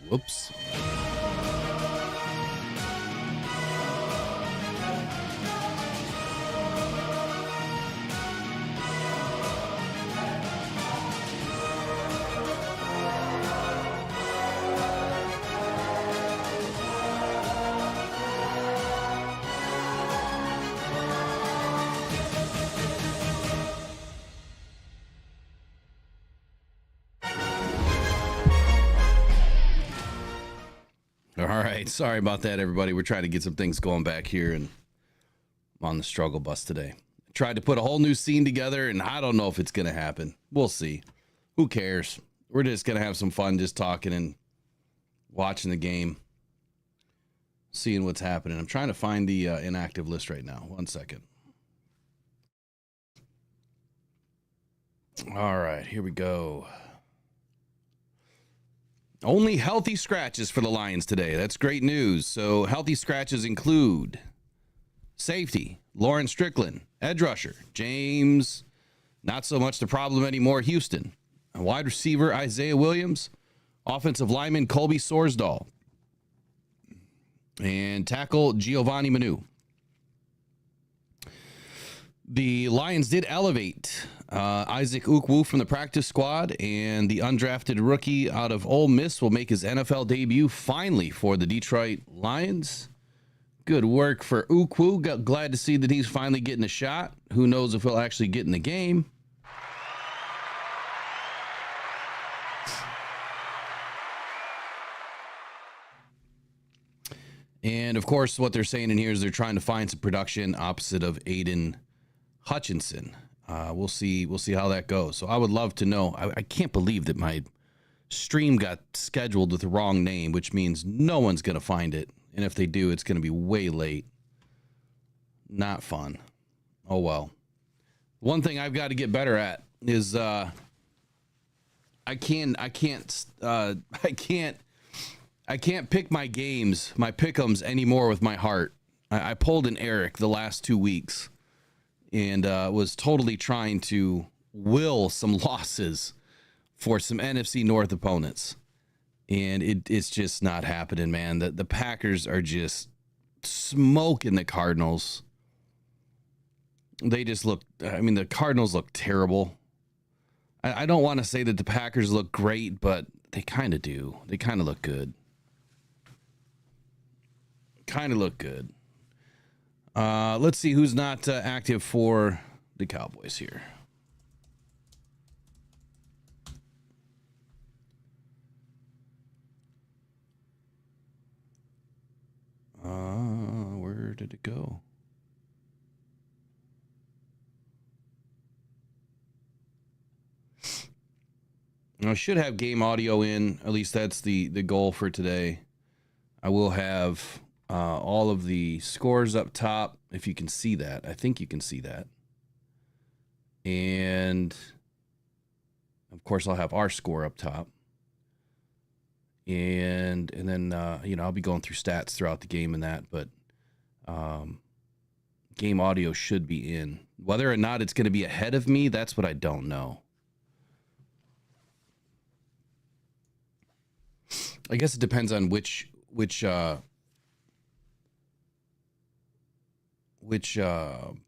Whoops. All right. Sorry about that, everybody. We're trying to get some things going back here, and I'm on the struggle bus today. Tried to put a whole new scene together, and I don't know if it's going to happen. We'll see. Who cares? We're just going to have some fun just talking and watching the game, seeing what's happening. I'm trying to find the inactive list right now. 1 second. All right. Here we go. Only healthy scratches for the Lions today. That's great news. So healthy scratches include safety, Lauren Strickland, edge rusher, James, not so much the problem anymore, Houston, a wide receiver, Isaiah Williams, offensive lineman, Colby Sorsdahl, and tackle, Giovanni Manu. The Lions did elevate Isaac Ukwu from the practice squad, and the undrafted rookie out of Ole Miss will make his NFL debut finally for the Detroit Lions. Good work for Ukwu. Glad to see that he's finally getting a shot. Who knows if he'll actually get in the game. And, of course, what they're saying in here is they're trying to find some production opposite of Aiden Hutchinson. We'll see how that goes. So I would love to know. I can't believe that my stream got scheduled with the wrong name, which means no one's going to find it. And if they do, it's going to be way late. Not fun. Oh, well. One thing I've got to get better at is I can't pick my games, my pick'ems anymore with my heart. I pulled an Eric the last 2 weeks. And was totally trying to will some losses for some NFC North opponents. And it's just not happening, man. The Packers are just smoking the Cardinals. They just look, I mean, the Cardinals look terrible. I don't want to say that the Packers look great, but they kind of do. They kind of look good. Let's see who's not active for the Cowboys here. Where did it go? I should have game audio in. At least that's the goal for today. I will have all of the scores up top, if you can see that. I think you can see that. And, of course, I'll have our score up top. And then, I'll be going through stats throughout the game and that. But game audio should be in. Whether or not it's going to be ahead of me, that's what I don't know. I guess it depends on which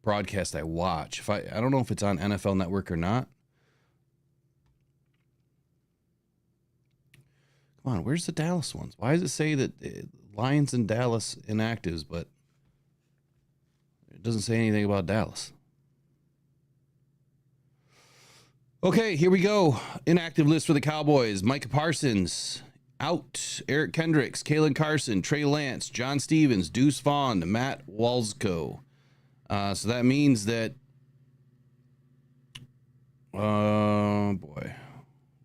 broadcast I watch. I don't know if it's on NFL Network or not. Come on, where's the Dallas ones? Why does it say that Lions and Dallas inactives, but it doesn't say anything about Dallas? Okay, here we go. Inactive list for the Cowboys. Micah Parsons out. Eric Kendricks, Kalen Carson, Trey Lance, John Stevens, Deuce Vaughn, Matt Walzko. So that means that, boy,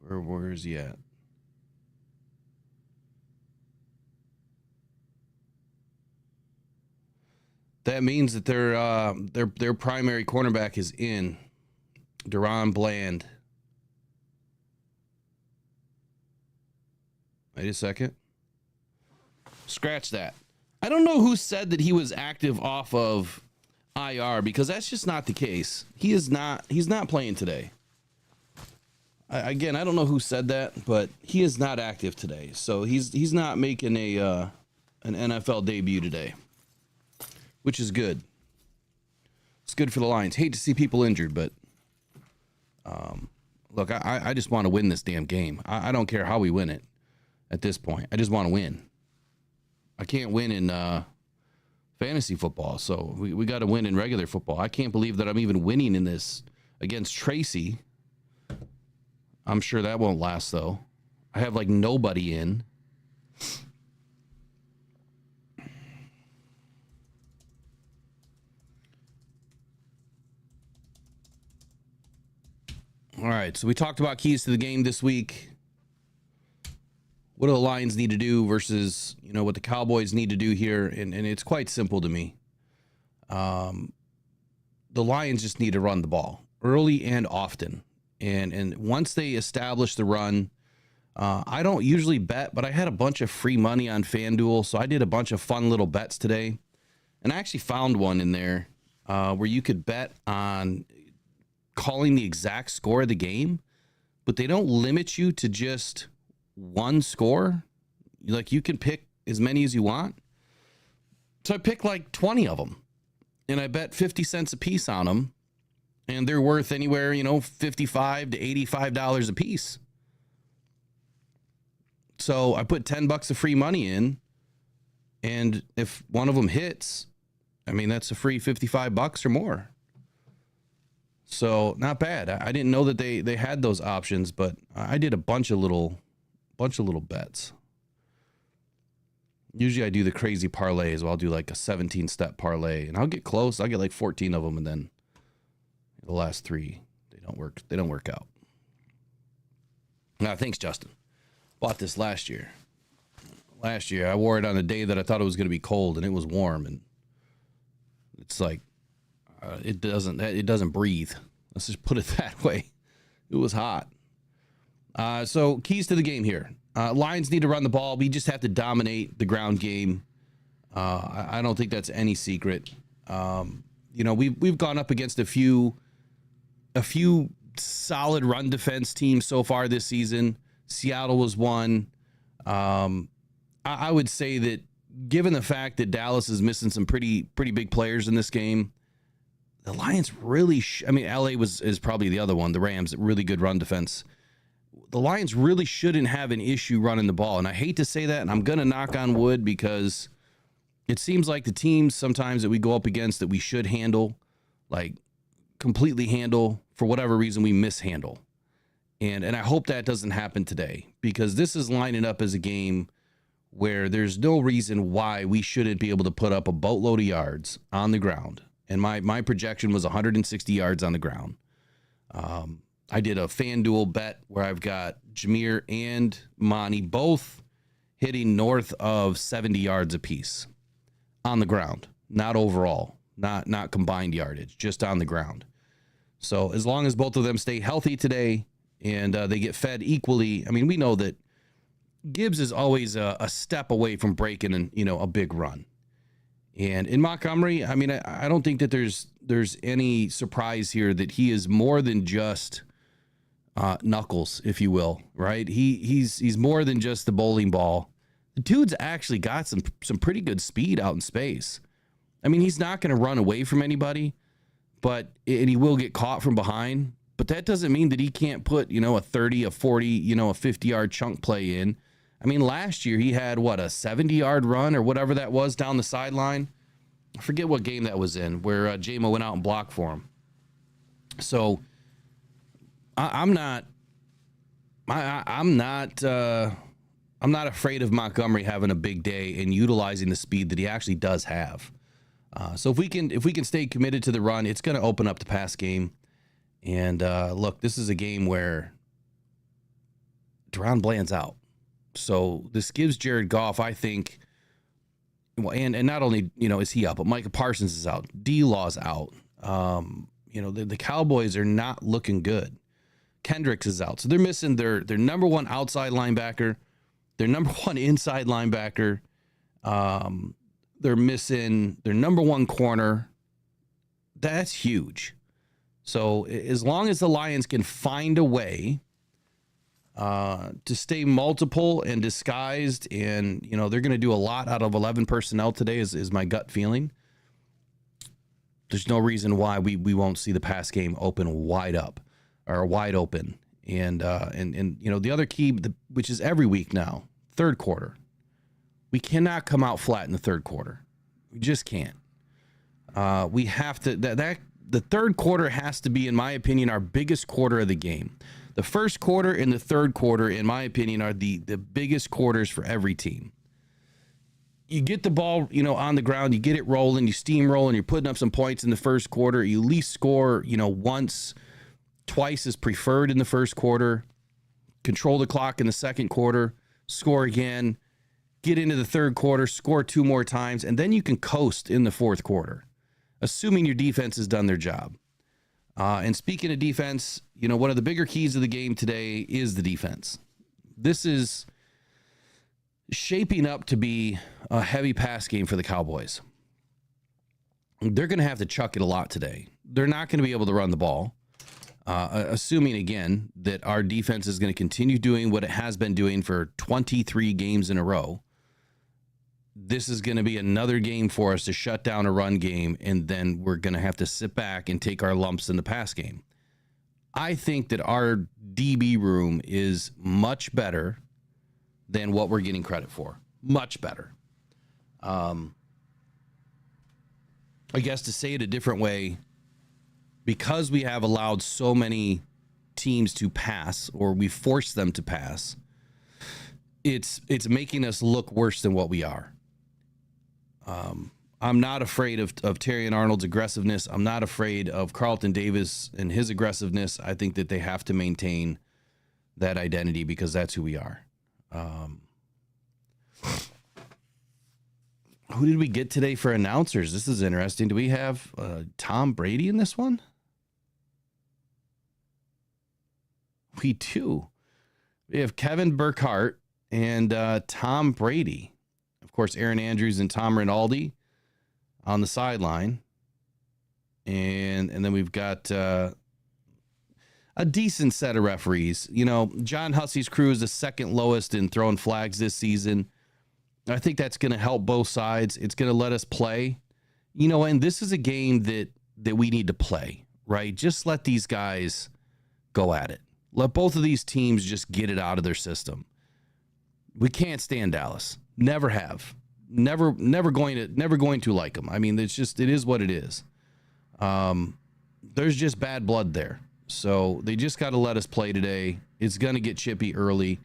where is he at? That means that their primary cornerback is in, Deron Bland. Wait a second. Scratch that. I don't know who said that he was active off of IR, because that's just not the case. He's not playing today. Again, I don't know who said that, but he is not active today, so he's not making an NFL debut today, which is good. It's good for the Lions. Hate to see people injured, but look, I just want to win this damn game. I don't care how we win it at this point. I just want to win. I can't win in fantasy football, so we got to win in regular football. I can't believe that I'm even winning in this against Tracy. I'm sure that won't last, though. I have, like, nobody in. All right, so we talked about keys to the game this week. What do the Lions need to do versus, what the Cowboys need to do here? And it's quite simple to me. The Lions just need to run the ball early and often. And once they establish the run, I don't usually bet, but I had a bunch of free money on FanDuel, so I did a bunch of fun little bets today. And I actually found one in there where you could bet on calling the exact score of the game, but they don't limit you to just one score. Like, you can pick as many as you want. So I picked like 20 of them, and I bet 50 cents a piece on them. And they're worth anywhere, $55 to $85 a piece. So I put $10 of free money in. And if one of them hits, that's a free $55 or more. So not bad. I didn't know that they had those options, but I did a bunch of little bets. Usually I do the crazy parlays. Well, I'll do like a 17-step parlay, and I'll get close. I'll get like 14 of them, and then the last 3, they don't work out. Now, thanks, Justin. Bought this last year. Last year, I wore it on a day that I thought it was going to be cold, and it was warm, and it's like it doesn't breathe. Let's just put it that way. It was hot. So keys to the game here. Lions need to run the ball. We just have to dominate the ground game. I don't think that's any secret. We've gone up against a few solid run defense teams so far this season. Seattle was one. I would say that given the fact that Dallas is missing some pretty big players in this game, the Lions really, LA is probably the other one. The Rams, really good run defense. The Lions really shouldn't have an issue running the ball. And I hate to say that, and I'm going to knock on wood, because it seems like the teams sometimes that we go up against that we should handle, like completely handle, for whatever reason we mishandle. And I hope that doesn't happen today, because this is lining up as a game where there's no reason why we shouldn't be able to put up a boatload of yards on the ground. And my projection was 160 yards on the ground. I did a FanDuel bet where I've got Jameer and Monty both hitting north of 70 yards apiece on the ground, not overall, not combined yardage, just on the ground. So as long as both of them stay healthy today and they get fed equally, we know that Gibbs is always a step away from breaking a big run. And in Montgomery, I don't think that there's any surprise here that he is more than just knuckles, if you will, right? He's more than just the bowling ball. The dude's actually got some pretty good speed out in space. He's not going to run away from anybody, and he will get caught from behind. But that doesn't mean that he can't put, a 30, a 40, a 50-yard chunk play in. Last year he had, a 70-yard run or whatever that was down the sideline. I forget what game that was in, where J-Mo went out and blocked for him. So I'm not afraid of Montgomery having a big day and utilizing the speed that he actually does have. So if we can stay committed to the run, it's going to open up the pass game. And look, this is a game where Deron Bland's out. So this gives Jared Goff, I think, and not only, is he out, but Micah Parsons is out. D-Law's out. The Cowboys are not looking good. Kendricks is out. So they're missing their number one outside linebacker, their number one inside linebacker. They're missing their number one corner. That's huge. So as long as the Lions can find a way to stay multiple and disguised. And, you know, they're going to do a lot out of 11 personnel today is my gut feeling. There's no reason why we won't see the pass game open wide up or wide open. And you know, the other key, which is every week now, third quarter. We cannot come out flat in the third quarter. We just can't. We have to, the third quarter has to be, in my opinion, our biggest quarter of the game. The first quarter and the third quarter, in my opinion, are the biggest quarters for every team. You get the ball, you know, on the ground, you get it rolling, you steamroll, and you're putting up some points in the first quarter. You at least score, you know, once, twice is preferred in the first quarter. Control the clock in the second quarter, score again, get into the third quarter, score 2 more times, and then you can coast in the fourth quarter, assuming your defense has done their job. And speaking of defense, you know, one of the bigger keys of the game today is the defense. This is shaping up to be a heavy pass game for the Cowboys. They're going to have to chuck it a lot today. They're not going to be able to run the ball, assuming, again, that our defense is going to continue doing what it has been doing for 23 games in a row. This is going to be another game for us to shut down a run game, and then we're going to have to sit back and take our lumps in the pass game. I think that our DB room is much better than what we're getting credit for. Much better. I guess to say it a different way, because we have allowed so many teams to pass, or we forced them to pass, it's making us look worse than what we are. I'm not afraid of Terry and Arnold's aggressiveness. I'm not afraid of Carlton Davis and his aggressiveness. I think that they have to maintain that identity because that's who we are. Who did we get today for announcers? This is interesting. Do we have Tom Brady in this one? We do. We have Kevin Burkhardt and Tom Brady. Of course, Aaron Andrews and Tom Rinaldi on the sideline. And then we've got a decent set of referees. You know, John Hussey's crew is the second lowest in throwing flags this season. I think that's going to help both sides. It's going to let us play. You know, and this is a game that we need to play, right? Just let these guys go at it. Let both of these teams just get it out of their system. We can't stand Dallas. Never have. Never going to like them. I mean, it is what it is. There's just bad blood there. So they just got to let us play today. It's going to get chippy early.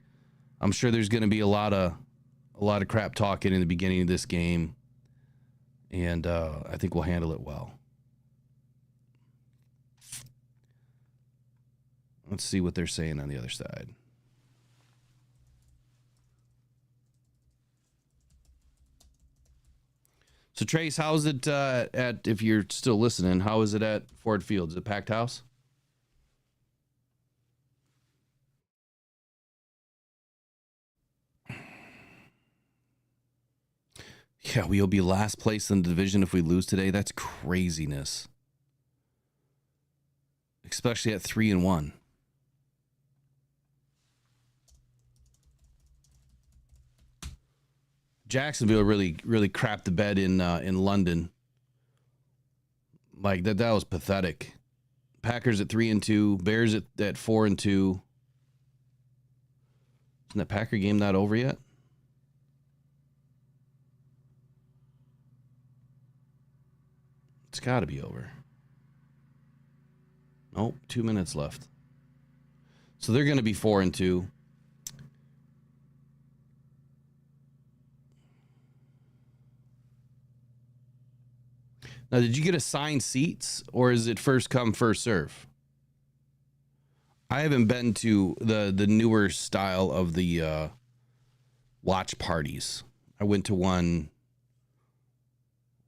I'm sure there's going to be a lot of crap talking in the beginning of this game. And I think we'll handle it well. Let's see what they're saying on the other side. So, Trace, how's it at, if you're still listening, how is it at Ford Field? Is it a packed house? Yeah, we'll be last place in the division if we lose today. That's craziness. Especially at 3-1. Jacksonville really crapped the bed in London. Like that was pathetic. Packers at 3-2, Bears at 4-2. Isn't that Packer game not over yet? It's got to be over. Nope, 2 minutes left. So they're going to be 4-2. Now, did you get assigned seats, or is it first come, first serve? I haven't been to the newer style of the watch parties. I went to one,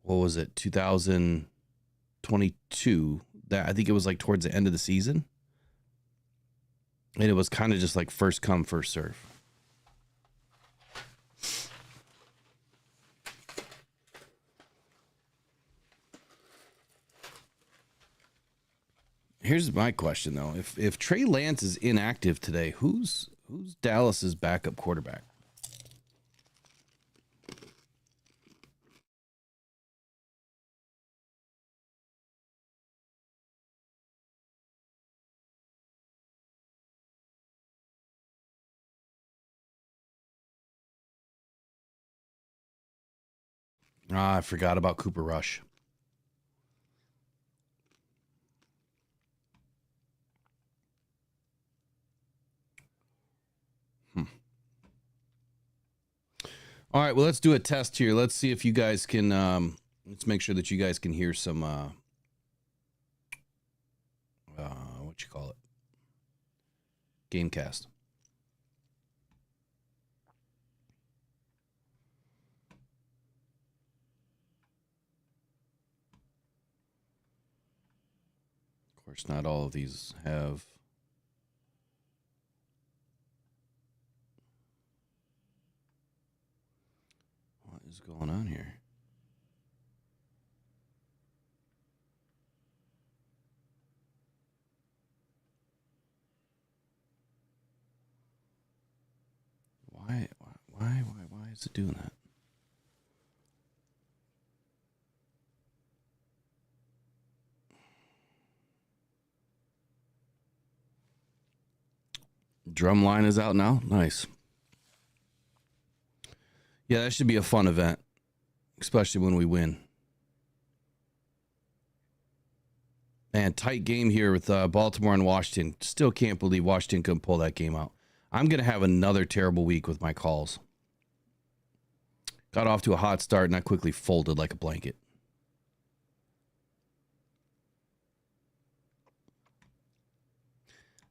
what was it, 2022. That I think it was like towards the end of the season. And it was kind of just like first come, first serve. Here's my question though: if Trey Lance is inactive today, who's Who's Dallas's backup quarterback? Ah, I forgot about Cooper Rush. All right, well, let's do a test here. Let's see if you guys can, let's make sure that you guys can hear some, what you call it? Gamecast. Of course, not all of these have. What is going on here? Why is it doing that? Drum line is out now. Nice. Yeah, that should be a fun event, especially when we win. And tight game here with Baltimore and Washington. Still can't believe Washington couldn't pull that game out. I'm going to have another terrible week with my calls. Got off to a hot start and I quickly folded like a blanket.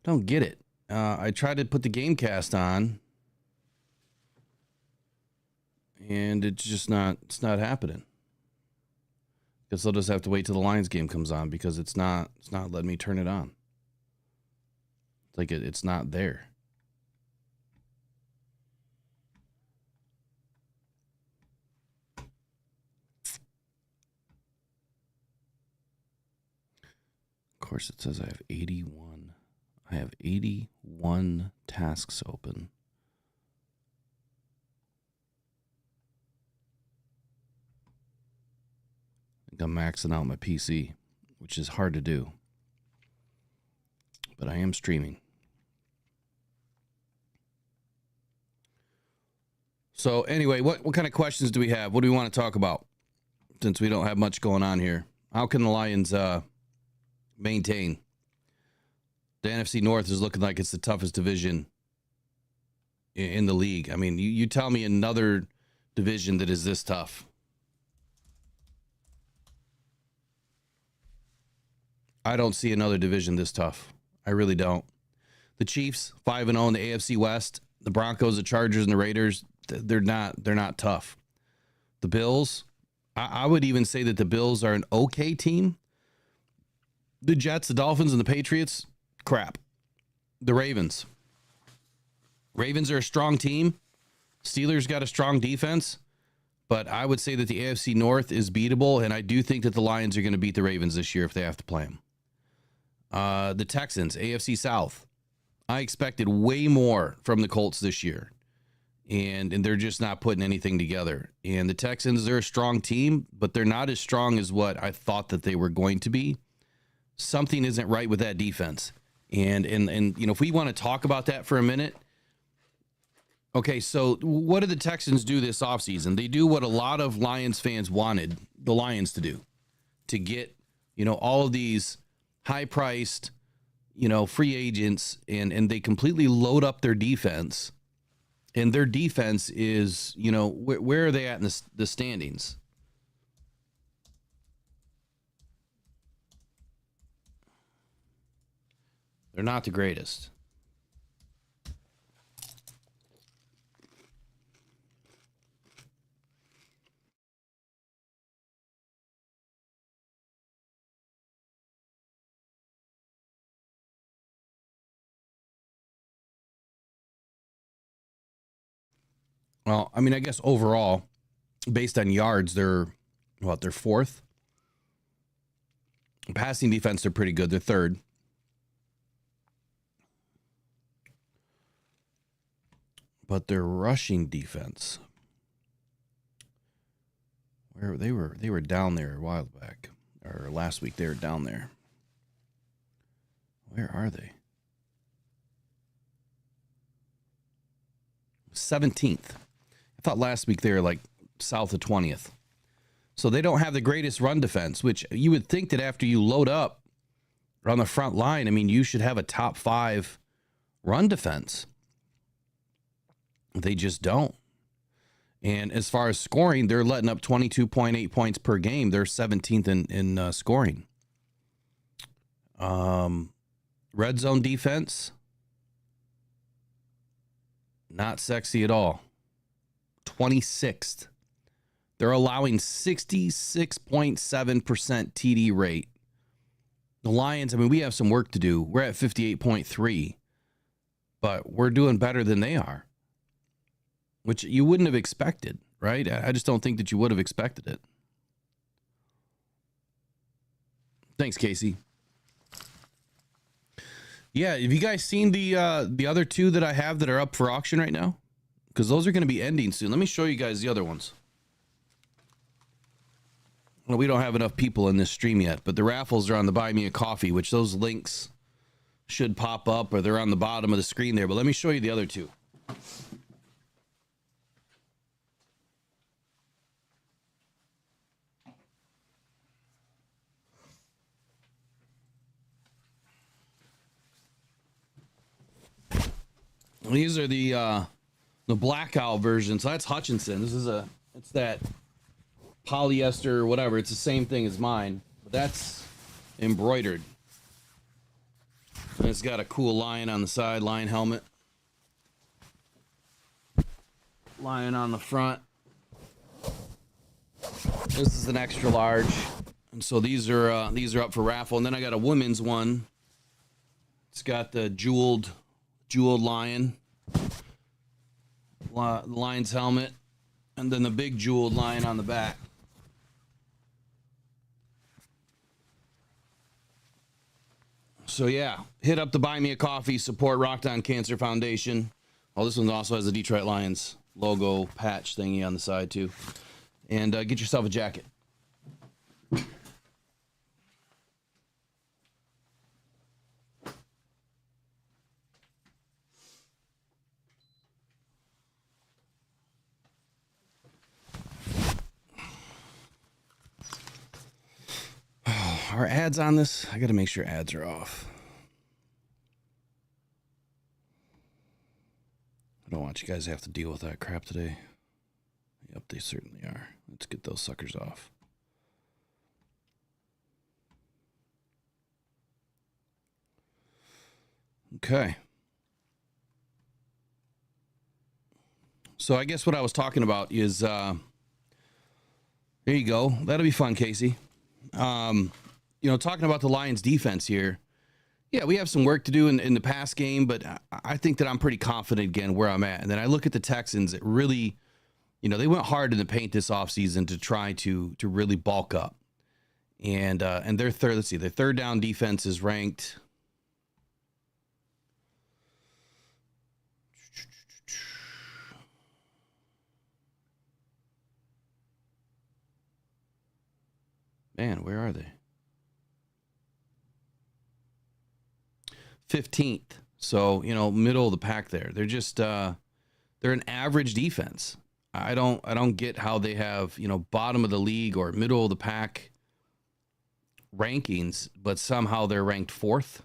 Don't get it. I tried to put the Gamecast on, and it's just not. It's not happening. Guess I'll just have to wait till the Lions game comes on because it's not. It's not letting me turn it on. It's like it's not there. Of course, it says I have 81. I have 81 tasks open. I think I'm maxing out my PC, which is hard to do. But I am streaming. So anyway, what kind of questions do we have? What do we want to talk about? Since we don't have much going on here. How can the Lions maintain? The NFC North is looking like it's the toughest division in the league. I mean, you tell me another division that is this tough. I don't see another division this tough. I really don't. The Chiefs, 5-0 in the AFC West. The Broncos, the Chargers, and the Raiders, they're not tough. The Bills, I would even say that the Bills are an okay team. The Jets, the Dolphins, and the Patriots, crap. The Ravens are a strong team. Steelers got a strong defense, but I would say that the AFC North is beatable, and I do think that the Lions are going to beat the Ravens this year if they have to play them. The Texans, AFC South. I expected way more from the Colts this year, and they're just not putting anything together. And the Texans, they're a strong team, but they're not as strong as what I thought that they were going to be. Something isn't right with that defense. And you know, if we want to talk about that for a minute. Okay, so what did the Texans do this offseason? They do what a lot of Lions fans wanted the Lions to do, to get, you know, all of these high-priced, you know, free agents, and they completely load up their defense. And their defense is, you know, where are they at in the standings? They're not the greatest. Well, I mean, I guess overall, based on yards, they're fourth. Passing defense, they're pretty good. They're third. but their rushing defense, where they were down there a while back, or last week they were down there. Where are they? 17th. I thought last week they were like south of 20th. So they don't have the greatest run defense, which you would think that after you load up on the front line, I mean, you should have a top 5 run defense. They just don't. And as far as scoring, they're letting up 22.8 points per game. They're 17th in scoring. Red zone defense, not sexy at all. 26th. They're allowing 66.7% TD rate. The Lions, I mean, we have some work to do. We're at 58.3, but we're doing better than they are, which you wouldn't have expected, right? I just don't think that you would have expected it. Thanks, Casey. Yeah, have you guys seen the other 2 that I have that are up for auction right now? Because those are going to be ending soon. Let me show you guys the other ones. Well, we don't have enough people in this stream yet, but the raffles are on the Buy Me a Coffee, which those links should pop up, or they're on the bottom of the screen there. But let me show you the other 2. These are the blackout version. So that's Hutchinson. It's that polyester or whatever. It's the same thing as mine, but that's embroidered. And it's got a cool lion on the side, lion helmet, lion on the front. This is an extra large, and so these are up for raffle. And then I got a women's one. It's got the jeweled lion, lion's helmet, and then the big jeweled lion on the back. So yeah, hit up the Buy Me a Coffee, support Rock Down Cancer Foundation. Oh, this one also has a Detroit Lions logo patch thingy on the side too. And get yourself a jacket. Are ads on this? I got to make sure ads are off. I don't want you guys to have to deal with that crap today. Yep, they certainly are. Let's get those suckers off. Okay. So I guess what I was talking about is, there you go. That'll be fun, Casey. Talking about the Lions defense here. Yeah, we have some work to do in the pass game, but I think that I'm pretty confident again where I'm at. And then I look at the Texans. It really, they went hard in the paint this offseason to try to really bulk up. And their third down defense is ranked. Man, where are they? 15th. So, middle of the pack there. They're just they're an average defense. I don't get how they have, bottom of the league or middle of the pack rankings, but somehow they're ranked 4th.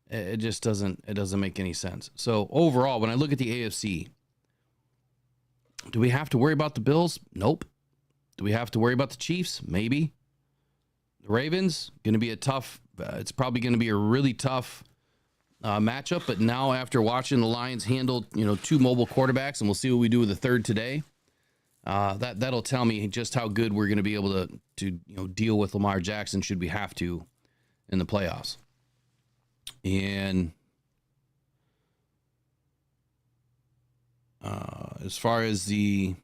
It just doesn't make any sense. So, overall, when I look at the AFC, do we have to worry about the Bills? Nope. Do we have to worry about the Chiefs? Maybe. The Ravens, going to be a tough, it's probably going to be a really tough matchup. But now after watching the Lions handle, 2 mobile quarterbacks, and we'll see what we do with the third today, that'll tell me just how good we're going to be able to deal with Lamar Jackson should we have to in the playoffs. And as far as the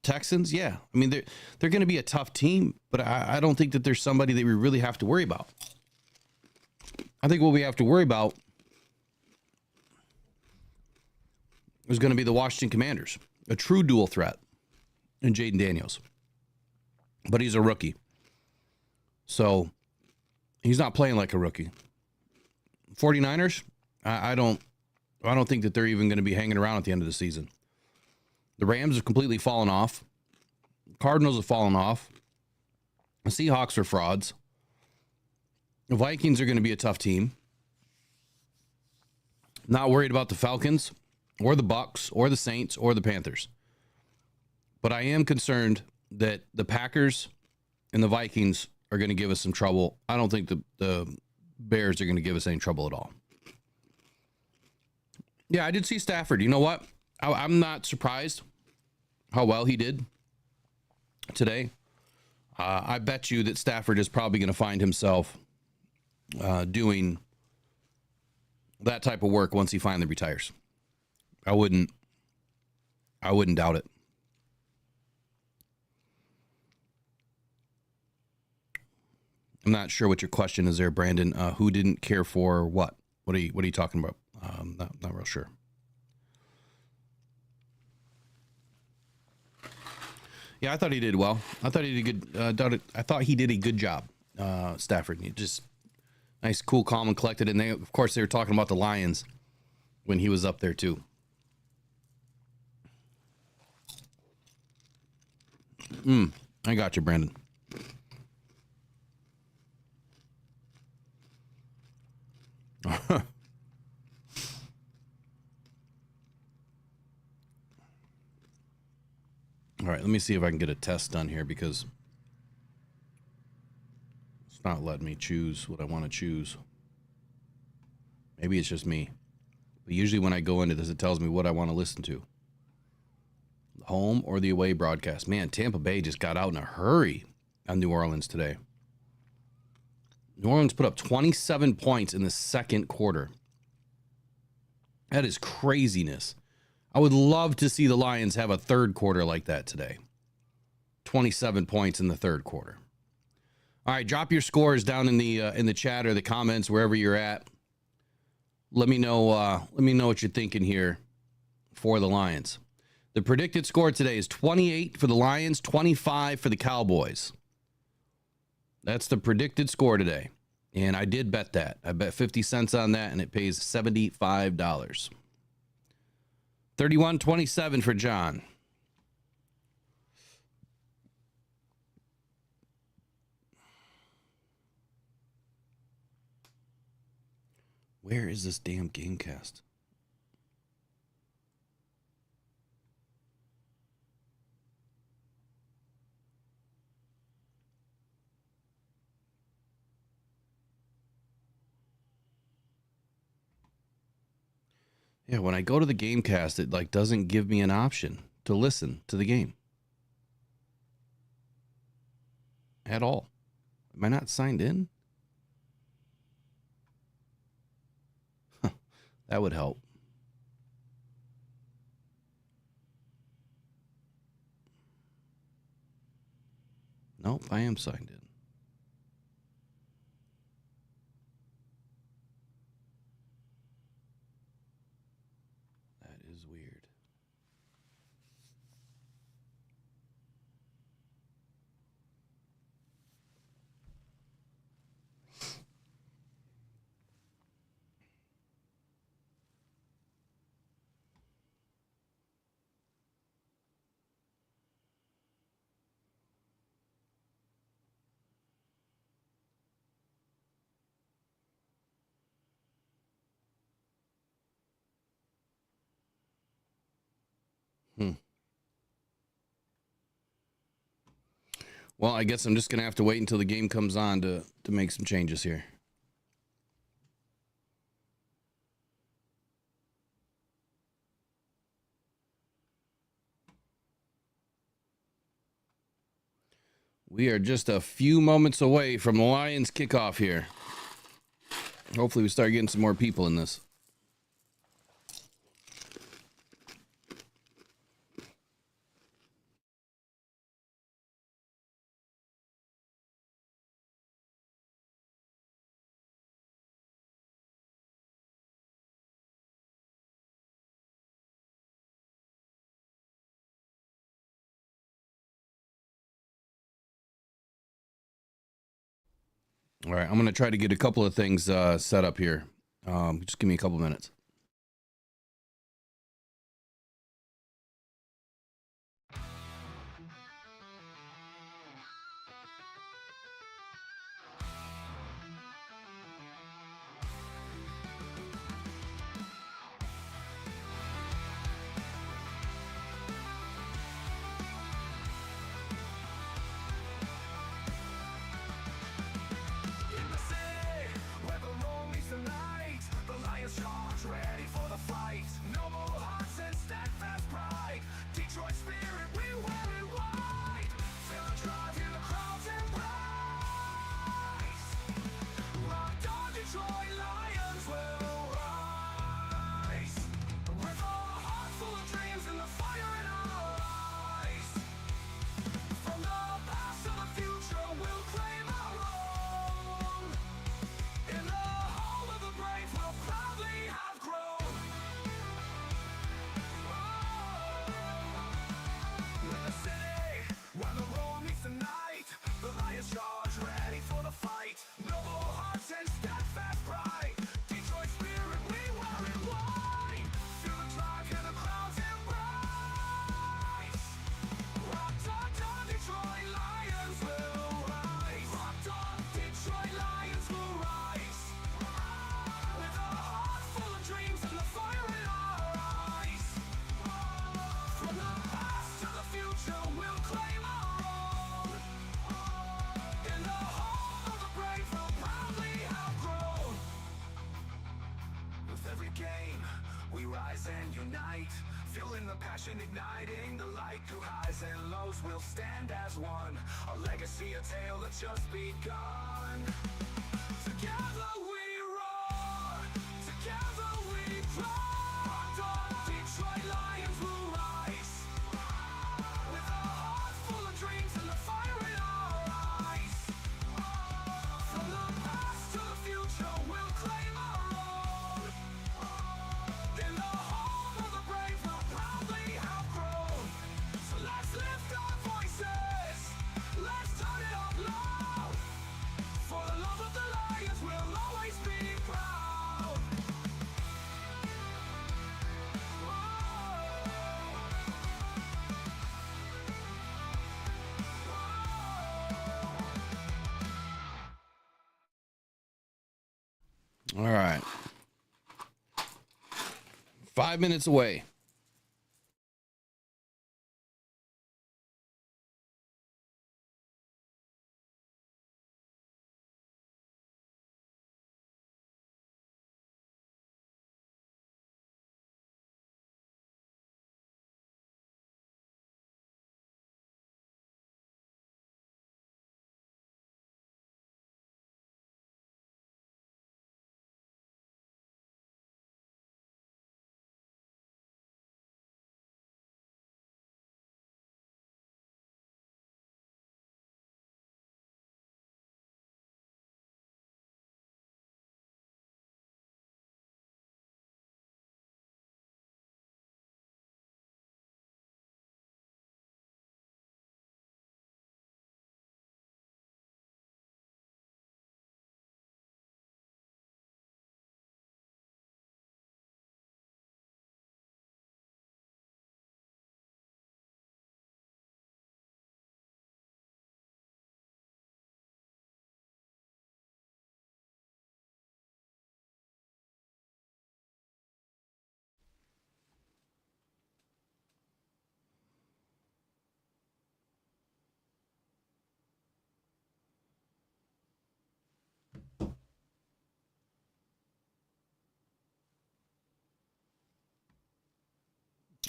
Texans, yeah. I mean, they're going to be a tough team, but I don't think that there's somebody that we really have to worry about. I think what we have to worry about is going to be the Washington Commanders, a true dual threat in Jaden Daniels. But he's a rookie. So he's not playing like a rookie. 49ers, I don't think that they're even going to be hanging around at the end of the season. The Rams have completely fallen off. Cardinals have fallen off. The Seahawks are frauds. The Vikings are going to be a tough team. Not worried about the Falcons or the Bucks or the Saints or the Panthers. But I am concerned that the Packers and the Vikings are going to give us some trouble. I don't think the Bears are going to give us any trouble at all. Yeah, I did see Stafford. You know what? I'm not surprised how well he did today. I bet you that Stafford is probably going to find himself doing that type of work once he finally retires. I wouldn't doubt it. I'm not sure what your question is there, Brandon. Who didn't care for what? What are you talking about? Not real sure. Yeah, I thought he did well. I thought he did good. I thought he did a good job. Stafford, he just nice, cool, calm, and collected. And of course, they were talking about the Lions when he was up there too. I got you, Brandon. All right, let me see if I can get a test done here because it's not letting me choose what I want to choose. Maybe it's just me. But usually when I go into this, it tells me what I want to listen to. The home or the away broadcast. Man, Tampa Bay just got out in a hurry on New Orleans today. New Orleans put up 27 points in the second quarter. That is craziness. I would love to see the Lions have a third quarter like that today. 27 points in the third quarter. All right, drop your scores down in the chat or the comments, wherever you're at. Let me know what you're thinking here for the Lions. The predicted score today is 28 for the Lions, 25 for the Cowboys. That's the predicted score today. And I did bet that. I bet 50 cents on that, and it pays $75. 31-27 for John. Where is this damn Gamecast? Yeah, when I go to the Gamecast, it doesn't give me an option to listen to the game. At all. Am I not signed in? Huh, that would help. Nope, I am signed in. That is weird. Well, I guess I'm just going to have to wait until the game comes on to make some changes here. We are just a few moments away from the Lions kickoff here. Hopefully we start getting some more people in this. All right, I'm going to try to get a couple of things set up here. Just give me a couple minutes. Igniting the light through highs and lows, we'll stand as one. A legacy, a tale that's just begun. Together we roar, together we cry. Detroit Lions will rise, with a heart full of dreams and the fire in our eyes. From the past to the future, we'll claim our own. In the home of the brave, we'll proudly have grown. So let's lift our voices, let's turn it up loud. For the love of the Lions, we'll always be proud. All right. 5 minutes away.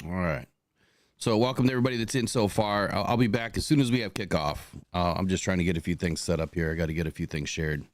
All right. So welcome to everybody that's in so far. I'll be back as soon as we have kickoff. I'm just trying to get a few things set up here. I got to get a few things shared.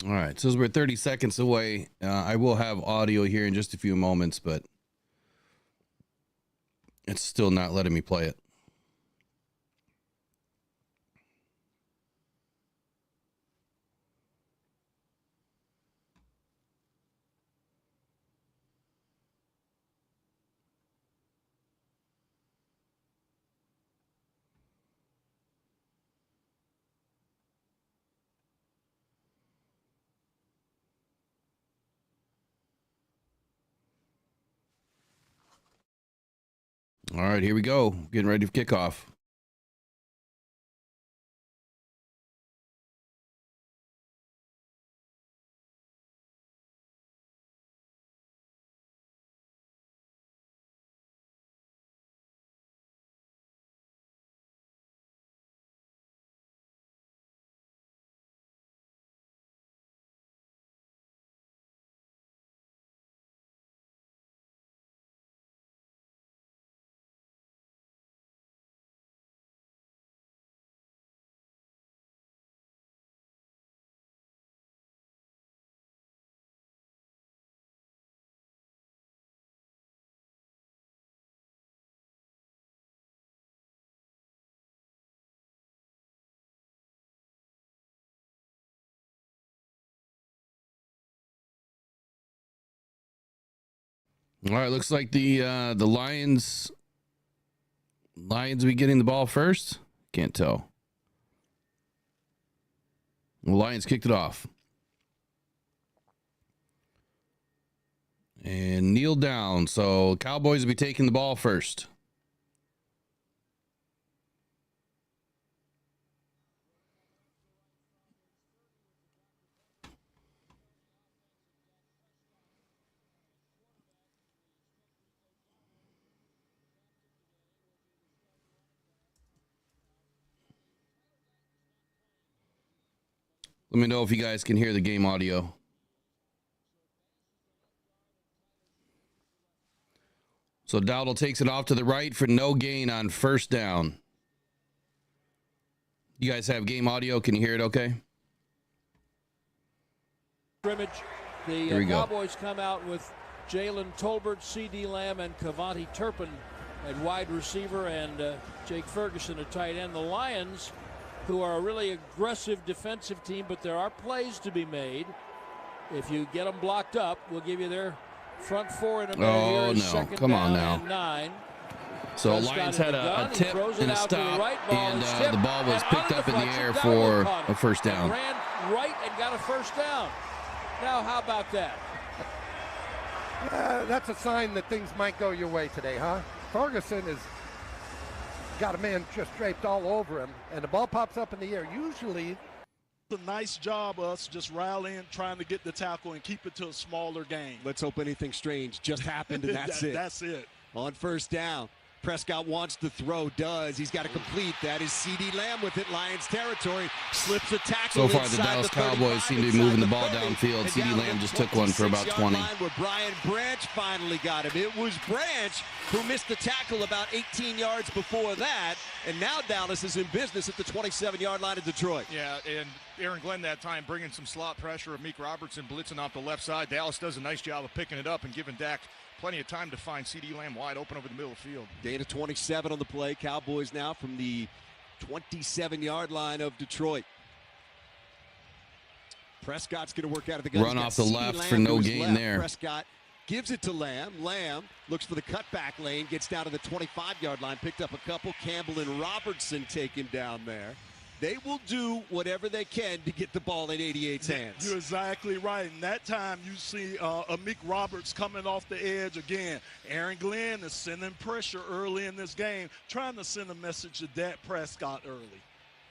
All right, so we're 30 seconds away. I will have audio here in just a few moments, but it's still not letting me play it. All right, here we go. Getting ready for kickoff. All right, looks like the Lions be getting the ball first. Can't tell. The Lions kicked it off. And kneel down. So Cowboys will be taking the ball first. Let me know if you guys can hear the game audio. So Dowdle takes it off to the right for no gain on first down. You guys have game audio. Can you hear it okay? Scrimmage. The Cowboys come out with Jalen Tolbert, C.D. Lamb, and Cavante Turpin at wide receiver, and Jake Ferguson at tight end. The Lions, who are a really aggressive defensive team, but there are plays to be made. If you get them blocked up, we'll give you their front four in a minute. Oh, no. Come on now. 9. So Lions had a tip and a stop, and the ball was picked up in the air for a first down. Ran right and got a first down. Now, how about that? That's a sign that things might go your way today, huh? Ferguson has got a man just draped all over him, and the ball pops up in the air. Usually, a nice job us just rallying, trying to get the tackle and keep it to a smaller game. Let's hope anything strange just happened, and that's it. That's it. On first down, Prescott wants to throw, does. He's got to complete. That is C.D. Lamb with it, Lions territory. Slips a tackle. So far, the Dallas Cowboys seem to be moving the ball downfield. C.D. Lamb just took one for about 20. Where Brian Branch finally got him. It was Branch who missed the tackle about 18 yards before that, and now Dallas is in business at the 27-yard line of Detroit. Yeah, and Aaron Glenn that time bringing some slot pressure of Meek Robertson blitzing off the left side. Dallas does a nice job of picking it up and giving Dak plenty of time to find C.D. Lamb wide open over the middle of the field. Gain of 27 on the play. Cowboys now from the 27-yard line of Detroit. Prescott's going to work out of the gun. Run off the left for no gain there. Prescott gives it to Lamb. Lamb looks for the cutback lane, gets down to the 25-yard line, picked up a couple. Campbell and Robertson take him down there. They will do whatever they can to get the ball in 88's hands. You're exactly right. And that time you see Amik Roberts coming off the edge again. Aaron Glenn is sending pressure early in this game, trying to send a message to Dak Prescott early.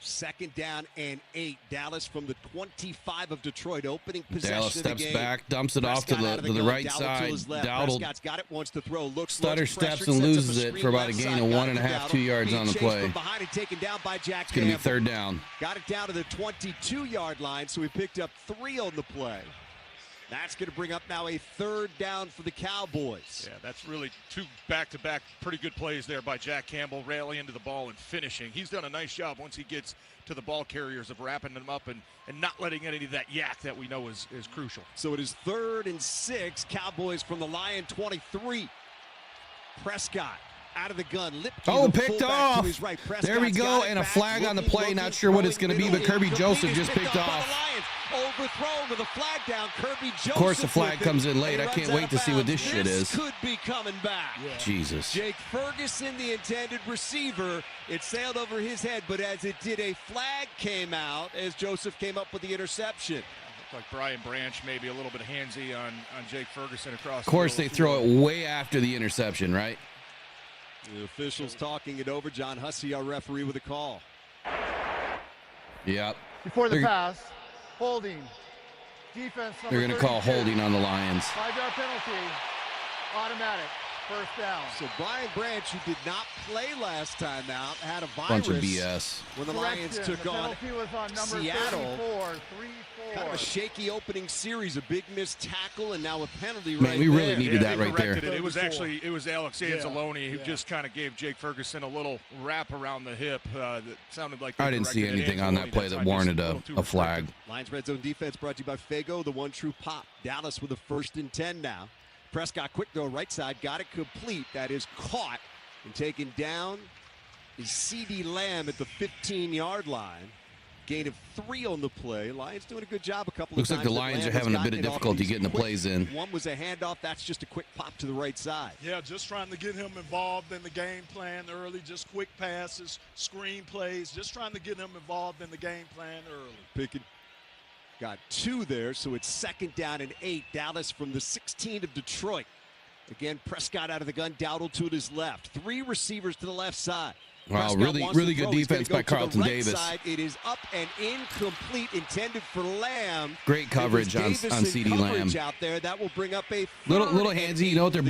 Second down and 8. Dallas from the 25 of Detroit, opening possession Dallas of the steps game. back, dumps it off to the right side. Dowdle Prescott's got it, wants to throw, stutter steps and loses it for about a gain of 1.5, 2 yards on the play. Taken down by Jack It's going to be third down. Got it down to the 22-yard line, so we picked up 3 on the play. That's going to bring up now a 3rd down for the Cowboys. Yeah, that's really 2 back-to-back pretty good plays there by Jack Campbell, rallying into the ball and finishing. He's done a nice job once he gets to the ball carriers of wrapping them up and not letting any of that yak that we know is crucial. So it is 3rd and 6. Cowboys from the Lion 23. Prescott out of the gun. Oh, picked off. Right. There we go, and a flag on the play. Not sure what it's going to be, but Kirby Joseph just picked off. Overthrown with a flag down. Kirby Joseph. Of course, the flag comes in late. I can't wait to see what this shit is. Could be coming back. Yeah. Jesus. Jake Ferguson, the intended receiver. It sailed over his head, but as it did, a flag came out as Joseph came up with the interception. Looked like Brian Branch maybe a little bit handsy on Jake Ferguson across. Of course, they throw it way after the interception, right? The officials talking it over. John Hussey, our referee, with a call. Yep. Before the pass, holding. Defense number They're going to call holding on the Lions. 5-yard penalty, automatic, 1st down. So Brian Branch, who did not play last time out, had a virus. Bunch of BS. When the Lions took on Seattle. 3-4. Kind of a shaky opening series, a big missed tackle, and now a penalty Man, right we really there. needed that right there. It was actually Alex Anzalone who just kind of gave Jake Ferguson a little wrap around the hip that sounded like I didn't see anything on that play that warranted a flag. Lions Red Zone defense brought to you by Fago, the one true pop. Dallas with a 1st and 10 now. Prescott quick throw right side, got it complete. That is caught and taken down. Is C.D. Lamb at the 15-yard line. Gain of 3 on the play. Lions doing a good job a couple Looks of times. like the Lions are having a bit of difficulty getting the plays in. One was a handoff. That's just a quick pop to the right side. Yeah, just trying to get him involved in the game plan early. Just quick passes, screen plays. Just trying to get him involved in the game plan early. Pickett got 2 there, so it's 2nd down and 8. Dallas from the 16 of Detroit. Again, Prescott out of the gun. Dowdle to his left. 3 receivers to the left side. Wow, really good defense by Carlton Davis. It is up and incomplete, intended for Lamb. Great coverage on C.D. Lamb. Out there, that will bring up a little handsy. You know what? They're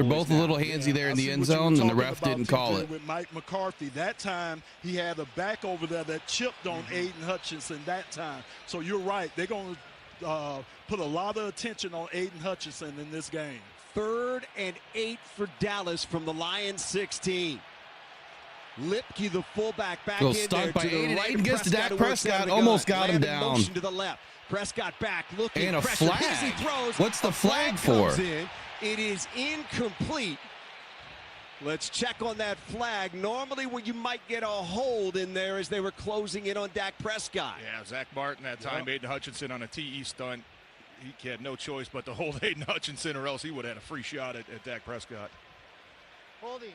both a little handsy there in the end zone, and the ref didn't call it. With Mike McCarthy, that time he had a back over there that chipped on Aiden Hutchinson that time. So you're right. They're going to put a lot of attention on Aiden Hutchinson in this game. 3rd and 8 for Dallas from the Lions 16. Lipke, the fullback, back in there by to the right. Aiden gets to Dak Prescott, almost got him down. Motion to the left. Prescott back, looking. And a flag. What's the flag for? It is incomplete. Let's check on that flag. Normally where you might get a hold in there as they were closing in on Dak Prescott. Yeah, Zach Martin that time, Aiden Hutchinson on a TE stunt. He had no choice but to hold Aiden Hutchinson, or else he would have had a free shot at Dak Prescott. Holding.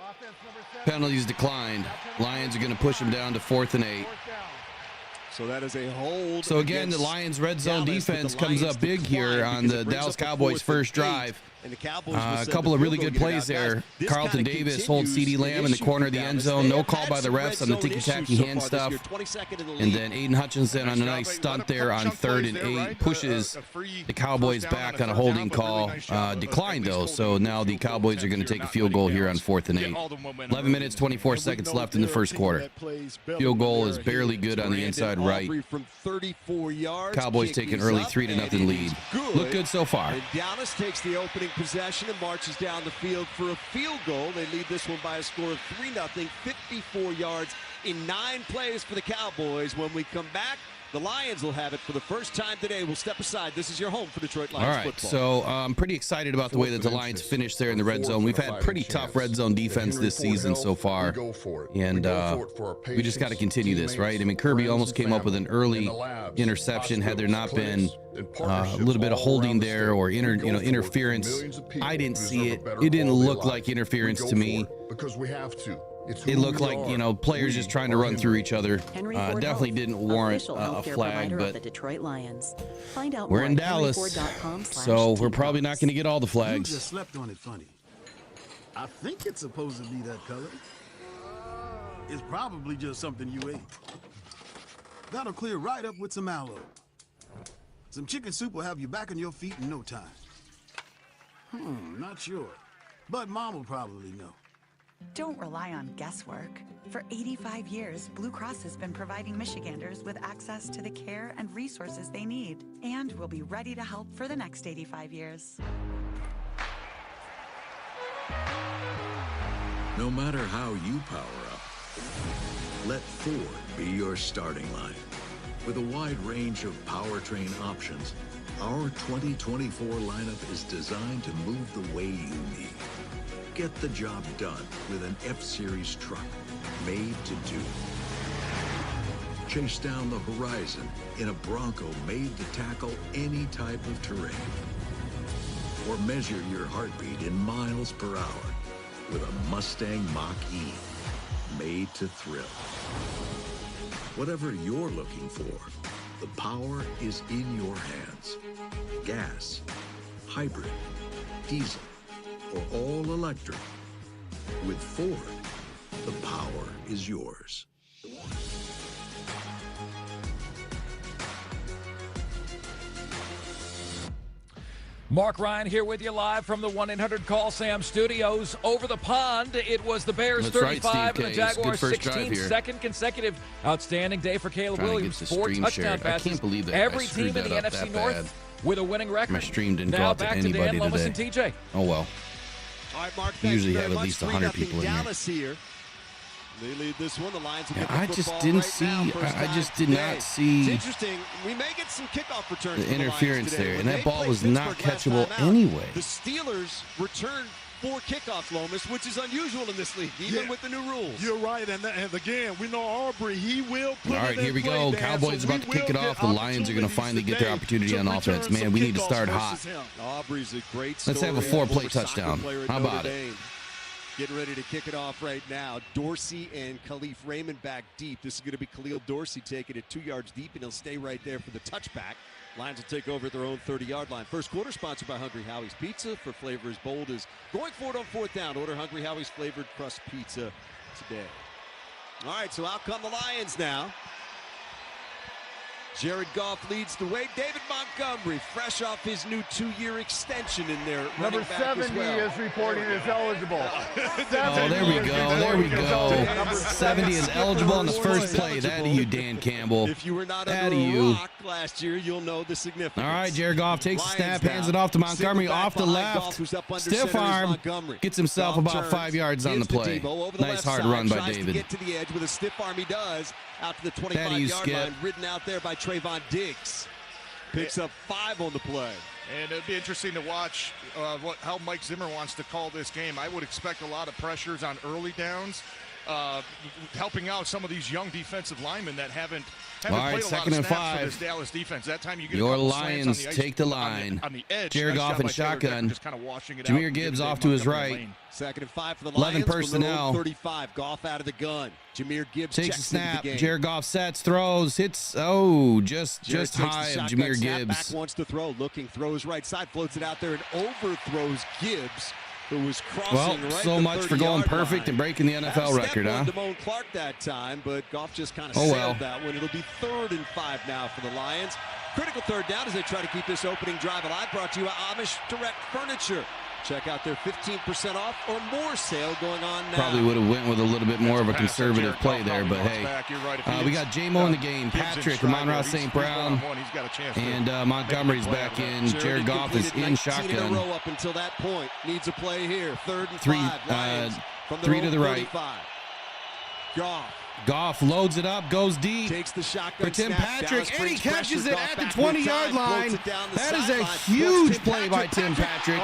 Offense number 7. Penalties declined. Lions are going to push him down to 4th and 8. So that is a hold. So again, the Lions red zone defense comes up big here on the Dallas Cowboys' first drive. And the Cowboys a couple of really good plays there. Carlton Davis holds C.D. Lamb in the corner of the end zone. No call by the refs on the ticky-tacky hand stuff. And then Aiden Hutchinson on a nice stunt there on 3rd and 8 pushes the Cowboys back on a holding call. Declined, though, so now the Cowboys are going to take a field goal here on 4th and 8. 11 minutes, 24 seconds left in the first quarter. Field goal is barely good on the inside right. Cowboys take an early 3-0 lead. Look good so far. And Dallas takes the opening possession and marches down the field for a field goal. They lead this one by a score of 3-0, 54 yards in 9 plays for the Cowboys. When we come back, the Lions will have it for the first time today. We'll step aside. This is your home for Detroit Lions football. So I'm pretty excited about the way that the Lions finished there in the red zone. We've had pretty tough red zone defense this season so far, and we just got to continue this, right? I mean, Kirby almost came up with an early interception had there not been a little bit of holding there or interference. I didn't see it. It didn't look like interference to me. Because we have to. It looked like, players just trying to run through each other. Definitely didn't warrant a flag, but we're in Dallas, so we're probably not going to get all the flags. You just slept on it funny. I think it's supposed to be that color. It's probably just something you ate. That'll clear right up with some aloe. Some chicken soup will have you back on your feet in no time. Not sure. But Mom will probably know. Don't rely on guesswork. For 85 years, Blue Cross has been providing Michiganders with access to the care and resources they need, and will be ready to help for the next 85 years. No matter how you power up, let Ford be your starting line. With a wide range of powertrain options, our 2024 lineup is designed to move the way you need. Get the job done with an F-Series truck made to do. Chase down the horizon in a Bronco made to tackle any type of terrain. Or measure your heartbeat in miles per hour with a Mustang Mach-E made to thrill. Whatever you're looking for, the power is in your hands. Gas, hybrid, diesel, or all electric. With Ford, the power is yours. Mark Ryan here with you live from the 1-800-CALL-SAM studios. Over the pond, it was the Bears 35 and the Jaguars 16. Second consecutive outstanding day for Caleb Williams. 4 touchdown passes. I can't believe that every team in the NFC North with a winning record. My stream didn't go now out to back anybody to Dan Lomas today. and TJ. Oh, well. All right, Mark, Usually have at least 100 people in Dallas here. They lead this one. The Lions will get the I just didn't see. I just did not see. It's interesting. We may get some kickoff returns. The interference there, and that ball was Pittsburgh not catchable anyway. The Steelers returned 4 kickoffs, Lomas, which is unusual in this league, even with the new rules. You're right, and again, we know Aubrey. He will put All right, here we go. Cowboys about to kick it off. The Lions are going to finally get their opportunity on offense. Man, we need to start hot. Aubrey's a great. Let's have a 4-play touchdown. How about it? Getting ready to kick it off right now. Dorsey and Khalif Raymond back deep. This is going to be Khalil Dorsey taking it 2 yards deep, and he'll stay right there for the touchback. Lions will take over at their own 30-yard line. First quarter sponsored by Hungry Howie's Pizza. For flavor as bold as going for it on 4th down. Order Hungry Howie's flavored crust pizza today. All right, so out come the Lions now. Jared Goff leads the way. David Montgomery, fresh off his new 2-year extension in there. Number 70 is reporting as eligible. Oh, there we go. There we go. 70 is eligible on the first play. That of you, Dan Campbell. If you were not that under of a you. rock last year, you'll know the significance. All right, Jared Goff takes the snap, hands it off to Montgomery off the left. Stiff arm, gets himself about 5 yards on the play. Nice hard run by David. Get to the edge with a stiff arm. He does out to the 25-yard line, ridden out there by Trayvon Diggs. Picks up 5 on the play. And it'd be interesting to watch how Mike Zimmer wants to call this game. I would expect a lot of pressures on early downs, helping out some of these young defensive linemen that haven't played a lot of snaps for this Dallas defense. That time you get your a Lions take the line. On the edge. Jared Goff in shotgun. Jameer Gibbs off to his right. 2nd and 5 for the 11 Lions. personnel. 35. Goff out of the gun. Jameer Gibbs takes a snap. The game. Jared Goff sets, throws, hits. Oh, just high of Jameer Gibbs. Back wants to throw, looking, throws right side, floats it out there, and overthrows Gibbs, who was crossing right. So much for going perfect and breaking the NFL record, huh? Damone Clark that time, but Goff just kind of sailed that one. It'll be 3rd and 5 now for the Lions. Critical 3rd down as they try to keep this opening drive alive. Brought to you by Amish Direct Furniture. Check out their 15% off or more sale going on now. Probably would have went with a little bit more of a conservative play there, but hey. We got J-Mo in the game, Patrick, Amon-Ra St. Brown, and Montgomery's back in. Jared Goff is in shotgun. Up until that point. Needs a play here. 3rd and 5. Lions from 3 to the right. Goff loads it up, goes deep. Takes the shotgun for Tim snap. Patrick, and he catches it at the 20-yard line. That is a huge play by Tim Patrick.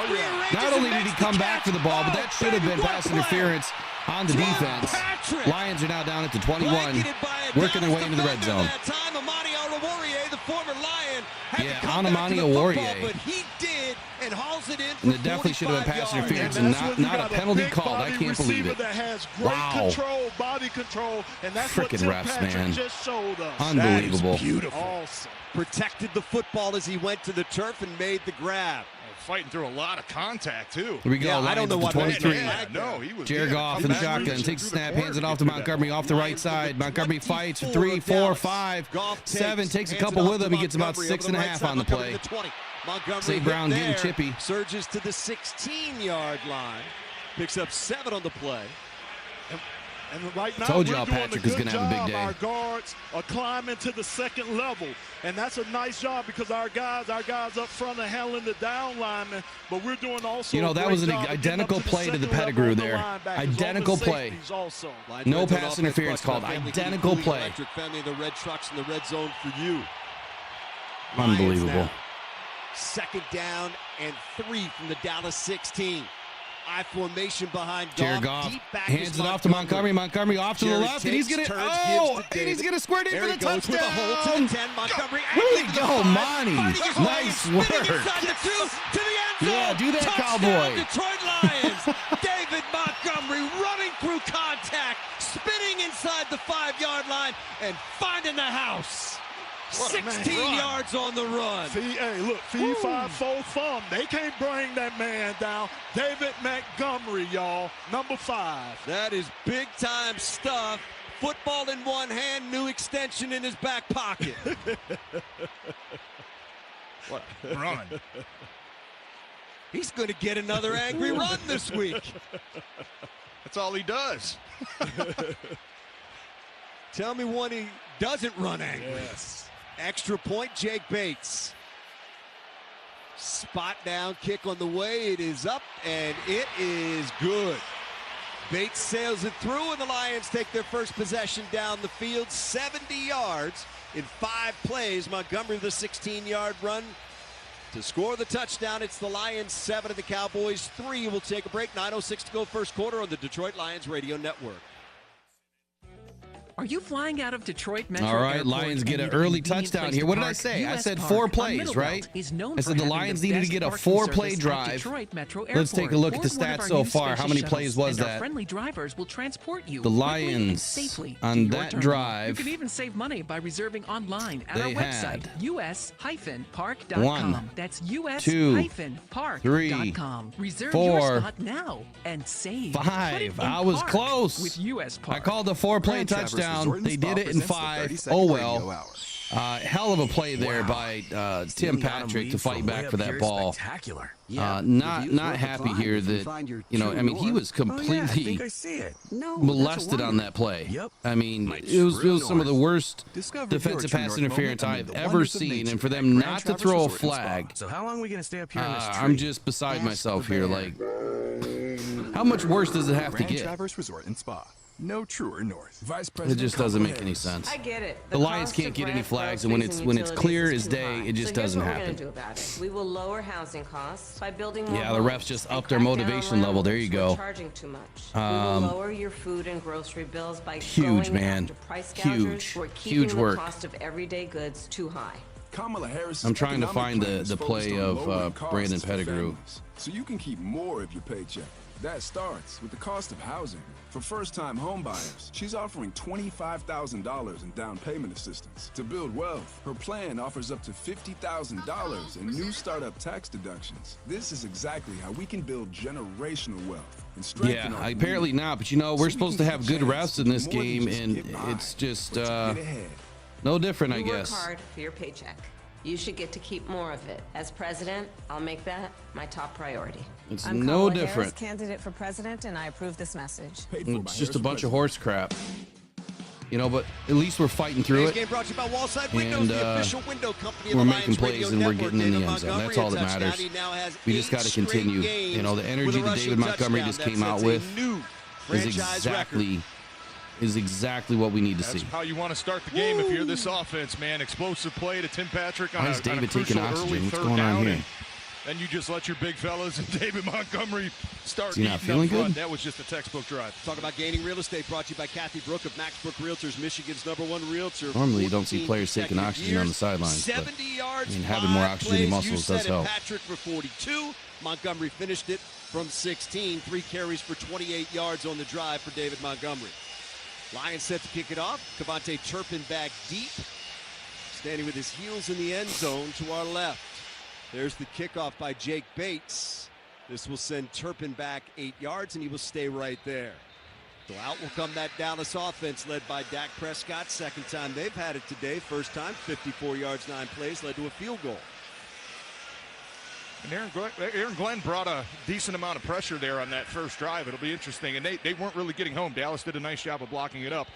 Not only did he come back for the ball, but that should have been pass interference on the defense. Lions are now down at the 21, working their way into the red zone. Yeah, on Amani Oruwariye. But he did, and hauls it in. And it definitely should have been pass interference and not a penalty called. I can't believe it. That has great control, body control, and that's what Tim Patrick just showed us. Unbelievable. That is beautiful. Awesome. Protected the football as he went to the turf and made the grab. Fighting through a lot of contact, too. Here we go. I don't know what 23. He was Jared Goff in the shotgun. Takes a snap, hands it off to Montgomery off the right side. Montgomery fights for 3, 4, 5, 7. Takes a couple with him. He gets about 6.5 on the play. St. Brown getting chippy. Surges to the 16-yard line. Picks up 7 on the play. And right now, told y'all we're doing Patrick a is good going to have a big job. day. Our guards are climbing to the second level, and that's a nice job because our guys up front are handling the down linemen, but we're doing also. You know, that was an identical play to the Pettigrew there. Identical play. No pass interference called. Identical play. Electric family, the red trucks in the red zone for you. Unbelievable. Second down and 3 from the Dallas 16. I formation behind Jared Goff hands it off to Montgomery. Montgomery off to the left, and he's gonna squirt in for the touchdown. With a hole to the 10. Montgomery. Way to go, Monty! Nice work. Inside the 2 to the end zone. Yeah, do that, Touchdown, Cowboy. Detroit Lions. David Montgomery running through contact, spinning inside the 5-yard line, and finding the house. 16 yards on the run. Hey, look, fee, 5, 4, thumb. They can't bring that man down. David Montgomery, y'all, number 5. That is big-time stuff. Football in one hand, new extension in his back pocket. What? Run. He's going to get another angry run this week. That's all he does. Tell me when he doesn't run angry. Yes. Extra point, Jake Bates. Spot down kick on the way. It is up, and it is good. Bates sails it through, and the Lions take their first possession down the field, 70 yards in 5 plays. Montgomery, the 16-yard run to score the touchdown. It's the Lions 7 and the Cowboys 3. We'll take a break. 9:06 to go first quarter on the Detroit Lions Radio Network. Are you flying out of Detroit Metro All right, Airport Lions get an early touchdown here. What did I say? I said 4 plays, right? I said the Lions needed to get a 4-play drive. Let's take a look at the stats so far. How many plays was that? Friendly drivers will transport you the Lions on that drive. You can even save money by reserving online at our website, us-park.com. 1, That's 2, us-park.com. Reserve 4, your spot now and save. 5. I was close. With US Park. I called a 4-play touchdown. They did it in 5. Oh, well. Hell of a play there by Tim Patrick to fight back for that ball. Not happy here that, you know, I mean, he was completely molested on that play. I mean, it was some of the worst defensive pass interference I've ever seen, and for them not to throw a flag, I'm just beside myself here. Like, how much worse does it have to get? No truer north. Vice It President just doesn't make any sense. I get it. The Lions can't get any flags, and when it's clear as day, it just doesn't happen. What we're gonna do about it. We will lower housing costs by building more Yeah, the refs just upped their motivation level. There you go. Charging too much. We will lower your food and grocery bills by huge, going man. after price gougers. Huge. We're keeping Huge work. the cost of everyday goods too high. Kamala Harris. I'm trying to find the play of Brandon Pettigrew. So you can keep more of your paycheck. That starts with the cost of housing. For first-time homebuyers, she's offering $25,000 in down payment assistance. To build wealth, her plan offers up to $50,000 in new startup tax deductions. This is exactly how we can build generational wealth and strengthen our apparently not, but you know, we're supposed to have good refs in this game, and it's just no different, I guess. You work hard for your paycheck. You should get to keep more of it. As president, I'll make that my top priority. It's I'm no Kamala different. Harris, candidate for president, and I approve this message. It's just a bunch of horse crap. You know, but at least we're fighting through it. Game brought to you by Wallside Windows, the official window company of we're the making Lions plays Radio and we're Network. getting in the David end zone. Montgomery, That's all that a touchdown. matters. He now has We just got to continue. You know, the energy that David Montgomery just came out with is exactly what we need to see. That's how you want to start the game if you're this offense, man. Explosive play to Tim Patrick on a David crucial taking oxygen? early What's third going on down, here? and then you just let your big fellas and David Montgomery start Is he not eating feeling up front. good? That was just a textbook drive. Talk about gaining real estate, brought to you by Kathy Brook of Maxbrook Realtors, Michigan's #1 realtor. Normally, you don't see players taking oxygen on the sidelines, but 70 yards, I mean, having more oxygen in muscles does help. Patrick for 42. Montgomery finished it from 16. 3 carries for 28 yards on the drive for David Montgomery. Lions set to kick it off. Kevontae Turpin back deep, standing with his heels in the end zone to our left. There's the kickoff by Jake Bates. This will send Turpin back 8 yards, and he will stay right there. So out will come that Dallas offense led by Dak Prescott. Second time they've had it today. First time, 54 yards, 9 plays, led to a field goal. And Aaron Glenn brought a decent amount of pressure there on that first drive. It'll be interesting. And they weren't really getting home. Dallas did a nice job of blocking it up.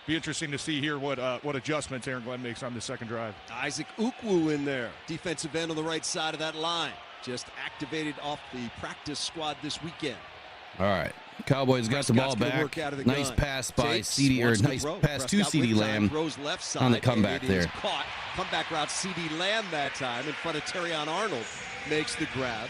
Be interesting to see here what adjustments Aaron Glenn makes on the second drive. Isaac Ukwu in there. Defensive end on the right side of that line. Just activated off the practice squad this weekend. All right. Cowboys got the ball back. Nice pass by CD, or nice pass to CD Lamb on the comeback there. Caught. Comeback route, CD Lamb that time in front of Terrion Arnold. Makes the grab.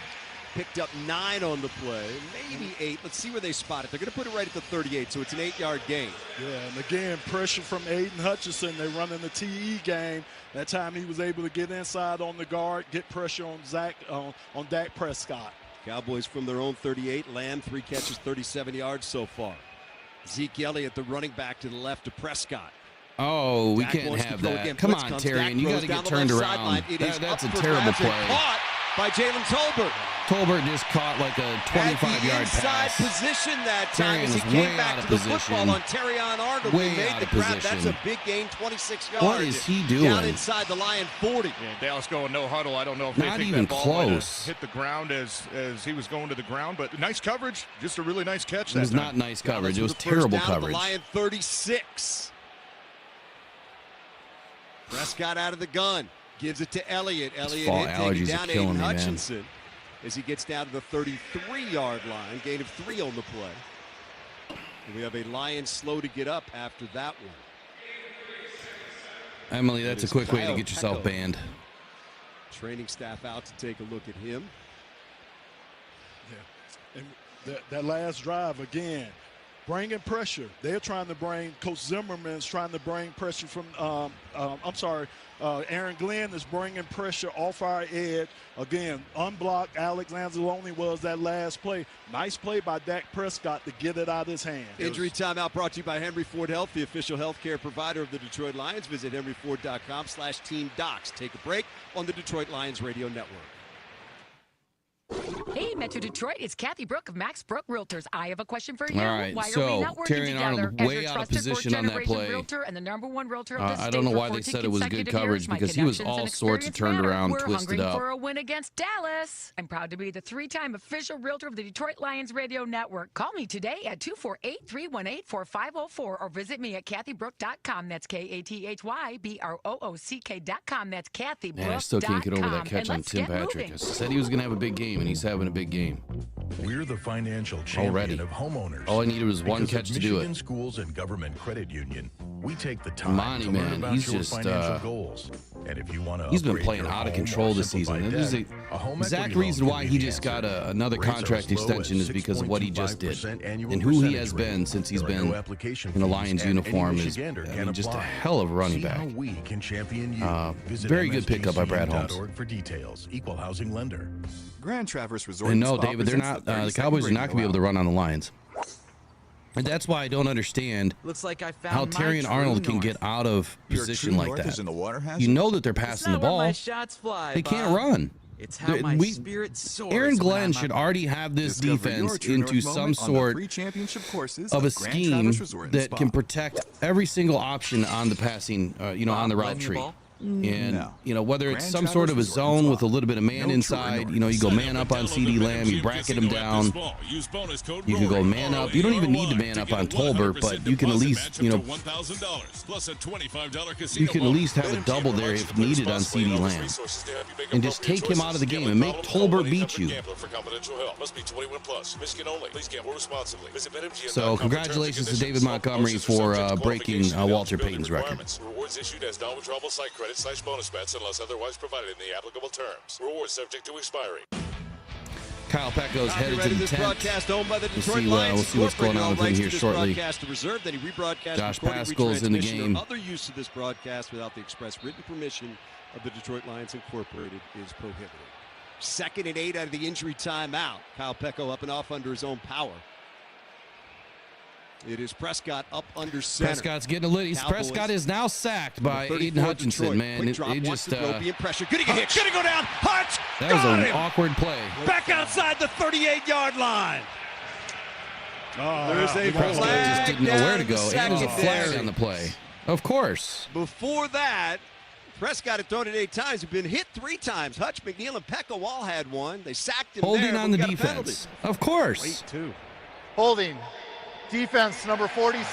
Picked up 9 on the play, maybe 8. Let's see where they spot it. They're going to put it right at the 38, so it's an 8-yard gain. Yeah, and again, pressure from Aiden Hutchinson. They run in the TE game. That time he was able to get inside on the guard, get pressure on Dak Prescott. Cowboys from their own 38. Lamb, 3 catches, 37 yards so far. Zeke Elliott, the running back to the left to Prescott. Oh, we can't have that. Come on, Terrion, you got to get turned around. That's a terrible play. Caught by Jalen Tolbert. Tolbert just caught like a 25-yard pass. Inside position that time as he came back to the football on Terrion Arnold. He made the grab. That's a big gain, 26 yards. What is he doing? Down inside the Lion 40. Yeah, Dallas going no huddle. I don't know if not they think even that ball close. Hit the ground as he was going to the ground, but nice coverage. Just a really nice catch. It was not nice coverage. It was terrible coverage. The Lion 36. Prescott out of the gun. Gives it to Elliott. Elliott taking down Aiden Hutchinson as he gets down to the 33-yard line. Gain of 3 on the play. And we have a Lion slow to get up after that one. Emily, that's a quick way to get yourself banned. Training staff out to take a look at him. Yeah, and that last drive again. Bringing pressure. They're trying to bring, Coach Zimmerman's trying to bring pressure from, Aaron Glenn is bringing pressure off our edge. Again, unblocked. Alex Anzalone was that last play. Nice play by Dak Prescott to get it out of his hand. Injury timeout brought to you by Henry Ford Health, the official healthcare provider of the Detroit Lions. Visit henryford.com/teamdocs. Take a break on the Detroit Lions Radio Network. Hey, Metro Detroit, it's Kathy Brooke of Max Brooke Realtors. I have a question for you. All right, why so are we not working Terrion together Arnold as way your out of trusted position on that play. Realtor and the #1 realtor of the state I don't know for why they 14 said it was good consecutive coverage years. My because he was connections all and sorts of experience turned matter. around, We're twisted hungry up. for a win against Dallas. I'm proud to be the 3-time official realtor of the Detroit Lions Radio Network. Call me today at 248-318-4504 or visit me at kathybrook.com. That's KATHYBROOCK.com. That's kathybrook.com. Man, I still can't get over that catch on Tim Patrick. I said he was going to have a big game, and he's having a big game. We're the financial champion of homeowners. All I needed was one catch to do it. Michigan Schools and Government Credit Union, we take the time Monty, to learn man, about he's your just financial goals. And if you want to, he's been playing out of control this season. And there's the exact reason why he just got another contract extension is because of what he just did and who he has been since he's been in a Lions uniform. Is just a hell of a running back. Very good pickup by Brad Holmes. For details, equal housing lender. Grand Traverse Resort. And no, David, they're not. The Cowboys are not going to be able to run on the Lions. And that's why I don't understand how Terrion Arnold can get out of position like that. You know that they're passing the ball. They can't run. It's how my spirit soars. Aaron Glenn should already have this defense into some sort of a scheme that can protect every single option on the passing, on the route tree. And, whether it's some sort of a zone with a little bit of man inside, you go man up on CD Lamb, you bracket him down. You can go man up. You don't even need to man up on Tolbert, but you can at least, you can at least have a double there if needed on CD Lamb. And just take him out of the game and make Tolbert beat you. So congratulations to David Montgomery for breaking Walter Payton's record. Rewards issued as non-withdrawable site credit/bonus bets unless otherwise provided in the applicable terms. Rewards subject to expiry. Kyle Pecco's headed to the this tent. broadcast owned by the Detroit Lions. We'll see what's going on with him here shortly. Then he rebroadcast, Josh Pascal's in the game. Other use of this broadcast without the express written permission of the Detroit Lions Incorporated is prohibited. 2nd and 8 out of the injury timeout. Kyle Pecco up and off under his own power. It is Prescott up under center. Prescott's getting a little. Prescott is now sacked by Aiden Hutchinson, Detroit. man. It just pressure. Gonna get hit. Hutch. Gonna go down. Hutch. That was an awkward play. Back outside the 38-yard line. There's a flag. Just didn't know where to go. And there's a flag on the play. Of course. Before that, Prescott had thrown it 8 times. He'd been hit 3 times. Hutch, McNeil, and Pecco all had one. They sacked him Holding there, on the got a defense. penalty. Of course. Late, too. Holding. Defense number 46.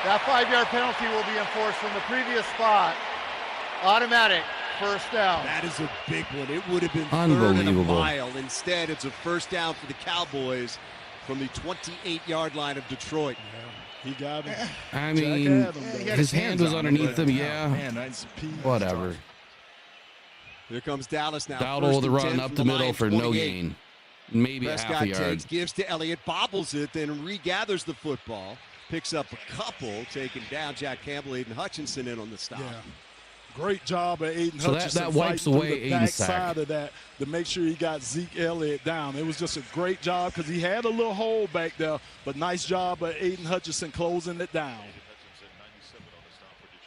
That 5-yard penalty will be enforced from the previous spot. Automatic first down. That is a big one. It would have been Unbelievable. 3rd and a mile. Instead, it's a first down for the Cowboys from the 28-yard line of Detroit. He got him. I mean, his hand was underneath him. Yeah. Man, that's whatever. Here comes Dallas now. Dowdle with the run up the middle for no gain. Maybe Prescott half a yard. takes, gives to Elliott, bobbles it, then regathers the football. Picks up a couple, taken down. Jack Campbell, Aiden Hutchinson in on the stop. Yeah. Great job at Aiden So Hutchinson. that wipes away the Aiden's sack. backside of that to make sure he got Zeke Elliott down. It was just a great job because he had a little hole back there, but nice job at Aiden Hutchinson closing it down.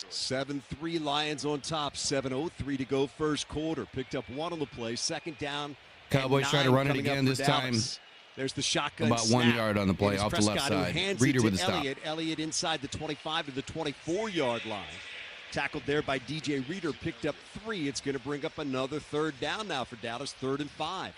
7-3 Lions on top. 7:03 to go first quarter. Picked up 1 on the play. Second down. Cowboys try to run it again this time. There's the shotgun About 1 snap. yard on the play It's off the left Prescott who side. hands Reader it to with the stop. Elliott inside the 25 to the 24-yard line. Tackled there by DJ Reader. Picked up 3. It's going to bring up another 3rd down now for Dallas. 3rd and 5.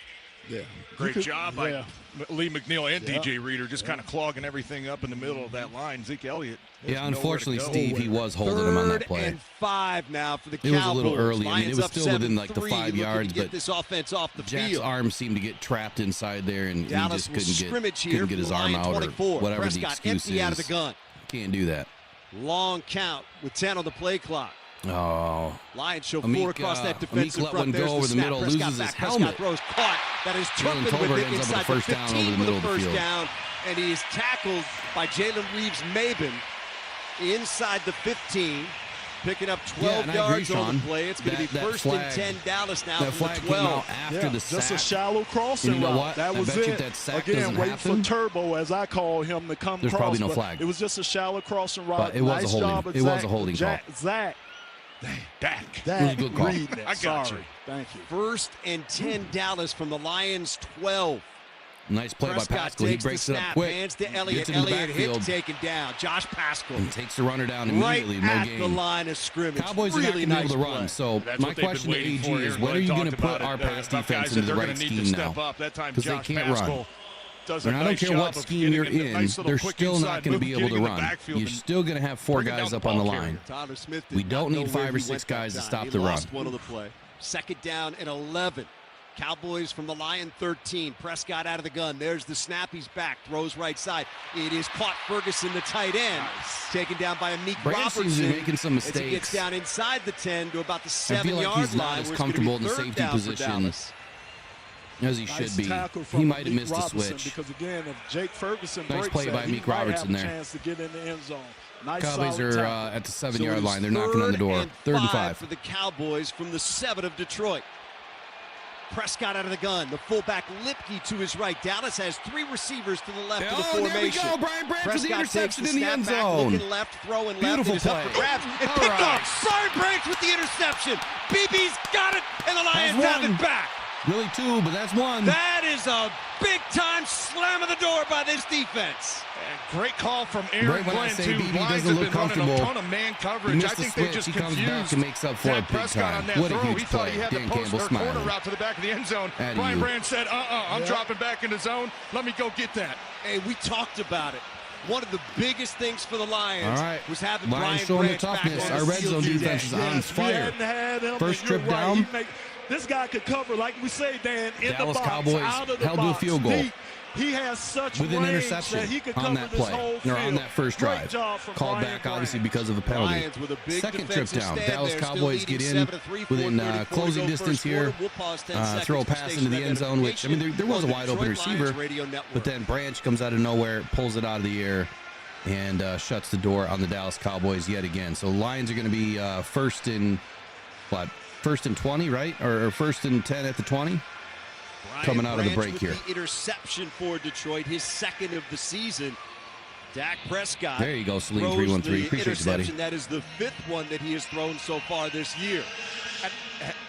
Yeah. Great job by Lee McNeil and DJ Reader, just kind of clogging everything up in the middle of that line. Zeke Elliott. Yeah, unfortunately, Steve, he was holding him on that play. 3rd and 5 now for the It Cowboys. was a little early. I mean, it was Lions still up within like the 7-3, 5 yards, looking to but get this offense off the Jack's field. arm seemed to get trapped inside there, and he Dallas just will couldn't scrimmage here get his from the arm Lion out 24. or whatever Prescott the excuse empty is. out of the gun. Can't do that. Long count with 10 on the play clock. Oh. Lions show Amik, 4 across that defensive let front. one go There's over the snap. middle, Prescott loses his back. helmet. Prescott throws caught. That is Jalen Turpin Tolbert with it ends up with inside a first the down 15 over the for middle the of the first field. down, and he is tackled by Jalen Reeves-Maben inside the 15. Picking up 12 yards on the play. It's going to be first and 10 Dallas now that from the flag 12. came out after the sack. Just a shallow crossing you know route. what? That was I bet it. you that sack Again, doesn't wait happen. for Turbo, as I call him, to come There's cross. probably no but flag. It was just a shallow crossing route. But it was nice a holding. job of It was a holding call. Zach. Dak. It was a good call. Reed. I got Sorry. you. Thank you. First and 10 Dallas from the Lions 12. Nice play Prescott by Pascal. He takes breaks the it up snap, quick. hands to Elliott. Gets into the Elliott hit, backfield taken down. Josh Pascal. and takes the runner down immediately. Right No at gain. the line of scrimmage. Cowboys are not really going to be nice able to run. play. So That's my what they've been question to waiting AG for is, here. when are you Talked going to put about our it. pass Buckeyes defense said into the they're right gonna need to scheme step now? up. That time Because they Josh can't Pascal run. does And a I don't nice care job what of scheme getting you're in the in, nice little they're quick still not inside going to loop, be able getting to in the run. backfield You're and still going to have 4 bringing guys down up the on the ball line. carrier. Tyler Smith did We don't not know need where 5 or he 6 went that guys to time. stop He the lost run. one on the play. Second down and 11. Cowboys from the Lion 13. Prescott out of the gun. There's the snap. He's back. Throws right side. It is caught. Ferguson, the tight end. Taken down by Amik Brand Robertson. seems to be making some As he gets mistakes. down inside the 10 to about the I 7-yard feel line. like he's not where as it's comfortable gonna in be the third safety down for position Dallas. as he should be. Tackle from He might have Amik missed a Robertson, switch. Because again, if Jake Ferguson Nice breaks play that, by he Amik might Robertson have a there. chance to get in the end zone. Nice Cowboys solid are tackle. at the So 7-yard it is line. They're knocking on the door. 3rd and 5. for the Cowboys from the 7 of Detroit. Prescott out of the gun. The fullback Lipke to his right. Dallas has 3 receivers to the left of the formation. There we go. Brian Branch with the Prescott interception takes in the end snap back, zone. looking left, throwing left. Beautiful It is up play. for grabs. And All picked right. off. Brian Branch with the interception. BB's got it, and the Lions have one. it back. Really 2, but that's 1. That is a big-time slam of the door by this defense. Great call from Aaron Right when I Glenn, say too. BB Lions doesn't have look been running comfortable. a ton of man He coverage. I missed the think they switch. just He comes back confused and makes up for it Dak big Prescott time. on that What a throw. huge He thought play. he had Dan the post Campbell or corner smiling. route to the back of the end zone. Atta Brian you. Branch said, I'm dropping back into zone. Let me go get that. Hey, we talked about it. One of the biggest things for the Lions All right. was having Lions Brian showing the Branch back toughness. on Our the red field zone today. defense is on Yes, we fire. hadn't had him, First and you're trip right. down. This guy could cover, like we say, Dan, in Dallas the box, Cowboys out of the held to a box. field goal. He has such With an range interception that he could on cover that this play, whole or field. on that first Great drive. job from Called Brian back, Branch. obviously, because of the penalty. Lions with a big Second trip defensive down. stand Dallas there, still Cowboys leading get in 7-3, within 4:34 closing to go distance first here. quarter. We'll pause 10 seconds Throw a for pass into station the end zone, which, I mean, there was a on the wide open Detroit Lions receiver. Radio Network. But then Branch comes out of nowhere, pulls it out of the air, and shuts the door on the Dallas Cowboys yet again. So Lions are going to be first and 20, right? Or first and 10 at the 20? Coming out of the break with here. The interception for Detroit, his 2nd of the season. Dak Prescott. There you go, Celine throws 313. the Appreciate you, buddy. interception. That is the 5th one that he has thrown so far this year.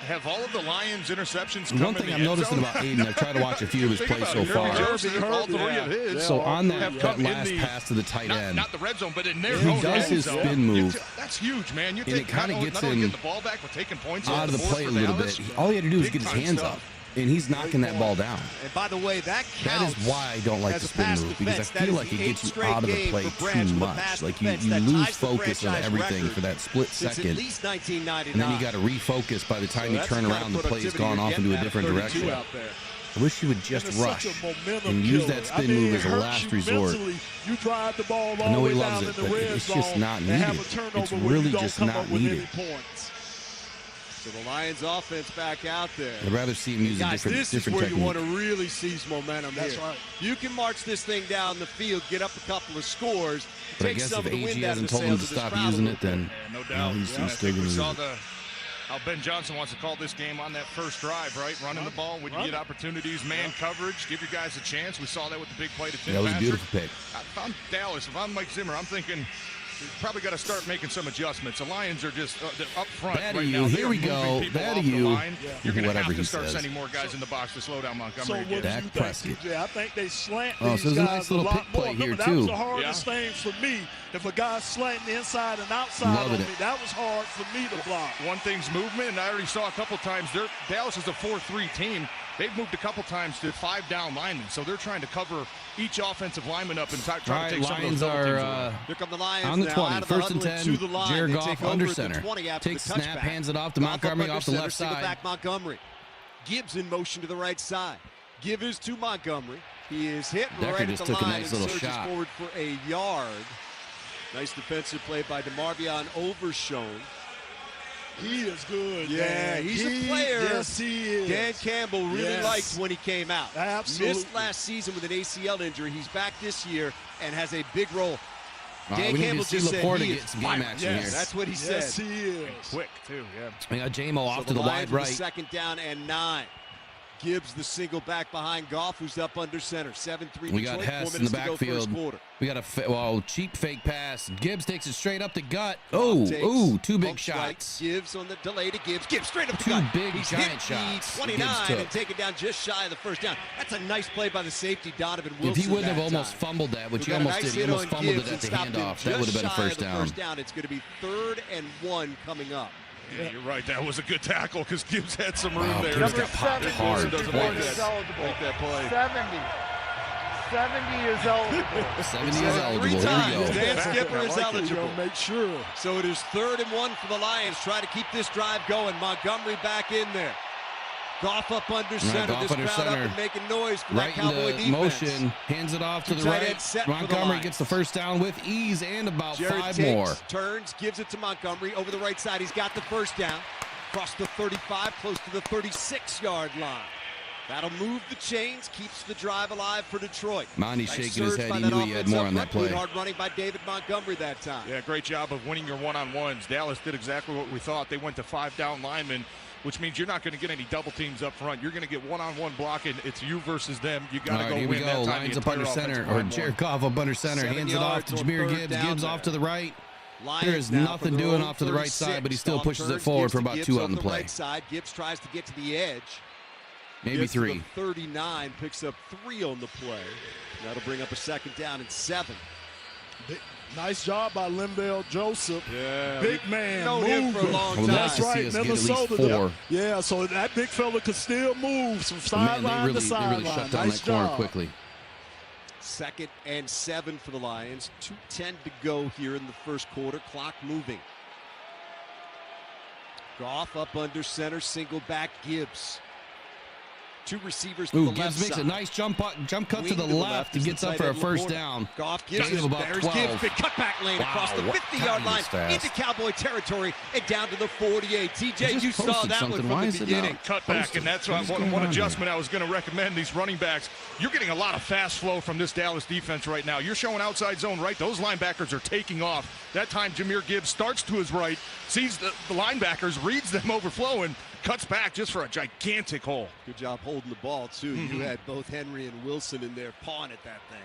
Have all of the Lions' interceptions come One thing I'm noticing about Aiden, I've tried to watch a few of his plays so far. All three of his. So on that last pass to the tight end, not the red zone, but in their he does his spin move. That's huge, man. And it kind of gets him the ball back, but taking points out of the play a little bit. All he had to do was get his hands up, and he's knocking that ball down. And by the way, that is why I don't like the spin move, because I feel like it gets you out of the play too much. Like you lose focus on everything for that split second, and then you got to refocus by the time you turn around. The play's gone off into a different direction. I wish you would just rush and use that spin move as a last resort. I know he loves it, but it's just not needed. It's really just not needed. So the Lions offense back out there. I'd rather see him use a different this is where technique. You want to really seize momentum. That's here. right. You can march this thing down the field, get up a couple of scores. But I guess if AG hasn't told him to stop using it, then no doubt. he's still going to use it. How Ben Johnson wants to call this game on that first drive, right? Running the ball when you get opportunities, man coverage, give your guys a chance. We saw that with the big play to Tim That was a Patrick. beautiful pick. If I'm Dallas, if I'm Mike Zimmer, I'm thinking we've probably got to start making some adjustments. The Lions are just they're up front Bad right of you. now. Here we go. Bad of you. You're going to Whatever have he to start says. sending more guys in the box to slow down Montgomery. So what Dak do you Prescott. think, TJ? I think they slant Oh, these so there's a guys nice little lot pick play more. here, Remember, too. That was the hardest thing for me. If a guy's slanting inside and outside Loving on it. me, that was hard for me to block. One thing's movement, and I already saw a couple times. Dallas is a 4-3 team. They've moved a couple times to 5 down linemen, so they're trying to cover each offensive lineman up and try to take some of those double teams away. Here come the Lions on the now, 20, out of the first and huddle 10, to the line. Jared They Goff take over under at the center. 20 after Takes the snap, touchback. hands it off to Goff Montgomery up off the under left center, single side. back Montgomery. Gibbs in motion to the right side. Give is to Montgomery. He is hit Decker right just at the took a line nice and little surges shot. forward for a yard. Nice defensive play by DeMarvion Overshown. He is good. Yeah, Dan. he's a player. Yes, he is. Dan Campbell really liked when he came out. Absolutely. Missed last season with an ACL injury. He's back this year and has a big role. Dan we need Campbell to see just said Laporta he get is some game fired. action Yes, here. that's what he said. Yes, he is. Quick, too, yeah. We got J-Mo off to the Lions wide with a right. second down and 9. Gibbs the single back behind Goff, who's up under center. 7-3 We got Detroit, 4 Hess in the minutes to go first backfield. quarter. We got a cheap fake pass. Gibbs takes it straight up the gut. Takes, Two big pumps right, shots. Gibbs on the delay to Gibbs. Gibbs straight up the Two gut. big He's giant hit shots the Gibbs 29 took. and taken down just shy of the first down. That's a nice play by the safety, Donovan Wilson. If he wouldn't have that almost time. fumbled that, which Who he got a almost nice did, he hit almost on fumbled Gibbs it at the and stopped him handoff. That would have been a just shy first of the down. First down. It's going to be 3rd and 1 coming up. Yeah, you're right. That was a good tackle because Gibbs had some room there. Gibbs got popped hard Doesn't twice. make that play. 70 is eligible. 70 is eligible. Three Here we times. go. Dan Skipper is You're eligible. gonna make sure. So it is 3rd and 1 for the Lions. Try to keep this drive going. Montgomery back in there. Goff up under center. Goff This under crowd center. up and making noise for Right that Cowboy into defense. motion, hands it off to the Tight end right. set for the Montgomery Lions. gets the first down with ease and about Jared 5 takes, more. turns, gives it to Montgomery over the right side. He's got the first down. Across the 35, close to the 36-yard line. That'll move the chains, keeps the drive alive for Detroit. Monty's Nice shaking his surge head. by He that knew he had offense more up on that front. Good play. hard running by David Montgomery that time. Yeah, great job of winning your one-on-ones. Dallas did exactly what we thought. They went to 5 down linemen, which means you're not going to get any double teams up front. You're going to get one-on-one blocking. It's you versus them. You got to go Here win we that go. time. Lions The up under entire center, offensive or line won. Jared Goff up under center. 7 Hands it off yards to on Jameer 3rd Gibbs. down Gibbs there. off to the right. Lions There is now nothing from their doing own off to the right 36. side, but he still Goff pushes it turns, forward gives for to about Gibbs 2 on on the play. Right side. Gibbs tries to get to the edge. Maybe Gets to 3. the 39, picks up 3 on the play. That'll bring up a 2nd down and 7. Nice job by Linville Joseph. Yeah, Big man. known him for a long I would time. like to see us get at least 4. Yeah, so that big fella could still move from sideline to They really sideline. shut down Nice that corner job. quickly. 2nd and 7 for the Lions. 2:10 to go here in the first quarter. Clock moving. Goff up under center, single back Gibbs. 2 receivers to the left Gibbs makes side. a nice jump cut to the Wing left. He is the gets up tight for a end first Laporta. down. Goff gives Gain it. of about There's 12. Gibbs, big cutback lane across the Wow, 50-yard line fast. into Cowboy territory and down to the 48. He TJ, just you saw posted that one something. from Why the is it beginning. not Cut back, posted? and that's What is one going on adjustment I was going to recommend. These running backs, you're getting a lot of fast flow from this Dallas defense right now. You're showing outside zone right. Those linebackers are taking off. That time, Jameer Gibbs starts to his right, sees the linebackers, reads them overflowing, cuts back just for a gigantic hole. Good job holding the ball, too. You had both Henry and Wilson in there pawing at that thing.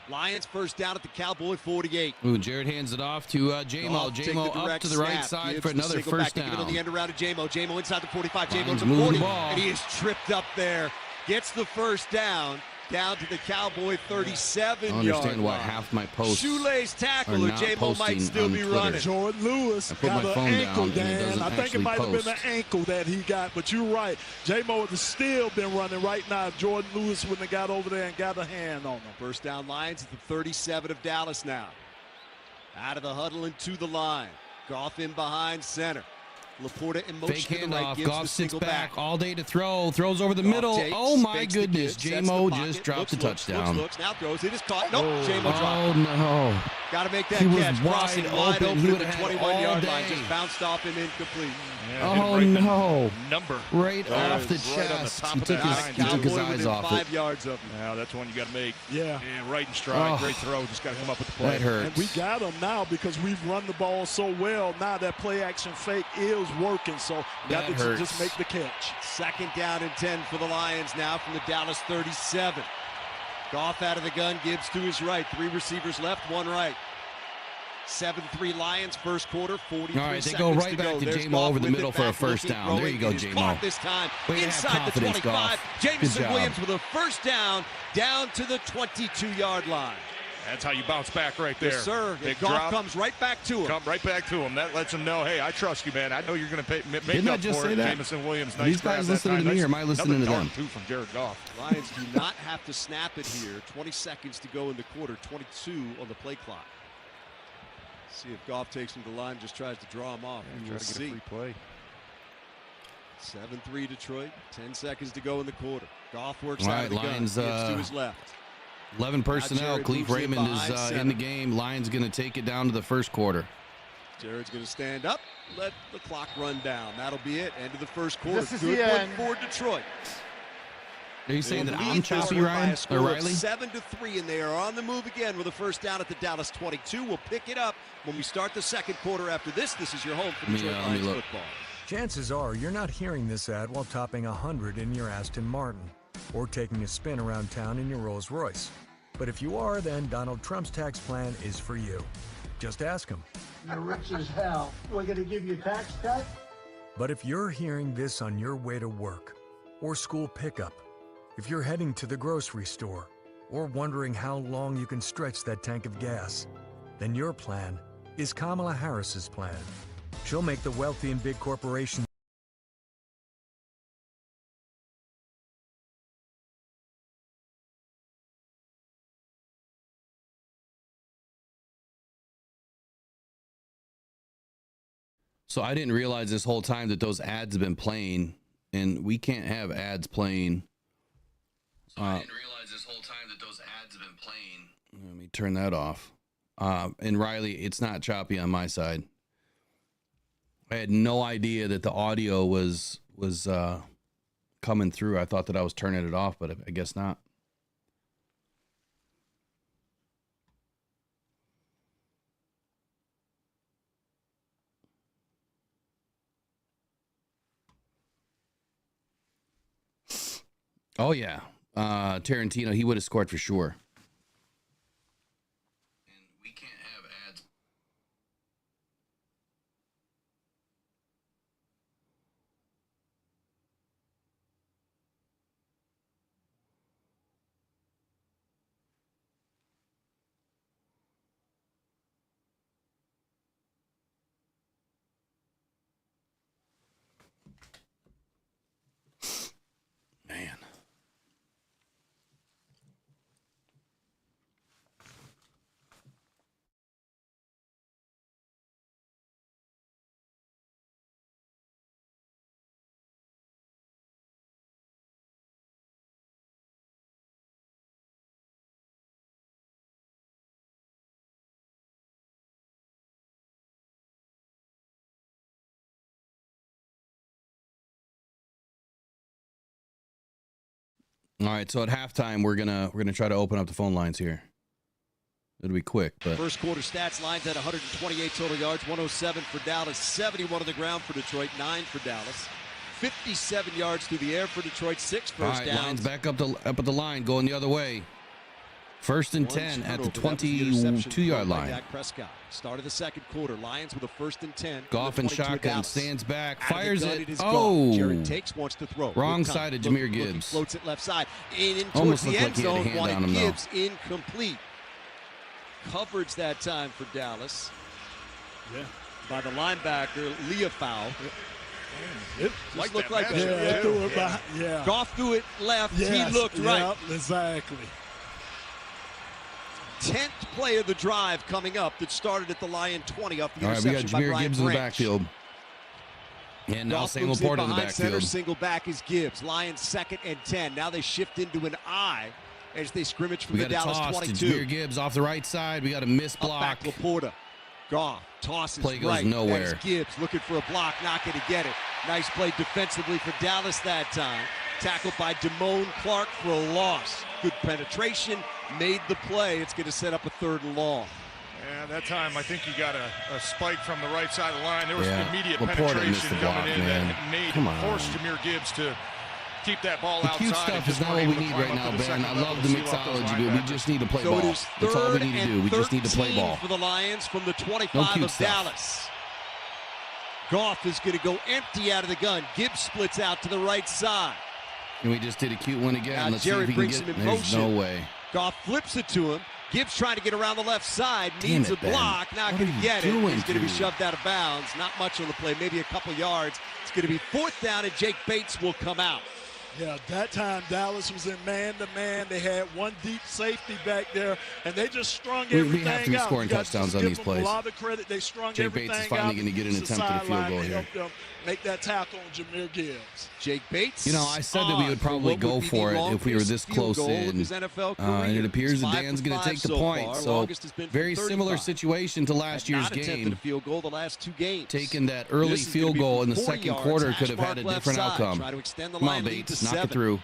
Lions first down at the Cowboy 48. Ooh, Jared hands it off to J-Mo. J-Mo up to the right side for another first down. On the end around to J-Mo. J-Mo inside the 45. J-Mo Lions to the 40. the ball. And he is tripped up there. Gets the first down to the Cowboy 37 I understand why half my posts shoelace tackle or J-Mo might still be running. Jordan Lewis got an ankle, Dan. I think it might have been an ankle that he got, but you're right. J-Mo has still been running right now. Jordan Lewis wouldn't have got over there and got a hand on him. First down Lions at the 37 of Dallas now. Out of the huddle and to the line. Goff in behind center. Laporta in motion fake to the right, handoff. Goff sits back all day to throw. Throws over the middle. Oh my goodness! J-Mo just dropped a touchdown. Looks, now throws. It is caught. Nope. J-Mo dropped. Oh no! Got to make that he catch. Was wide open. He would have had 21-yard line. Just bounced off and incomplete. Yeah, oh no! Number right off the chest. He took his eyes off 5 yards of him. Yeah, that's one you got to make. Yeah. And right in stride. Great throw. Just got to come up with the play. That hurts. And we got him now because we've run the ball so well. Now that play action fake is working. So got to just make the catch. Second down and 10 for the Lions now from the Dallas 37. Goff out of the gun, Gibbs to his right. 3 receivers left, 1 right. 7-3 Lions, first quarter, 43 All right, they go right back to J-Mo over the middle for a first down. There you go, J-Mo. This time Way inside the 25. Goff. Jameson Williams with a first down to the 22-yard line. That's how you bounce back right there. Yes, sir. Big Goff drop. comes right back to him. Come right back to him. That lets him know, hey, I trust you, man. I know you're going to make Didn't up I just for say it. that? Jameson Williams, These guys listening to me, or am I listening to them? Two from Jared Goff. Lions do not have to snap it here. 20 seconds to go in the quarter. 22 on the play clock. See if Goff takes him to the line, just tries to draw him off. Yeah, try to get a free play. 7-3 Detroit. 10 seconds to go in the quarter. Goff works All out right, of the Lions, gun. To his left. 11 personnel. Cleve Raymond is in the game. Lions going to take it down to the first quarter. Jared's going to stand up, let the clock run down. That'll be it. End of the first quarter. This is Good the one end. for Detroit. Are you saying that I'm choppy, By Ryan? a score Or of Riley? 7-3, and they are on the move again with a first down at the Dallas 22. We'll pick it up when we start the second quarter after this. This is your home for Detroit Lions football. Chances are you're not hearing this ad while topping 100 in your Aston Martin or taking a spin around town in your Rolls Royce. But if you are, then Donald Trump's tax plan is for you. Just ask him. You're rich as hell. We're going to give you a tax cut? But if you're hearing this on your way to work or school pickup, if you're heading to the grocery store or wondering how long you can stretch that tank of gas, then your plan is Kamala Harris's plan. She'll make the wealthy and big corporations So I didn't realize this whole time that those ads have been playing, and we can't have ads playing. So I didn't realize this whole time that those ads have been playing. Let me turn that off. And Riley, it's not choppy on my side. I had no idea that the audio was coming through. I thought that I was turning it off, but I guess not. Oh, yeah. Tarantino, he would have scored for sure. And we can't have ads. Man. All right, so at halftime we're gonna try to open up the phone lines here. It'll be quick, but First quarter stats, Lions at 128 total yards, 107 for Dallas, 71 on the ground for Detroit, 9 for Dallas. 57 yards through the air for Detroit, 6 all first right, downs. Lions back up at the line, going the other way. First and 10 at the 22-yard line. Dak Prescott. Start of the second quarter. Lions with a first and 10. Goff and shotgun, stands back, fires it. Jared takes, wants to throw. Wrong side of Jahmyr Gibbs. Floats it left side. In Almost towards the end like zone. he had a hand on him, Gibbs incomplete. Coverage that time for Dallas. Yeah. By the linebacker, Leafau. It looked like that. Yeah. Goff threw it left. Yes, He looked right. Yep, exactly. 10th play of the drive coming up that started at the Lion 20 off the All right, we got interception by Jahmyr Brian Gibbs in the Branch. backfield. And now Goff Samuel moves in Porter in the behind center, backfield. single back is Gibbs. Lions 2nd and 10. Now they shift into an I as they scrimmage from We the got a Dallas toss 22. to Jahmyr Gibbs off the right side. We got a miss block. Up back Laporta. Goff tosses Play goes right. nowhere. There's Gibbs looking for a block, not going to get it. Nice play defensively for Dallas that time. Tackled by Damone Clark for a loss. Good penetration, made the play. It's going to set up a 3rd and long. And that time, I think he got a spike from the right side of the line. There was immediate Laporta missed penetration the block, coming in man. that forced Jahmyr Gibbs to keep that ball The outside. cute stuff is not what we need right now, Ben. I love the mixology, but we just need to play ball. That's all we need to do. We just need to play ball. For the Lions from the 25 No of cute stuff. Dallas. Goff is going to go empty out of the gun. Gibbs splits out to the right side. And we just did a cute one again. Now Let's Jerry see if we brings can him get in There's motion. no way. Goff flips it to him. Gibbs trying to get around the left side. Damn Needs it, a Ben. block. Not What going are to you get it. doing, He's going to be dude? shoved out of bounds. Not much on the play. Maybe a couple yards. It's going to be 4th down, and Jake Bates will come out. Yeah, that time Dallas was in man-to-man. They had one deep safety back there, and they just strung everything We have to be out. scoring You got to touchdowns just on give these them plays. A lot of credit. They strung Jake everything Bates is finally out going to get an to the attempt at a field sideline goal to here. help them make that tackle on Jahmyr Gibbs. Jake Bates. You know, I said that we would probably go for it if we were this close in. And it appears that Dan's going to take the point. So, very similar situation to last year's game. A field goal the last 2 games. Taking that early field goal in the second quarter could have had a different outcome. Come on, Bates, knock it through.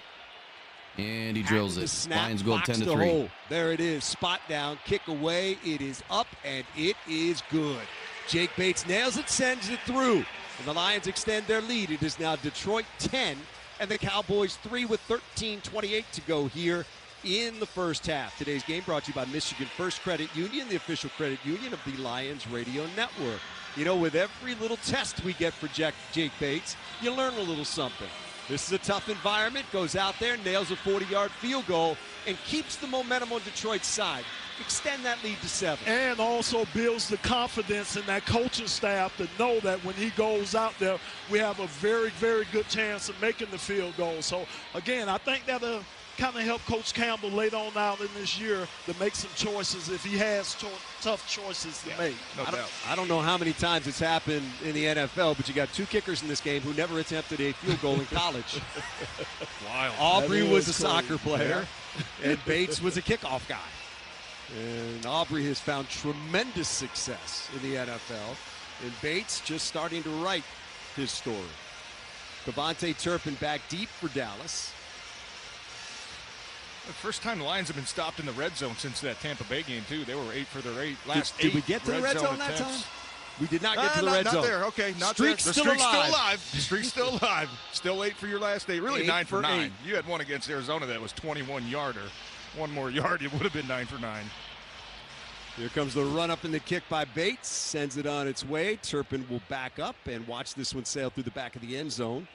And he drills it. Lions go 10-3. There it is. Spot down, kick away. It is up, and it is good. Jake Bates nails it, sends it through. And the Lions extend their lead. It is now Detroit 10, and the Cowboys 3 with 13:28 to go here in the first half. Today's game brought to you by Michigan First Credit Union, the official credit union of the Lions Radio Network. You know, with every little test we get for Jake Bates, you learn a little something. This is a tough environment, goes out there, nails a 40-yard field goal, and keeps the momentum on Detroit's side. Extend that lead to 7. And also builds the confidence in that coaching staff to know that when he goes out there, we have a very, very good chance of making the field goal. So, again, I think that'll kind of help Coach Campbell later on out in this year to make some choices if he has tough choices to make. No doubt. I don't know how many times it's happened in the NFL, but you got 2 kickers in this game who never attempted a field goal in college. Wild. Aubrey was a soccer player, and Bates was a kickoff guy. And Aubrey has found tremendous success in the NFL, and Bates just starting to write his story. Devontae Turpin back deep for Dallas. The first time the Lions have been stopped in the red zone since that Tampa Bay game, too. They were 8 for their last 8. Did we get to the red zone that time? We did not get to the red zone. Not there. Okay, not Streak's there. The still streak's alive. still alive. The streak's still alive. Still 8 for your last 8. Really 8 9 for 9. 8. You had one against Arizona that was 21-yarder. One more yard, it would have been 9 for 9. Here comes the run up in the kick by Bates. Sends it on its way. Turpin will back up and watch this one sail through the back of the end zone.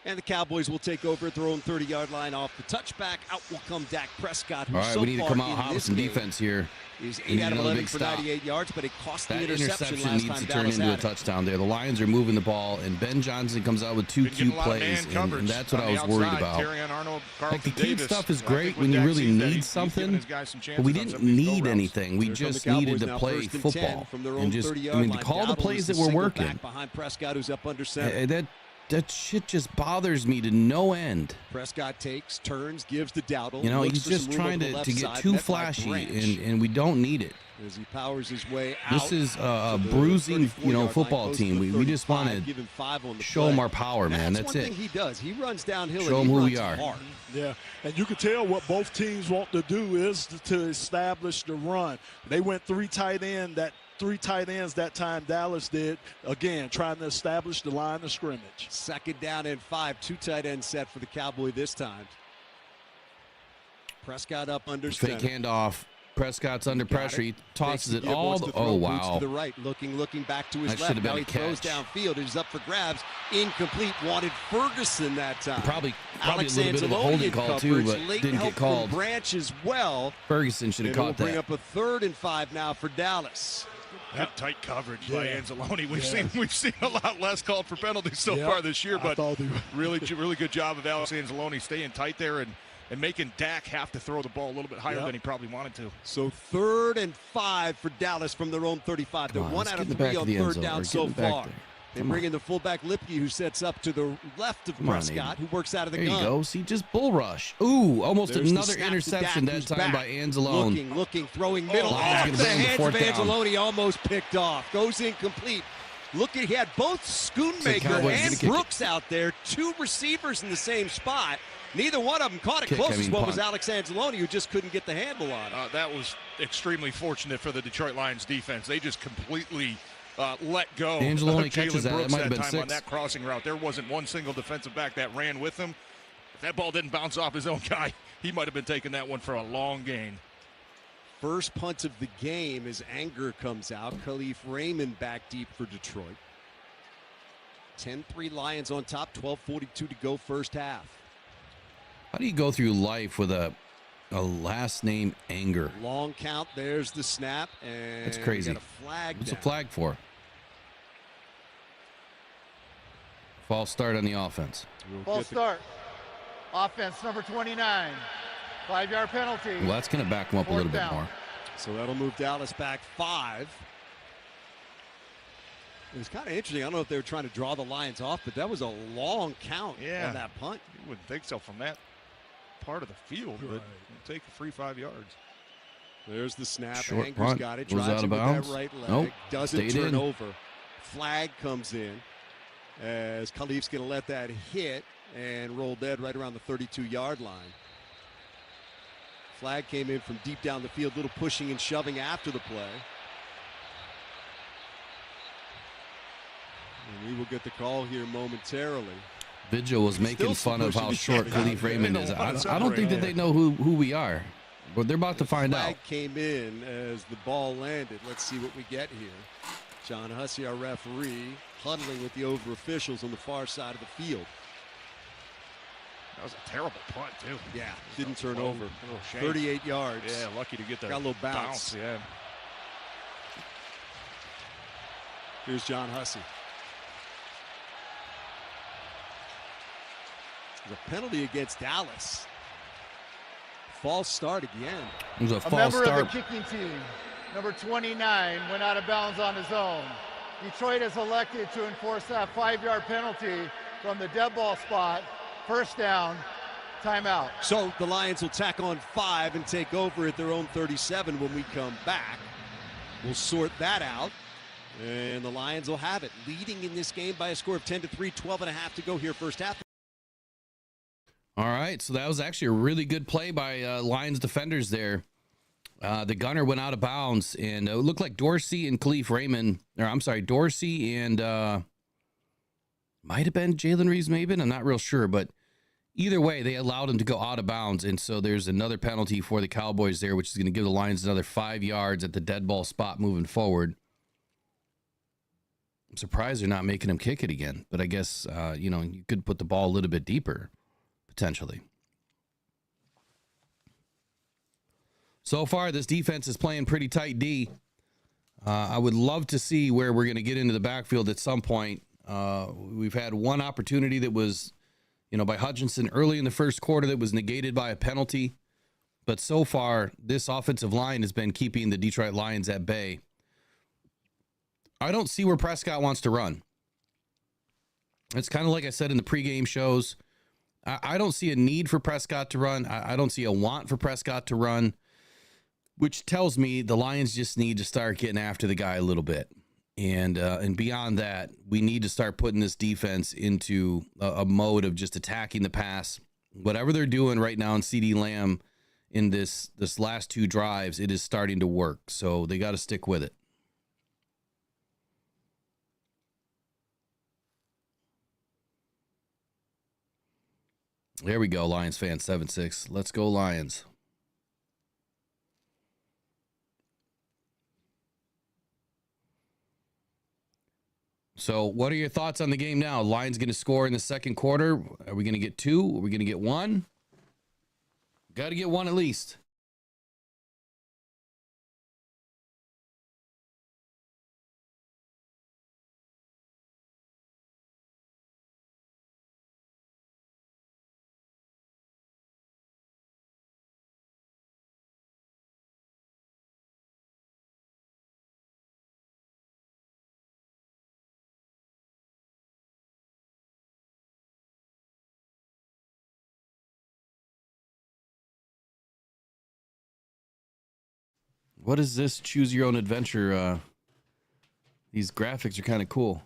And the Cowboys will take over at their own 30-yard line off the touchback. Out will come Dak Prescott, who All right, so we need to far come out in hot with this some game defense here. is We 8 need out of another 11 big for stop. 98 yards, but it cost the That interception interception last needs time to turn Dallas into a had it. touchdown there. The Lions are moving the ball, and Ben Johnson comes out with 2 Been getting cute a lot of plays, man coverage and that's what on I the was worried outside. about. Terrion Arnold, Like, the Carlton cute Davis. stuff is I great think when you Dak really sees that, need he's something, giving his guys some but we chances on didn't some of these need go routes. anything. We Here come just the Cowboys needed to now, play 1st and 10 football. from their own And just, 30-yard I mean, line. call the Dowdle plays is that the were single working. back behind Prescott, who's up under center. That shit just bothers me to no end. Prescott takes, turns, gives to Dowdle. You know, looks he's for just some room trying over the to left get side, too met by flashy, Branch. and we don't need it. As he powers his way out. This is a to the bruising, 34-yard football line, team. close to We just want 35, give him 5 on to the show play. them our power, man. That's one it. thing he does. He runs downhill Show and them he who runs we are. hard. Yeah, and you can tell what both teams want to do is to establish the run. They went 3 tight ends that time Dallas did. Again, trying to establish the line of scrimmage. 2nd down and 5. 2 tight end set for the Cowboy this time. Prescott up under Fake center. handoff. Prescott's under pressure. He tosses it all. Oh, wow. To the right, looking back to his That left. should have been Now a he throws catch. downfield. He's up for grabs. Incomplete. Wanted Ferguson that time. Probably Alex a little bit of a holding call too, but late didn't help get called. From Branch as well. Ferguson should have caught that. Bring that. up a 3rd and 5 now for Dallas. Good tight coverage by Anzalone. We've seen a lot less called for penalties so far this year, but really good job of Alex Anzalone staying tight there and making Dak have to throw the ball a little bit higher than he probably wanted to. So 3rd and 5 for Dallas from their own 35. They're 1 out of 3 on 3rd down so far. They bring in the fullback Lipke, who sets up to the left of Prescott, who works out of the gun. There you go. See, just bull rush. Ooh, almost another interception that time by Anzalone. Looking, throwing middle. Lions The gonna bring hands the of fourth down. Anzalone almost picked off. Goes incomplete. Look at, he had both Schoonmaker Cowboys and gonna Brooks out there. 2 receivers in the same spot. Neither one of them caught it. Closest one was Alex Anzalone, who just couldn't get the handle on it. That was extremely fortunate for the Detroit Lions defense. They just completely let go Anzalone of catches Jalen that. Brooks That might have been time 6. on that crossing route. There wasn't one single defensive back that ran with him. If that ball didn't bounce off his own guy, he might have been taking that one for a long gain. First punt of the game as Anger comes out. Khalif Raymond back deep for Detroit. 10-3 Lions on top, 12:42 to go first half. How do you go through life with a last name Anger? Long count, there's the snap, and that's crazy. Got a flag What's down. a flag for? False start on the offense. False start. Offense number 29. 5-yard penalty. Well, that's going to back them up a little bit more. So that'll move Dallas back 5. It was kind of interesting. I don't know if they were trying to draw the Lions off, but that was a long count on that punt. You wouldn't think so from that part of the field, but it'll take a free 5 yards. There's the snap. Short Anger's punt. got it. Was Drives out of it with bounds. that right leg. Nope. Doesn't Stayed turn in. over. Flag comes in as Khalif's going to let that hit and roll dead right around the 32-yard line. Flag came in from deep down the field, little pushing and shoving after the play. And we will get the call here momentarily. Vigil was making fun of how short Khalif Raymond is. I don't think that they know who we are, but they're about to find out. Flag came in as the ball landed. Let's see what we get here. John Hussey, our referee, huddling with the over officials on the far side of the field. That was a terrible punt, too. Yeah, didn't turn over. 38 38 yards. Yeah, lucky to get that. Got a little bounce. Yeah. Here's John Hussey. There's a penalty against Dallas. False start again. It was a A false member start. of the kicking team, number 29, went out of bounds on his own. Detroit has elected to enforce that 5-yard penalty from the dead ball spot. First down, timeout. So the Lions will tack on 5 and take over at their own 37 when we come back. We'll sort that out. And the Lions will have it, leading in this game by a score of 10-3, 12.5 to go here first half. All right, so that was actually a really good play by Lions defenders there. The gunner went out of bounds, and it looked like Dorsey and Khalif Raymond, or I'm sorry, Dorsey and might have been Jalen Reeves-Maybin. I'm not real sure, but either way, they allowed him to go out of bounds, and so there's another penalty for the Cowboys there, which is going to give the Lions another 5 yards at the dead ball spot moving forward. I'm surprised they're not making him kick it again, but I guess, you could put the ball a little bit deeper, potentially. So far, this defense is playing pretty tight D. I would love to see where we're going to get into the backfield at some point. We've had one opportunity that was, by Hutchinson early in the first quarter that was negated by a penalty. But so far, this offensive line has been keeping the Detroit Lions at bay. I don't see where Prescott wants to run. It's kind of like I said in the pregame shows. I don't see a need for Prescott to run. I don't see a want for Prescott to run, which tells me the Lions just need to start getting after the guy a little bit. And beyond that, we need to start putting this defense into a mode of just attacking the pass. Whatever they're doing right now in CeeDee Lamb in this last 2 drives, it is starting to work. So they got to stick with it. There we go, Lions fan 7-6. Let's go, Lions. So what are your thoughts on the game now? Lions going to score in the second quarter. Are we going to get 2? Are we going to get 1? Got to get 1 at least. What is this choose your own adventure? These graphics are kind of cool.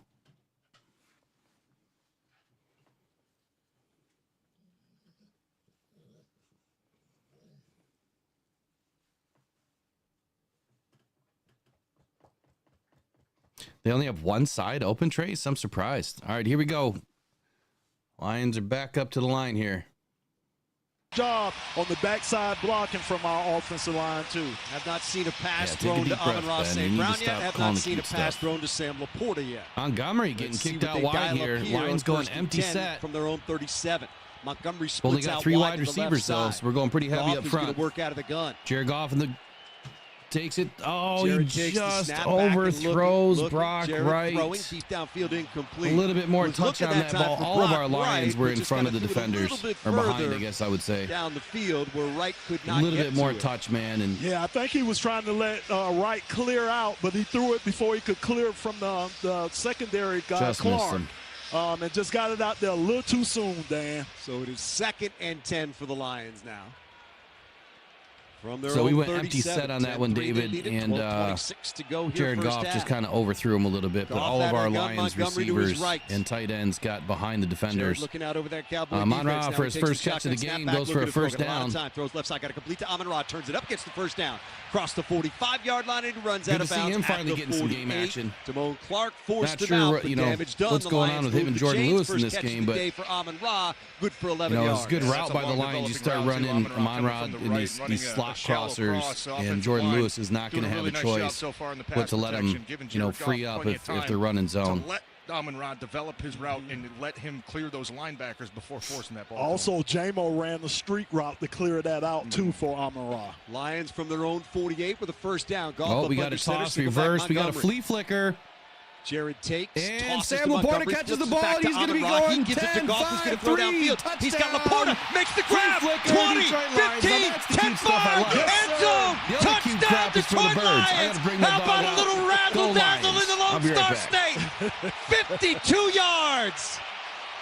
They only have one side open, Trace? I'm surprised. All right, here we go. Lions are back up to the line here. Job on the backside blocking from our offensive line too. Have not seen a pass thrown to Amon-Ra St. Brown yet. Have not seen a pass thrown to Sam Laporta yet. Montgomery getting kicked out wide here. Lions going empty set from their own 37. Montgomery splits only got 3 wide receivers though, so we're going pretty heavy up front. Goff is work out of the gun. Jared Goff in the takes it. Oh, Jared he just overthrows Brock Wright. Deep downfield, incomplete. A little bit more touch on that ball. All of our Lions were in front of the defenders, or behind, I guess I would say. Down the field where Wright could not. A little bit more touch, man. And yeah, I think he was trying to let Wright clear out, but he threw it before he could clear from the secondary guy, Clark. And just got it out there a little too soon, Dan. So it is 2nd and 10 for the Lions now. So we went empty set on that one, David, and Jared Goff just kind of overthrew him a little bit, but all of our Lions receivers and tight ends got behind the defenders. Looking out over that Cowboy Amon-Ra for his first catch of the game goes for a first down. Throws left side, got to complete to Amon-Ra, turns it up, gets the first down. Across the 45-yard line, and he runs out of bounds. Good to see him finally getting some game action. Damone Clark forced him out, what's going on with him and Jordan Lewis in this game, but for Amon-Ra, good for 11 yards. It's a good route by the Lions. You start running Amon-Ra in these slot crossers, and Jordan Lewis is not going to have a choice but to let him, free up if they're running zone. Amon-Ra develop his route and let him clear those linebackers before forcing that ball. Also, J-Mo ran the street route to clear that out, too, for Amon-Ra. Lions from their own 48 with a first down. We got a toss, reverse. We got a flea flicker. Jared takes, and Sam Laporta catches the ball. He's going to be going 10, 5, 3, touchdown. He's got Laporta, makes the grab, 20, 15, 10-5, end zone, touchdown, Detroit Lions. How about a little razzle-dazzle in the Lone Star State? 52 yards.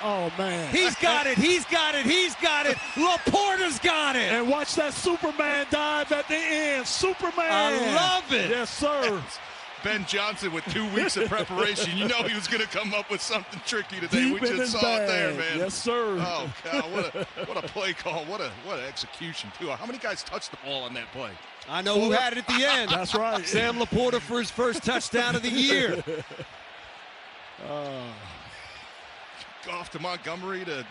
Oh, man. He's got it. He's got it. He's got it. Laporta's got it. And watch that Superman dive at the end. Superman. I love it. Yes, sir. Ben Johnson with 2 weeks of preparation. You know he was going to come up with something tricky today. We just saw it there, man. Yes, sir. Oh, God, what a play call. What an execution, too. How many guys touched the ball on that play? I know who had it at the end. That's right. Sam Laporta for his first touchdown of the year. Goff to Montgomery to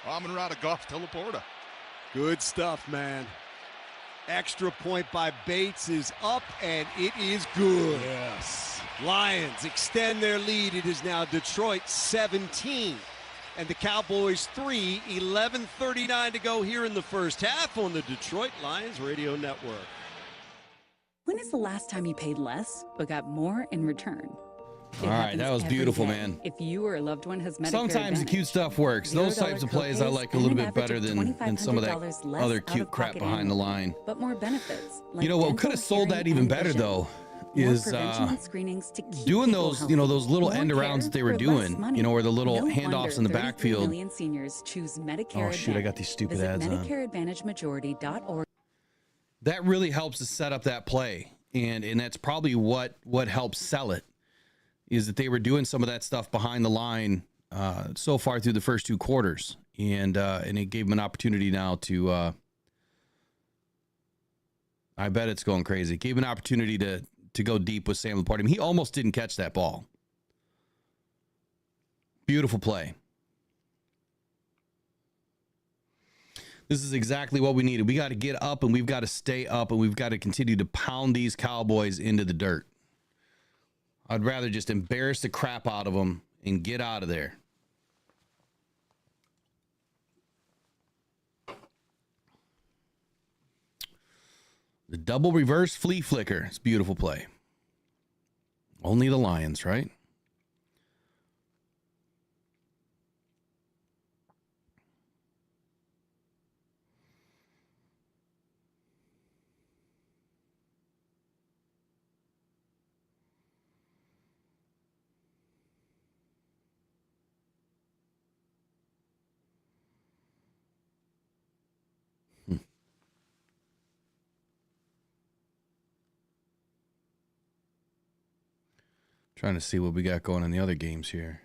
Amon-Ra to Goff to Laporta. Good stuff, man. Extra point by Bates is up, and it is good. Yes. Lions extend their lead. It is now Detroit 17, and the Cowboys 3. 11:39 to go here in the first half on the Detroit Lions Radio Network. When is the last time you paid less but got more in return? All right, that was beautiful, man. If you or a loved one has Medicare Sometimes the cute stuff works. Those types of plays I like a little bit better than some of that other cute crap behind the line. But more benefits. Like what could have sold that even better, though, is doing those, those little end arounds that they were doing, where the little handoffs in the backfield. Million seniors choose Medicare oh, shoot, I got these stupid ads on. MedicareAdvantageMajority.org. That really helps to set up that play, and that's probably what helps sell it. Is that they were doing some of that stuff behind the line so far through the first 2 quarters, and it gave them an opportunity now to. I bet it's going crazy. It gave an opportunity to go deep with Sam Laporta. I mean, he almost didn't catch that ball. Beautiful play. This is exactly what we needed. We got to get up, and we've got to stay up, and we've got to continue to pound these Cowboys into the dirt. I'd rather just embarrass the crap out of them and get out of there. The double reverse flea flicker. It's a beautiful play. Only the Lions, right? Trying to see what we got going in the other games here.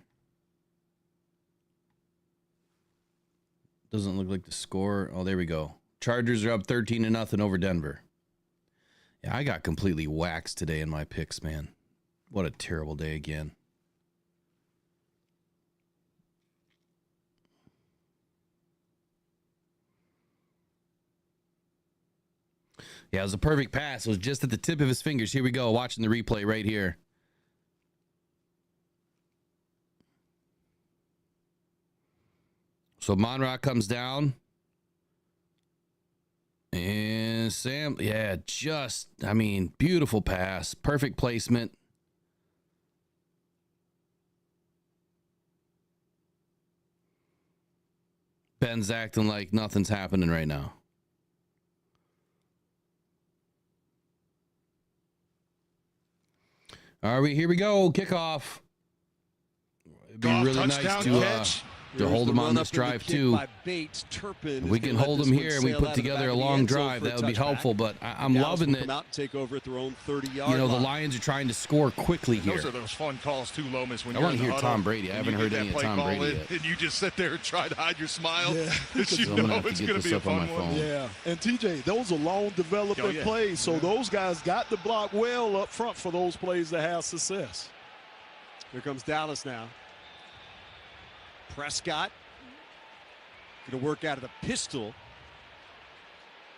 Doesn't look like the score. Oh, there we go. Chargers are up 13-0 over Denver. Yeah, I got completely waxed today in my picks, man. What a terrible day again. Yeah, it was a perfect pass. It was just at the tip of his fingers. Here we go, watching the replay right here. So Monroe comes down. And Sam, yeah, just, I mean, beautiful pass. Perfect placement. Ben's acting like nothing's happening right now. All right, here we go. Kickoff. It'd be really nice to hold him on this drive too. If we can hold him here and we put together a long drive, that would be helpful. But I'm loving that. Take over at their own 30-yard you know, the Lions are trying to score quickly here. Those are those fun calls too, Lomas. When I want to hear Tom Brady. I haven't heard any of Tom Brady yet. And you just sit there and try to hide your smile. Yeah. You know it's going to be a fun one. Yeah, and TJ, those are long development plays. So those guys got the block well up front for those plays that have success. Here comes Dallas now. Prescott going to work out of the pistol.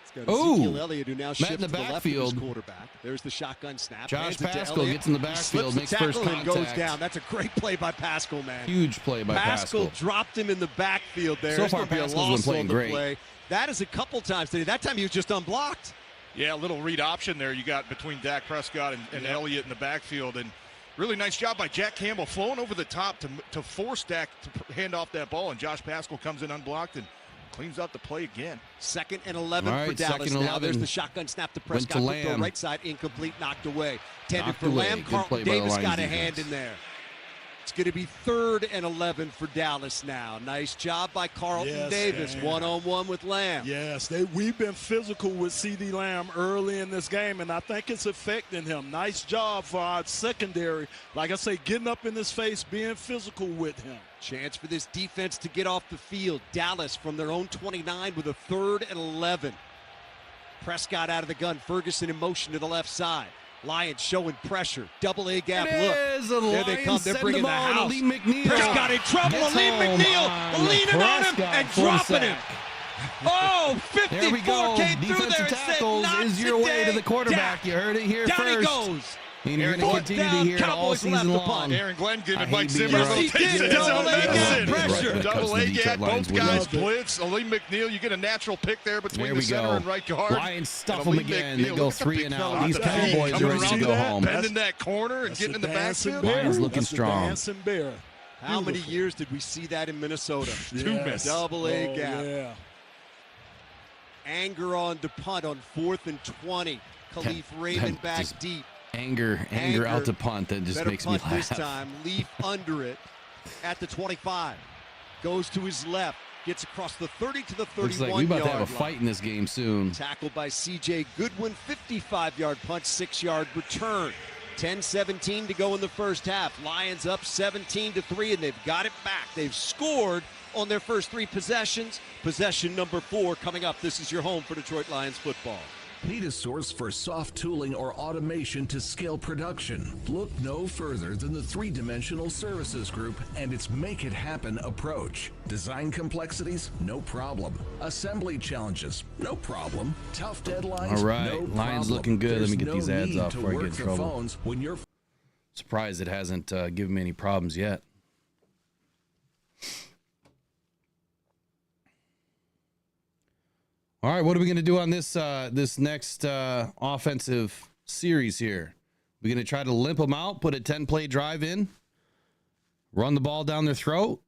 It's got Ezekiel Elliott, who now shifts to the left of his quarterback. There's the shotgun snap. Josh Pascal gets in the backfield, makes first contact. Goes down. That's a great play by Pascal, man. Huge play by Pascal. Pascal dropped him in the backfield there. So far, Pascal's been playing great. Play. That is a couple times today. That time he was just unblocked. Yeah, a little read option there you got between Dak Prescott and Elliott in the backfield. And really nice job by Jack Campbell flowing over the top to force Dak to hand off that ball. And Josh Pascal comes in unblocked and cleans up the play again. 2nd and 11 for Dallas. Now there's the shotgun snap to Prescott. To the right side, incomplete, knocked away. Tended for Lamb. Carlton Davis got a hand in there. It's going to be 3rd and 11 for Dallas now. Nice job by Carlton Davis. One-on-one with Lamb. Yes, we've been physical with C.D. Lamb early in this game, and I think it's affecting him. Nice job for our secondary. Like I say, getting up in his face, being physical with him. Chance for this defense to get off the field. Dallas from their own 29 with a 3rd and 11. Prescott out of the gun. Ferguson in motion to the left side. Lions showing pressure. Double A gap look. There they come. They're bringing the house. Prescott in trouble. Lee McNeil leaning on him and dropping him. Oh, 54 came through there and said, not is your way to the quarterback. You heard it here first. Down he goes. And you're going to continue to hear it all season long. Aaron Glenn giving Mike Zimmer rotation. Double A gap pressure. Double A gap. Both guys blitz. Lee McNeil, you get a natural pick there between the center and right guard. Lions stuff them again. They go 3 and out. These Cowboys are ready to go home. Bending that corner and getting in the backfield. Lions looking strong. How many years did we see that in Minnesota? Yes. Double A gap. Anger on to punt on 4th and 20. Khalif Raymond back deep. Anger out to punt. That just makes me laugh. This time, Leaf under it at the 25. Goes to his left. Gets across the 30 to the 31 Looks like we about to have a fight in this game soon. Tackled by C.J. Goodwin. 55-yard punt, 6-yard return. 10-17 to go in the first half. Lions up 17-3, and they've got it back. They've scored on their first 3 possessions. Possession number 4 coming up. This is your home for Detroit Lions football. Need a source for soft tooling or automation to scale production? Look no further than the 3-Dimensional Services Group and its Make It Happen approach. Design complexities? No problem. Assembly challenges? No problem. Tough deadlines? All right, no Lions problem. looking good. There's Let me get these ads off before I get in trouble. When you're Surprised it hasn't given me any problems yet. All right, what are we going to do on this this next offensive series here? We're going to try to limp them out, put a 10-play drive in, run the ball down their throat,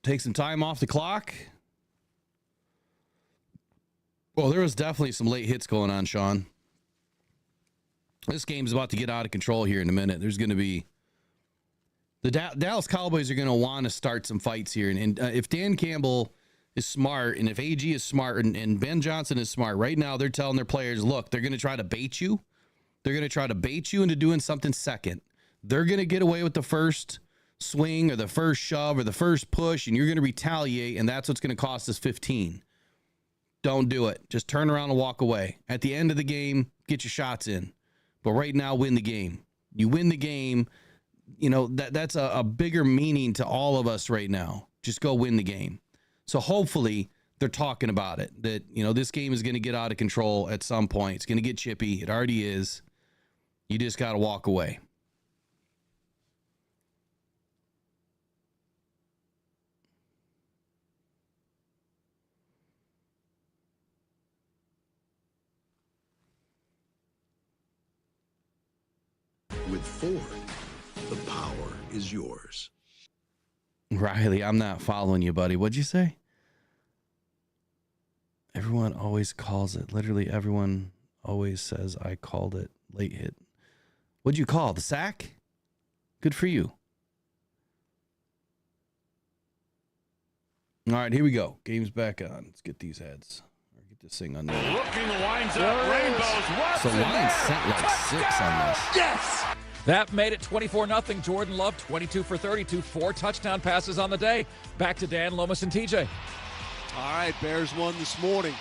take some time off the clock. Well, there was definitely some late hits going on, Sean. This game's about to get out of control here in a minute. There's going to be... The Dallas Cowboys are going to want to start some fights here. And if Dan Campbell is smart, and if AG is smart, and Ben Johnson is smart, right now they're telling their players, look, they're going to try to bait you. They're going to try to bait you into doing something second. They're going to get away with the first swing or the first shove or the first push, and you're going to retaliate, and that's what's going to cost us 15. Don't do it. Just turn around and walk away. At the end of the game, get your shots in. But right now, win the game. You win the game. You know, that's a bigger meaning to all of us right now. Just go win the game. So hopefully they're talking about it, that, you know, this game is going to get out of control at some point. It's going to get chippy. It already is. You just got to walk away. With Ford, the power is yours. Riley, I'm not following you, buddy. What'd you say? Everyone always calls it. Literally everyone always says I called it. Late hit. What'd you call? The sack? Good for you. All right, here we go. Game's back on. Let's get these heads. Or get this thing on there. Looking lines up. Rainbows. So Lions sent like 6 on this. Yes! That made it 24-0. Jordan Love, 22 for 32, 4 touchdown passes on the day. Back to Dan, Lomas, and TJ. All right, Bears won this morning.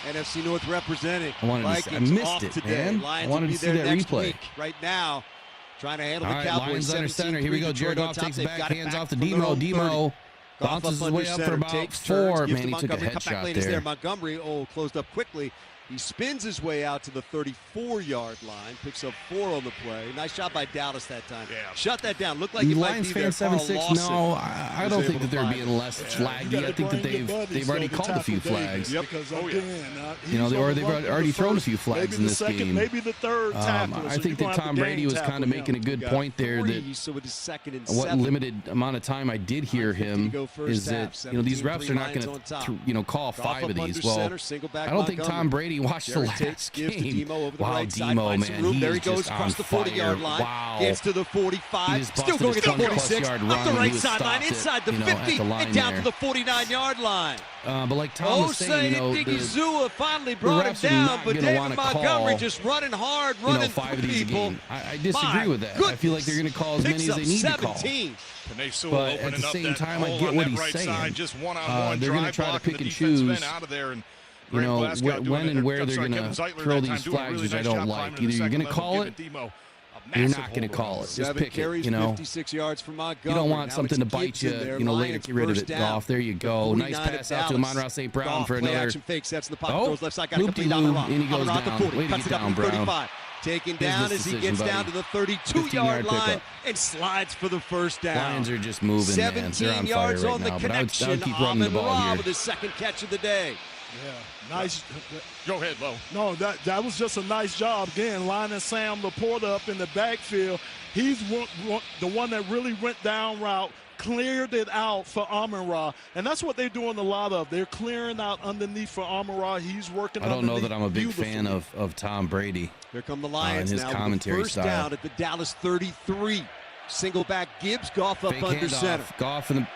NFC North representing. I missed it, today. man. Lions I wanted to see that replay. Week. Right now, trying to handle the Cowboys. Lions under center. Here we go. Jared Goff takes it back, hands off to Demo. Demo bounces his way up for about 4. Man, he took a headshot there. Montgomery, closed up quickly. He spins his way out to the 34-yard line, picks up 4 on the play. Nice job by Dallas that time. Yeah. Shut that down. Looked like it might be there. Lions fan 7-6. No, I don't think that they're being less flaggy. I think that they've already called a few flags. Yep. Because again, you know, they've already thrown a few flags in this game. Maybe the third tackle. I think that Tom Brady was kind of making a good point there that what limited amount of time I did hear him is that, you know, these refs are not going to, call 5 of these. Well, I don't think Tom Brady watched the last game. Wow, Demo, man, there he goes across the 40-yard line. Wow. Gets to the 45. Still going at the 46. Up the right sideline, inside the 50, and down to the 49-yard line. But like Tom was saying, Digizua finally brought him down, but David Montgomery just running hard, running 5 of these people. I disagree with that. I feel like they're going to call as many as they need to call. But at the same time, I get what he's saying. They're going to try to pick and choose. You know, when and where they're going to throw these flags, which I don't like. Either you're going to call it, or you're not going to call it. Just pick it, you know. 56 yards from Montgomery. You don't want something to bite you, later get rid of it. Goff, there you go. Nice pass out to Amon-Ra St. Brown for another. Loop-de-loop, and he goes down. Way to get down, Brown. Taken down as he gets down to the 32-yard line and slides for the first down. Lions are just moving, man. They're on fire right now. But I would keep running the ball here. With his second catch of the day. Yeah, nice. Go ahead, Lo. No, that was just a nice job. Again, lining Sam Laporta up in the backfield. He's the one that really went down route, cleared it out for Amon-Ra. And that's what they're doing a lot of. They're clearing out underneath for Amon-Ra. He's working I don't know that I'm a big fan of Tom Brady. Here come the Lions his now commentary with the first down at the Dallas 33. Single back Gibbs, Goff up under center. Goff in the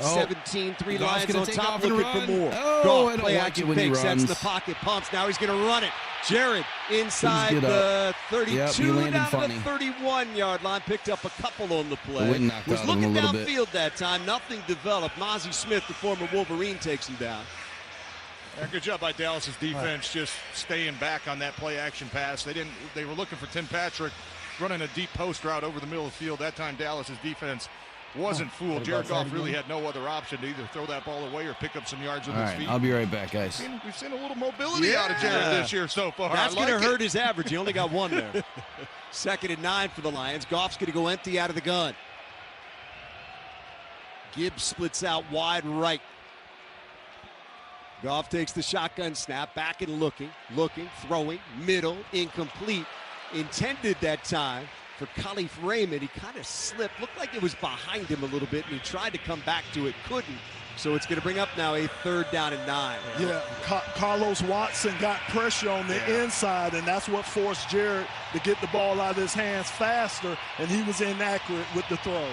17-3 Lions on top, looking for more. Goff, play action fake, sets the pocket, pumps. Now he's going to run it. Jared inside the 32, down to the 31-yard line. Picked up a couple on the play. Was looking downfield that time. Nothing developed. Mozzie Smith, the former Wolverine, takes him down. Yeah, good job by Dallas's defense, just staying back on that play action pass. They were looking for Tim Patrick, running a deep post route over the middle of the field. That time Dallas's defense wasn't fooled. Jared Goff really had no other option to either throw that ball away or pick up some yards with his feet. I'll be right back, guys. We've seen a little mobility out of Jared this year so far. That's going to hurt his average. He only got one there. 2nd and 9 for the Lions. Goff's going to go empty out of the gun. Gibbs splits out wide right. Goff takes the shotgun snap, back and looking, throwing, middle, incomplete. Intended that time for Khalif Raymond. He kind of slipped, looked like it was behind him a little bit, and he tried to come back to it, couldn't. So it's going to bring up now a 3rd down and 9. Yeah, Carlos Watson got pressure on the inside, and that's what forced Jared to get the ball out of his hands faster, and he was inaccurate with the throw.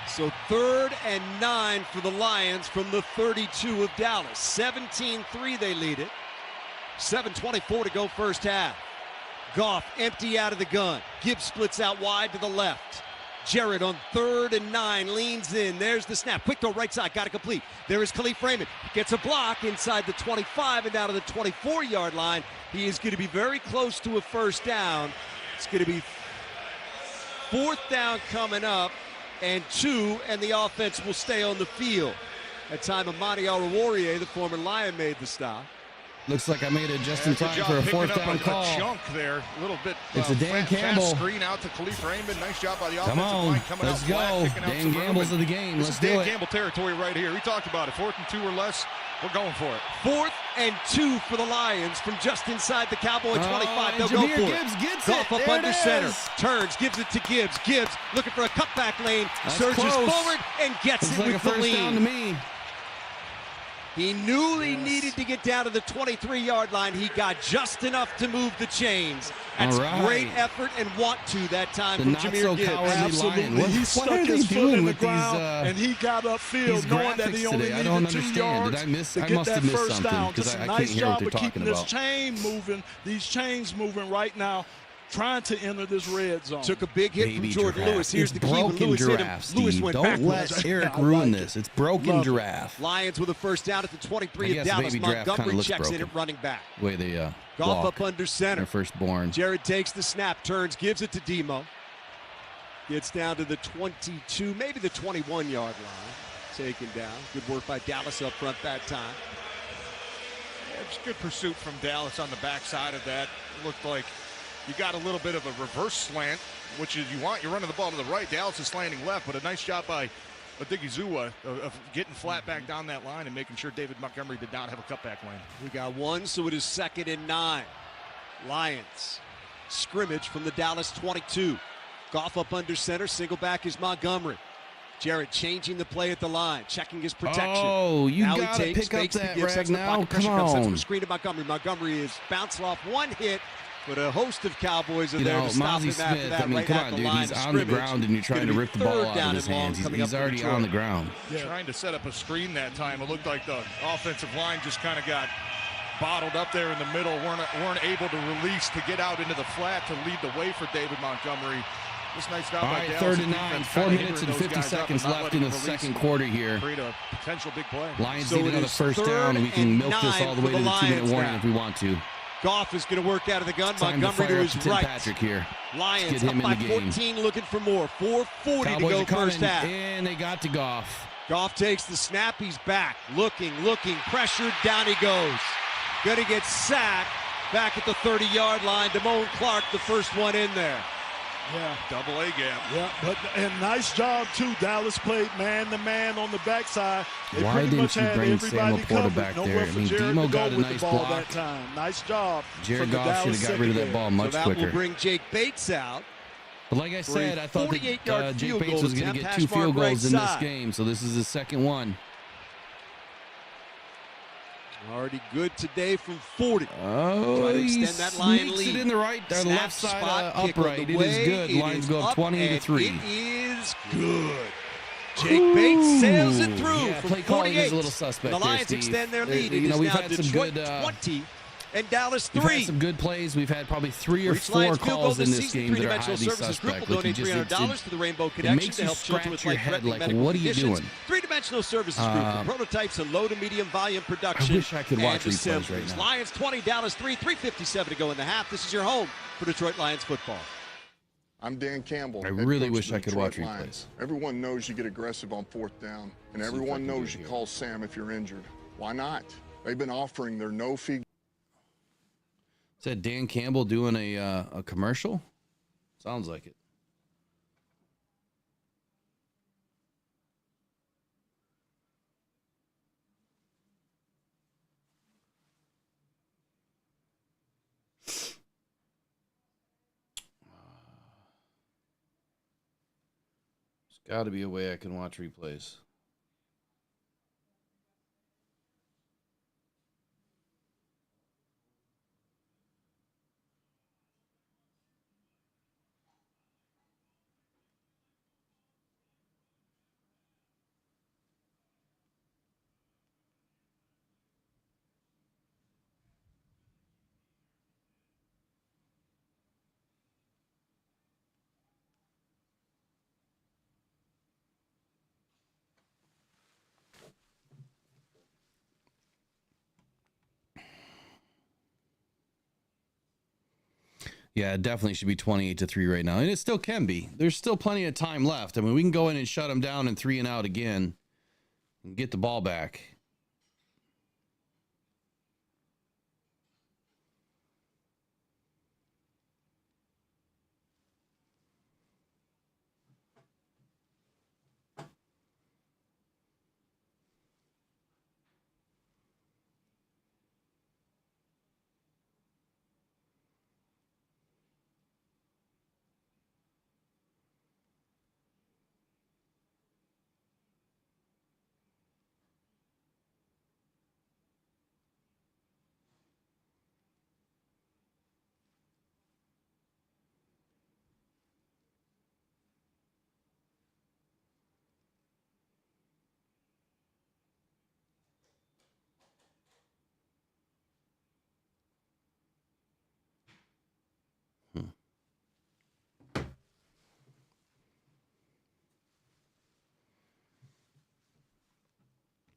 So 3rd and 9 for the Lions from the 32 of Dallas. 17-3 they lead it. 7:24 to go first half. Goff empty out of the gun. Gibbs splits out wide to the left. Jared on 3rd and 9 leans in. There's the snap. Quick throw right side. Got it complete. There is Khalif Raymond. Gets a block inside the 25 and down to the 24-yard line. He is going to be very close to a first down. It's going to be 4th down coming up. And 2, and the offense will stay on the field. That time, Amani Oruwariye, the former Lion, made the stop. Looks like I made it just in time for a 4th down call. A chunk there, a little bit. It's a Dan Campbell. Fast screen out to Khalif Raymond. Nice job by the offensive Come on, line coming let's out go. flat, picking out Dan some Campbell's room. of the game. This Let's is do Dan it. Campbell territory right here. We talked about it. 4th and 2 or less. We're going for it. 4th and 2 for the Lions from just inside the Cowboy 25. They'll Jameer go for Gibbs it. gets Goff it. up There under it center. is. Turns, gives it to Gibbs. Gibbs looking for a cutback lane. That's Surges close. forward and gets Looks it like with a the first down to lead. me. He knew he needed to get down to the 23-yard line. He got just enough to move the chains. That's great effort and want to that time from Jameer Gibbs. Absolutely. He stuck his foot in the ground, and he got upfield knowing that he only needed 2 yards to get that first down. Just a nice job of keeping this chain moving, these chains moving right now, trying to enter this red zone. Took a big hit from Jordan Lewis. Here's the key. When Lewis hit him, Lewis went Don't backwards. let Eric ruin this. It's broken giraffe. Lions with a first down at the 23 of Dallas. Montgomery checks in at running back. Way they Goff up under center. Their firstborn. Jared takes the snap, turns, gives it to Demo. Gets down to the 22, maybe the 21-yard line. Taken down. Good work by Dallas up front that time. Yeah, it's good pursuit from Dallas on the backside of that. It looked like you got a little bit of a reverse slant, which is you want. You're running the ball to the right. Dallas is slanting left, but a nice job by Odigizua of getting flat back down that line and making sure David Montgomery did not have a cutback lane. We got 1, so it is 2nd and 9. Lions scrimmage from the Dallas 22. Goff up under center. Single back is Montgomery. Jared changing the play at the line, checking his protection. Oh, you now got to pick up that rag now. Come on. on. Screen to Montgomery. Montgomery is bouncing off one hit, but a host of Cowboys are You there know, to stop him Mozzie after Smith, that. I mean, right come at on, the dude. line He's of on the scrimmage. ground, and you're trying to rip the ball out of his hands. He's already on the ground. Trying to set up a screen that time. It looked like the offensive line just kind of got bottled up there in the middle. Weren't able to release to get out into the flat to lead the way for David Montgomery. Just nice job by Dallas. 3rd and 9, 4 minutes and 50 seconds left in the second quarter here. Create a potential big play. Lions need another first down, and we can milk this all the way to the 2-minute warning if we want to. Goff is going to work out of the gun. Time Montgomery to his Tim right. Patrick here. Lions Get up him by in the game. 14, looking for more. 4:40 Cowboys to go are coming, first half. and they got to Goff. Goff takes the snap. He's back. Looking, pressured. Down he goes. Going to get sacked back at the 30-yard line. Damone Clark, the first one in there. Yeah. Double A gap. Yeah, and nice job, too. Dallas played man-to-man on the backside. They Why pretty didn't much you had bring everybody Sam Laporta covered. back Nowhere there? I for mean, Jared Demo to go got a with nice the ball block. that time. Nice job. Jared from the Goff should Dallas have got rid of that ball much so that quicker. will bring Jake Bates out. But like I said, I thought that Jake Bates was going to get 2 hash field mark goals right in this side. game, so this is his second one. Already good today from 40. Oh, Try to he extend that line sneaks lead. it in the right, or the Snap, left side spot, kick on upright. the It is way. good. It Lions is go up 20 to and 3. It is good. Jake Bates sails it through Yeah, from play calling 48. is a little suspect The there, Lions Steve. extend their lead. You It know, is we've now had some Detroit good 20 and Dallas 3. We've had some good plays. We've had probably 3 or 4 calls in this game that are highly suspect. Like $300 to the Rainbow it Connection makes to you help children with scratch your head life-threatening like, medical what are you conditions. doing? Three-dimensional services group for prototypes and low to medium volume production. I wish I could watch and replays right assemblies. now. Lions 20, Dallas 3, 3:57 to go in the half. This is your home for Detroit Lions football. I'm Dan Campbell. I really wish I could watch replays. Everyone knows you get aggressive on 4th down, and everyone knows you call Sam if you're injured. Why not? They've been offering their no-fee. Is that Dan Campbell doing a commercial? Sounds like it. There's got to be a way I can watch replays. Yeah, it definitely should be 28-3 right now. And it still can be. There's still plenty of time left. I mean, we can go in and shut them down and 3 and out again and get the ball back.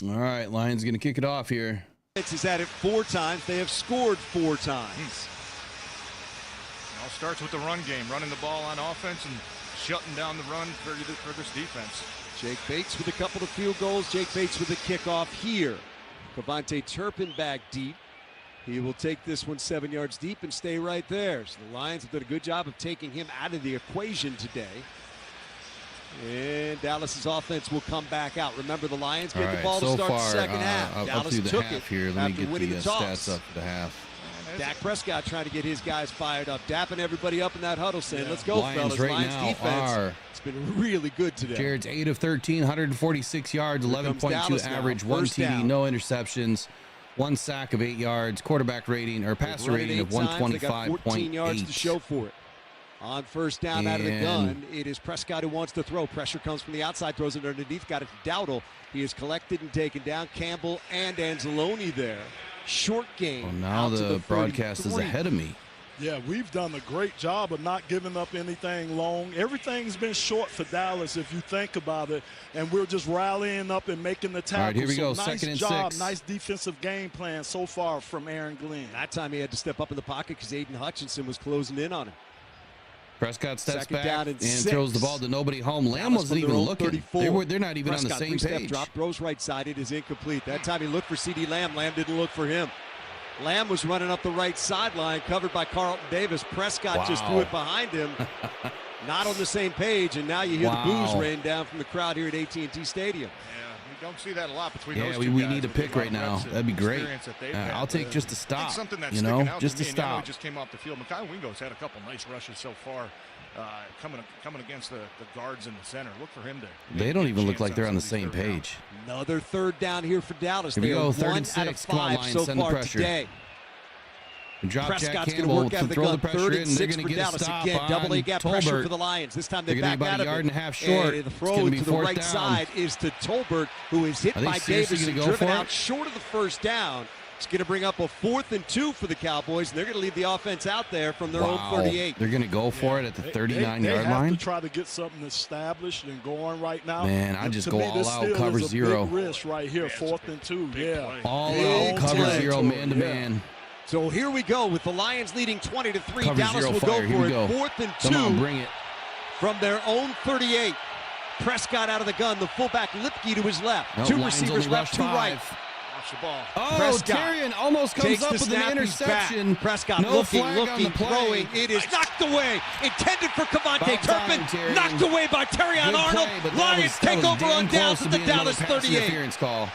All right, Lions going to kick it off here. Is at it 4 times. They have scored 4 times. It all starts with the run game, running the ball on offense and shutting down the run for this defense. Jake Bates with a couple of field goals. Jake Bates with a kickoff here. Cavante Turpin back deep. He will take this one 7 yards deep and stay right there. So the Lions have done a good job of taking him out of the equation today. And Dallas's offense will come back out. Remember, the Lions get the ball to start the second half. Dallas took it here. Let me get the stats up for the half. Dak Prescott trying to get his guys fired up, dapping everybody up in that huddle, saying, let's go, Lions fellas. Right Lions now defense, it's been really good today. Jared's 8 of 13, 146 yards, 11.2 average, 1 TD, no interceptions, 1 sack of 8 yards, quarterback rating or passer rating of 125.8. 14 yards to show for it. On first down out of the gun, it is Prescott who wants to throw. Pressure comes from the outside, throws it underneath, got it to Dowdle. He is collected and taken down. Campbell and Anzalone there. Short game. Well, now the broadcast is ahead of me. Yeah, we've done a great job of not giving up anything long. Everything's been short for Dallas, if you think about it, and we're just rallying up and making the tackle. All right, here we go. Nice Second and job, 6. nice defensive game plan so far from Aaron Glenn. That time he had to step up in the pocket because Aiden Hutchinson was closing in on him. Prescott steps Second back down and 6. throws the ball to nobody home. Lamb wasn't even looking. They're not even Prescott, on the same page. Drop, throws right-sided, is incomplete. That time he looked for C.D. Lamb. Lamb didn't look for him. Lamb was running up the right sideline, covered by Carlton Davis. Prescott just threw it behind him. Not on the same page, and now you hear the boos rain down from the crowd here at AT&T Stadium. Yeah, we don't see that a lot between those two we guys. need a pick right now. That'd be great. I'll take just a stop. Something that's just a stop. He just came off the field. Mikhail Wingo's had a couple nice rushes so far. Coming against the guards in the center. Look for him to. They don't even look like they're on the same page. Another third down here for Dallas. Here we go, 3rd and 6. Come on, Lions, send the pressure. Today. Drop Prescott's Jack Campbell, Campbell to throw the pressure 3rd and 6 in. They're going to get Dallas a stop again. on Double A gap Tolbert. pressure for the Lions. This time they back out of it. They're going to be about a yard and a half short. And the throw to the right side is to Tolbert, who is hit by Davis and driven out short of the first down. It's going to bring up a 4th and 2 for the Cowboys, and they're going to leave the offense out there from their own 38. They're going to go for it at the 39-yard they have line. To try to get something established and going right now. Man, I just go all out, cover zero. Big risk right here, 4th and 2. Yeah, all out, cover zero, man to man. So here we go with the Lions leading 20-3. Cover Dallas will fire. go for it. 4th and 2. Come on, bring it. from their own 38. Prescott out of the gun. The fullback Lipke to his left. Nope, 2 Lions receivers only left, rush 2 5. right. The ball. Oh, Prescott Terrian almost comes takes up the with snap, an interception. Prescott no looking, flag on the play. throwing. It is knocked away. Intended for Cavante Turpin. Terrian. Knocked away by Terrion Arnold. Play, Lions take over on downs at the Dallas 38. Call.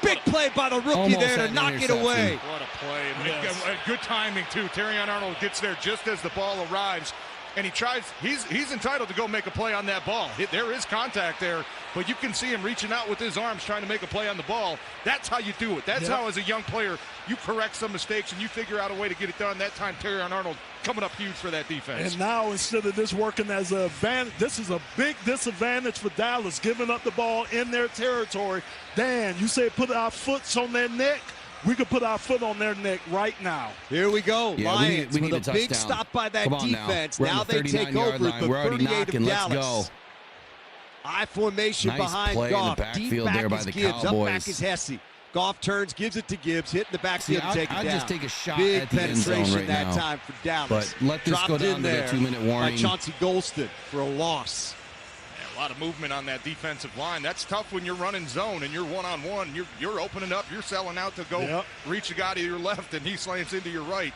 Big play by the rookie Almost there to knock it away. What a play. Yes. Good timing, too. Terrion Arnold gets there just as the ball arrives. And he tries, he's entitled to go make a play on that ball. There is contact there, but you can see him reaching out with his arms trying to make a play on the ball. That's how you do it. That's how, as a young player, you correct some mistakes and you figure out a way to get it done. That time, Terrion Arnold coming up huge for that defense. And now, instead of this working as a advantage, this is a big disadvantage for Dallas, giving up the ball in their territory. Dan, you said put our foots on their neck. We could put our foot on their neck right now. Here we go. Yeah, Lions we need with a big stop by that defense. Now they take over at the 38 of Dallas. Let's go. I formation nice behind play Goff. In the backfield Deep back there by is the Gibbs. Cowboys. Up back is Hesse. Goff turns, gives it to Gibbs, hit in the backfield to take it down. I'd just take a shot big at the end zone penetration right that now. time for Dallas. But let this Dropped go down in to the there 2-minute warning. by Chauncey Golston for a loss. A lot of movement on that defensive line. That's tough when you're running zone and you're one-on-one. You're opening up. You're selling out to go reach a guy to your left, and he slams into your right.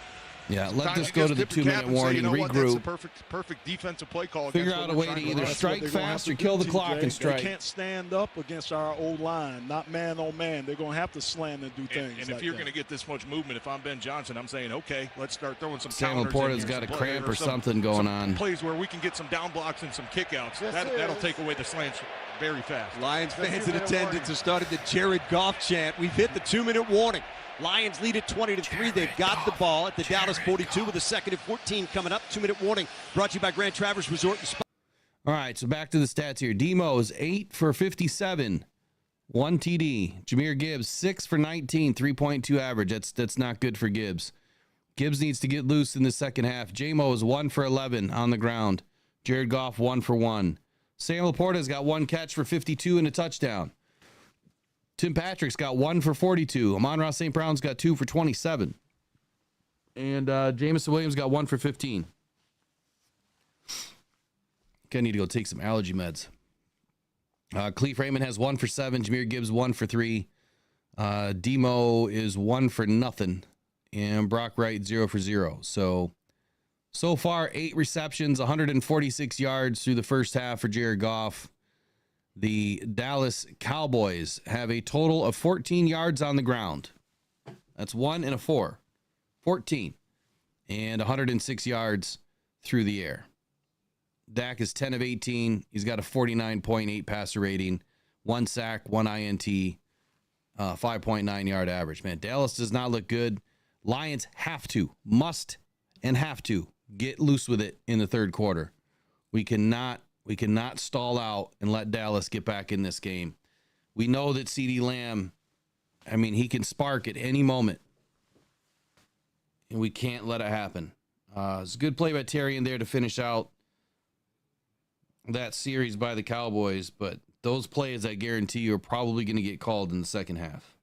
Yeah, let this go to the 2-minute warning, regroup. That's a perfect defensive play call. Figure out a way to either strike fast or kill the clock and strike. They can't stand up against our old line, not man on man. They're going to have to slam and do things. And if you're going to get this much movement, if I'm Ben Johnson, I'm saying, okay, let's start throwing some Sam counters. Laporta's got a cramp or something going on. Plays where we can get some down blocks and some kickouts. That'll take away the slants very fast. Lions fans in attendance have started the Jared Goff chant. We've hit the 2-minute warning. Lions lead at 20-3. They've got the ball at the Dallas 42 with a 2nd and 14 coming up. 2-minute warning brought to you by Grand Traverse Resort and Spa. All right, so back to the stats here. Demo's 8 for 57, 1 TD. Jahmyr Gibbs 6 for 19, 3.2 average. That's not good for Gibbs. Gibbs needs to get loose in the second half. J-Mo is 1 for 11 on the ground. Jared Goff 1 for 1. Sam Laporta's got 1 catch for 52 and a touchdown. Tim Patrick's got 1 for 42. Amon-Ra St. Brown's got 2 for 27. And Jamison Williams got 1 for 15. I need to go take some allergy meds. Cleve Raymond has 1 for 7. Jahmyr Gibbs 1 for 3. Demo is 1 for nothing. And Brock Wright 0 for 0. So far, 8 receptions, 146 yards through the first half for Jared Goff. The Dallas Cowboys have a total of 14 yards on the ground. That's 1 and a 4. 14. And 106 yards through the air. Dak is 10 of 18. He's got a 49.8 passer rating, 1 sack, 1 INT, 5.9 yard average. Man, Dallas does not look good. Lions have to get loose with it in the third quarter. We cannot stall out and let Dallas get back in this game. We know that CeeDee Lamb, he can spark at any moment. And we can't let it happen. It's a good play by Terry in there to finish out that series by the Cowboys, but those plays, I guarantee you, are probably going to get called in the second half.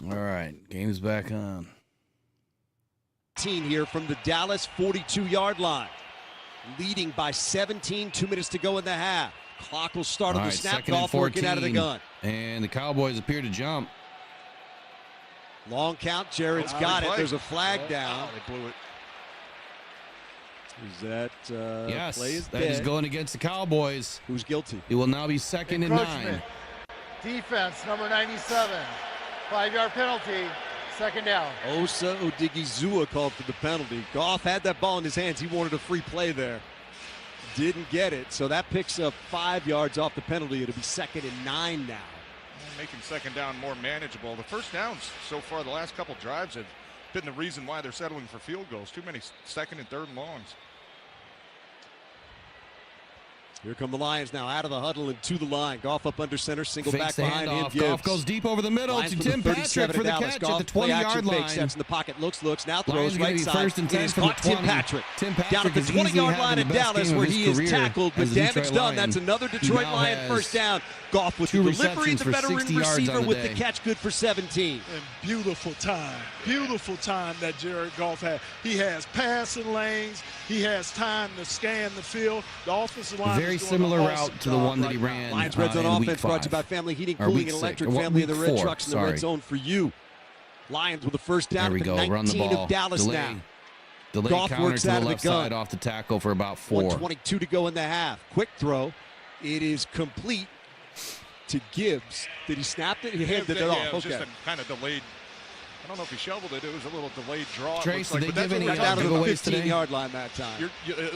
All right, game's back on. Here from the Dallas 42-yard line. Leading by 17, 2 minutes to go in the half. Clock will start on the snap. Goff working out of the gun. And the Cowboys appear to jump. Long count. Jared's got it. There's a flag down. They blew it. Is that yes, play is that dead. is going against the Cowboys. Who's guilty? It will now be 2nd and 9. Defense, number 97. 5-yard penalty. Second down. Osa Odigizua called for the penalty. Goff had that ball in his hands. He wanted a free play there. Didn't get it, so that picks up 5 yards off the penalty. It'll be 2nd and 9 now. Making second down more manageable. The first downs so far, the last couple drives, have been the reason why they're settling for field goals. Too many second and third and longs. Here come the Lions now out of the huddle and to the line. Goff up under center, single Fakes back behind him. Goff goes deep over the middle to Tim Patrick for the catch at the 20-yard line. Steps in the pocket, looks, now throws Lions right side. First and 10 It is from the caught 20. Tim Patrick. Tim Patrick down at the 20-yard line in Dallas where he is tackled, but damage done. That's another Detroit Lion first down. Goff with the delivery, the veteran receiver with the catch, good for 17. And beautiful time that Jared Goff had. He has passing lanes. He has time to scan the field. The offensive line very similar route to the one that he ran. Lions Red Zone offense brought to you by Family Heating, Cooling, and Electric. Family of the Red Trucks in the Red Zone for you. Lions with the first down at the 19 of Dallas now. Delay Goff counter works to out the of left the gun. side off the tackle for about 4. 1:22 to go in the half. Quick throw. It is complete to Gibbs. Did he snap it? He handed it off. It was Okay. just a kind of delayed. I don't know if he shoveled it. It was a little delayed draw. Trace, like, did they give any right down to the giveaways today? 15-yard line that time.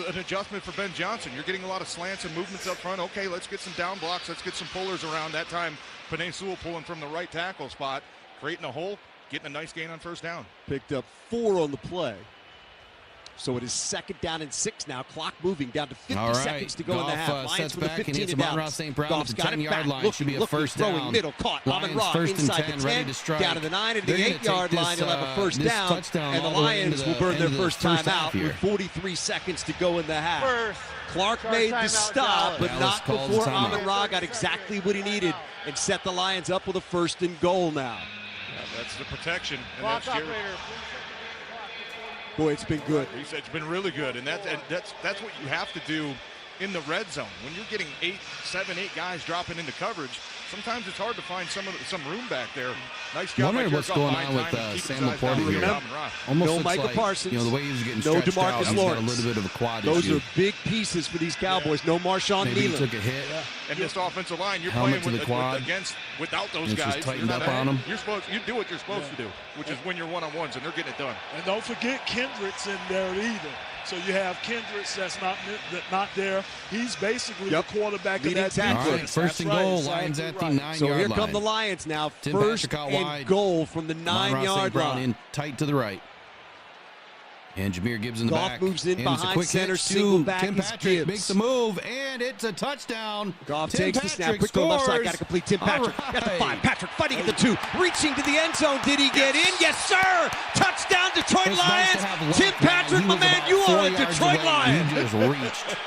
An adjustment for Ben Johnson. You're getting a lot of slants and movements up front. Okay, let's get some down blocks. Let's get some pullers around. That time, Penei Sewell pulling from the right tackle spot, creating a hole, getting a nice gain on first down. Picked up 4 on the play. So it is 2nd down and 6 now. Clock moving down to 50 seconds to go in the half. Lions sets with back the and 15 hits to Amon-Ra Dallas. St. Brown at Goff's the got it 10-yard back. line. Should be a first down. Throwing middle, caught. Lions Amon-Ra first and inside 10, the 10, ready to strike. down to the 9, and They're the gonna 8-yard take line. this, He'll have a first this down. touchdown And the all the way Lions into will burn their into the first first time half out here. with 43 seconds to go in the half. Clark Short made the timeout, stop, but Dallas. not Dallas calls before the timeout. Amon-Ra got exactly what he needed and set the Lions up with a 1st and goal now. Yeah, that's the protection. And Clock that's operator, Boy, it's been good. He said it's been really good, and that's what you have to do in the red zone. When you're getting 7, 8 guys dropping into coverage, sometimes it's hard to find some room back there. Nice job. Wonder what's going on with Sam Laporta here. Almost No looks Micah like, Parsons. the way he was getting No stretched DeMarcus out, he's Lawrence. got a little bit of a quad Those issue. are big pieces for these Cowboys. No Marshawn Maybe he Nealon. took a hit. And this offensive line, you're Helmet playing to the quad. without those And it's guys. just tightened You're up not- on 'em. You do what you're supposed to do, which is when you're one-on-ones, and they're getting it done. And don't forget Kendricks in there either. So you have Kendricks that's not there. He's basically the quarterback of Leading that tackler. All right, defense. first and That's goal. right, Lions exactly at the right. 9-yard So here line. come the Lions now. Tim First Patrick out and wide. goal from the Amon-Ra 9-yard St. Brown line. in tight to the right. And Jameer Gibbs in the Goff back. moves in And it's a behind quick center, hitch single to back Tim is Patrick Gibbs. makes a move, and it's a touchdown. Goff Tim takes the snap. Patrick Quick go left side. scores. Got to complete. Tim Patrick All at the right. 5. Patrick fighting at the 2. Reaching to the end zone. Did he get in? Yes, sir. Touchdown, Detroit It's nice to have Lions. luck, Tim man. Patrick, He my was man, about you 4 are a yards Detroit away. Lion. He just reached.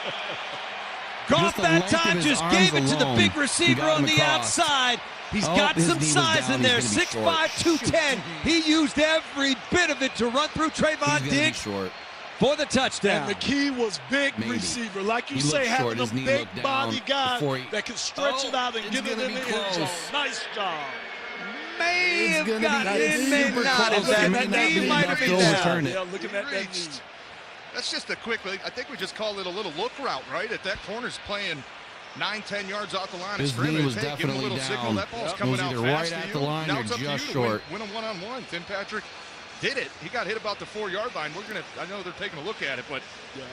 Goff Just the that length of time his just arms gave it to the alone. big He receiver got on him the across. outside. He's Oh, got his some knee was size down. in there. He's gonna be 6'5", 210. He used every bit of it to run through He's Trayvon gonna be Diggs short. for the touchdown. And the key was big Maybe. receiver. Like you He say, looked having short. a His knee big looked down body guy before he- that can stretch it out and it's get it gonna in be the end zone. close. Nice job. May It's have gonna be gotten in, may super not close. have. It That may not knee be might have enough been to down. overturn it. Yeah, looking at that knee. That's just a quick. I think we just call it a little look route, right? At that corner's playing 9-10 yards off the line of His scrimmage. knee was Hey, give him a definitely little signal. down. That ball's It coming was out either fast right to at you. the line Now or it's up to just you to short. win a one-on-one. Tim Patrick did it. He got hit about the 4-yard line. I know they're taking a look at it, but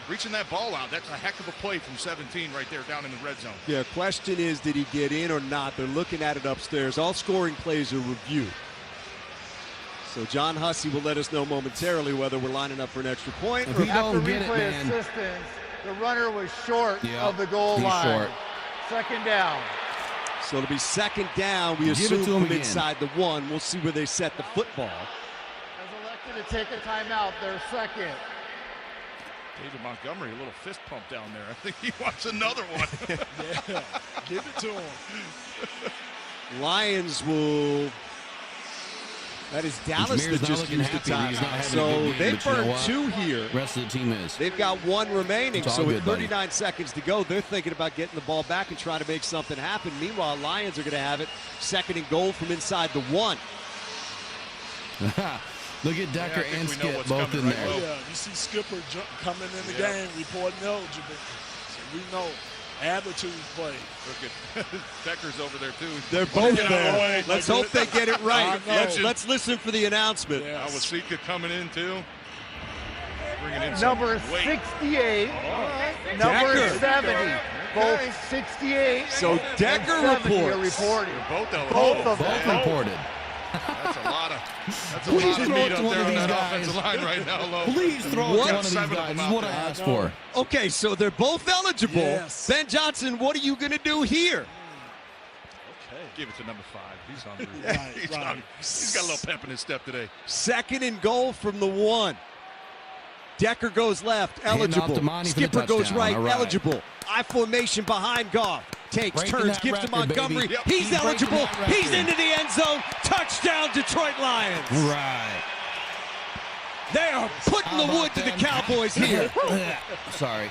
reaching that ball out, that's a heck of a play from 17 right there down in the red zone. Yeah, question is, did he get in or not? They're looking at it upstairs. All scoring plays are reviewed. So John Hussey will let us know momentarily whether we're lining up for an extra point. If he After don't get it, replay man. assistance, the runner was short Yeah, of the goal he's line. short. Second down. So it'll be 2nd down. We Give it assume to him from again. inside the 1. We'll see where they set the football. Has elected to take a timeout. Their second. David Montgomery, a little fist pump down there. I think he wants another one. Yeah, give it to him. Lions will. That is Dallas Jameer's that not just looking used the happy that he's not timeout. having a So good game, they but you know burned what? 2 here. Rest of the team is. They've got 1 remaining. It's all So with good, buddy. 39 seconds to go, they're thinking about getting the ball back and trying to make something happen. Meanwhile, Lions are going to have it 2nd and goal from inside the 1. Look at Decker I think and we know Skip what's both coming in right there. now. Yeah, you see Skipper coming in the game, reporting eligible. So we know. Attitude play. Look at Decker's over there, too. They're both there. Let's hope they get it right. Let's listen for the announcement. Yes. Wasika coming in, too. Bringing in number 68, number Decker. 70. Both 68 so Decker and 70 are reports. reported. Both of them. reported. That's a lot of meat up there on that offensive line right now, Lo. Please throw it to one of these guys. This is what I asked for. Okay, so they're both eligible. Yes. Ben Johnson, what are you going to do here? Okay. Give it to number 5. He's hungry. Right, He's right. hungry. He's got a little pep in his step today. 2nd and goal from the 1. Decker goes left, eligible. Skipper goes right, eligible. I formation behind Goff. Takes, turns, gives to Montgomery. Yep. He's eligible. He's into the end zone. Touchdown, Detroit Lions. Right. They are putting the wood to the Cowboys here. Sorry.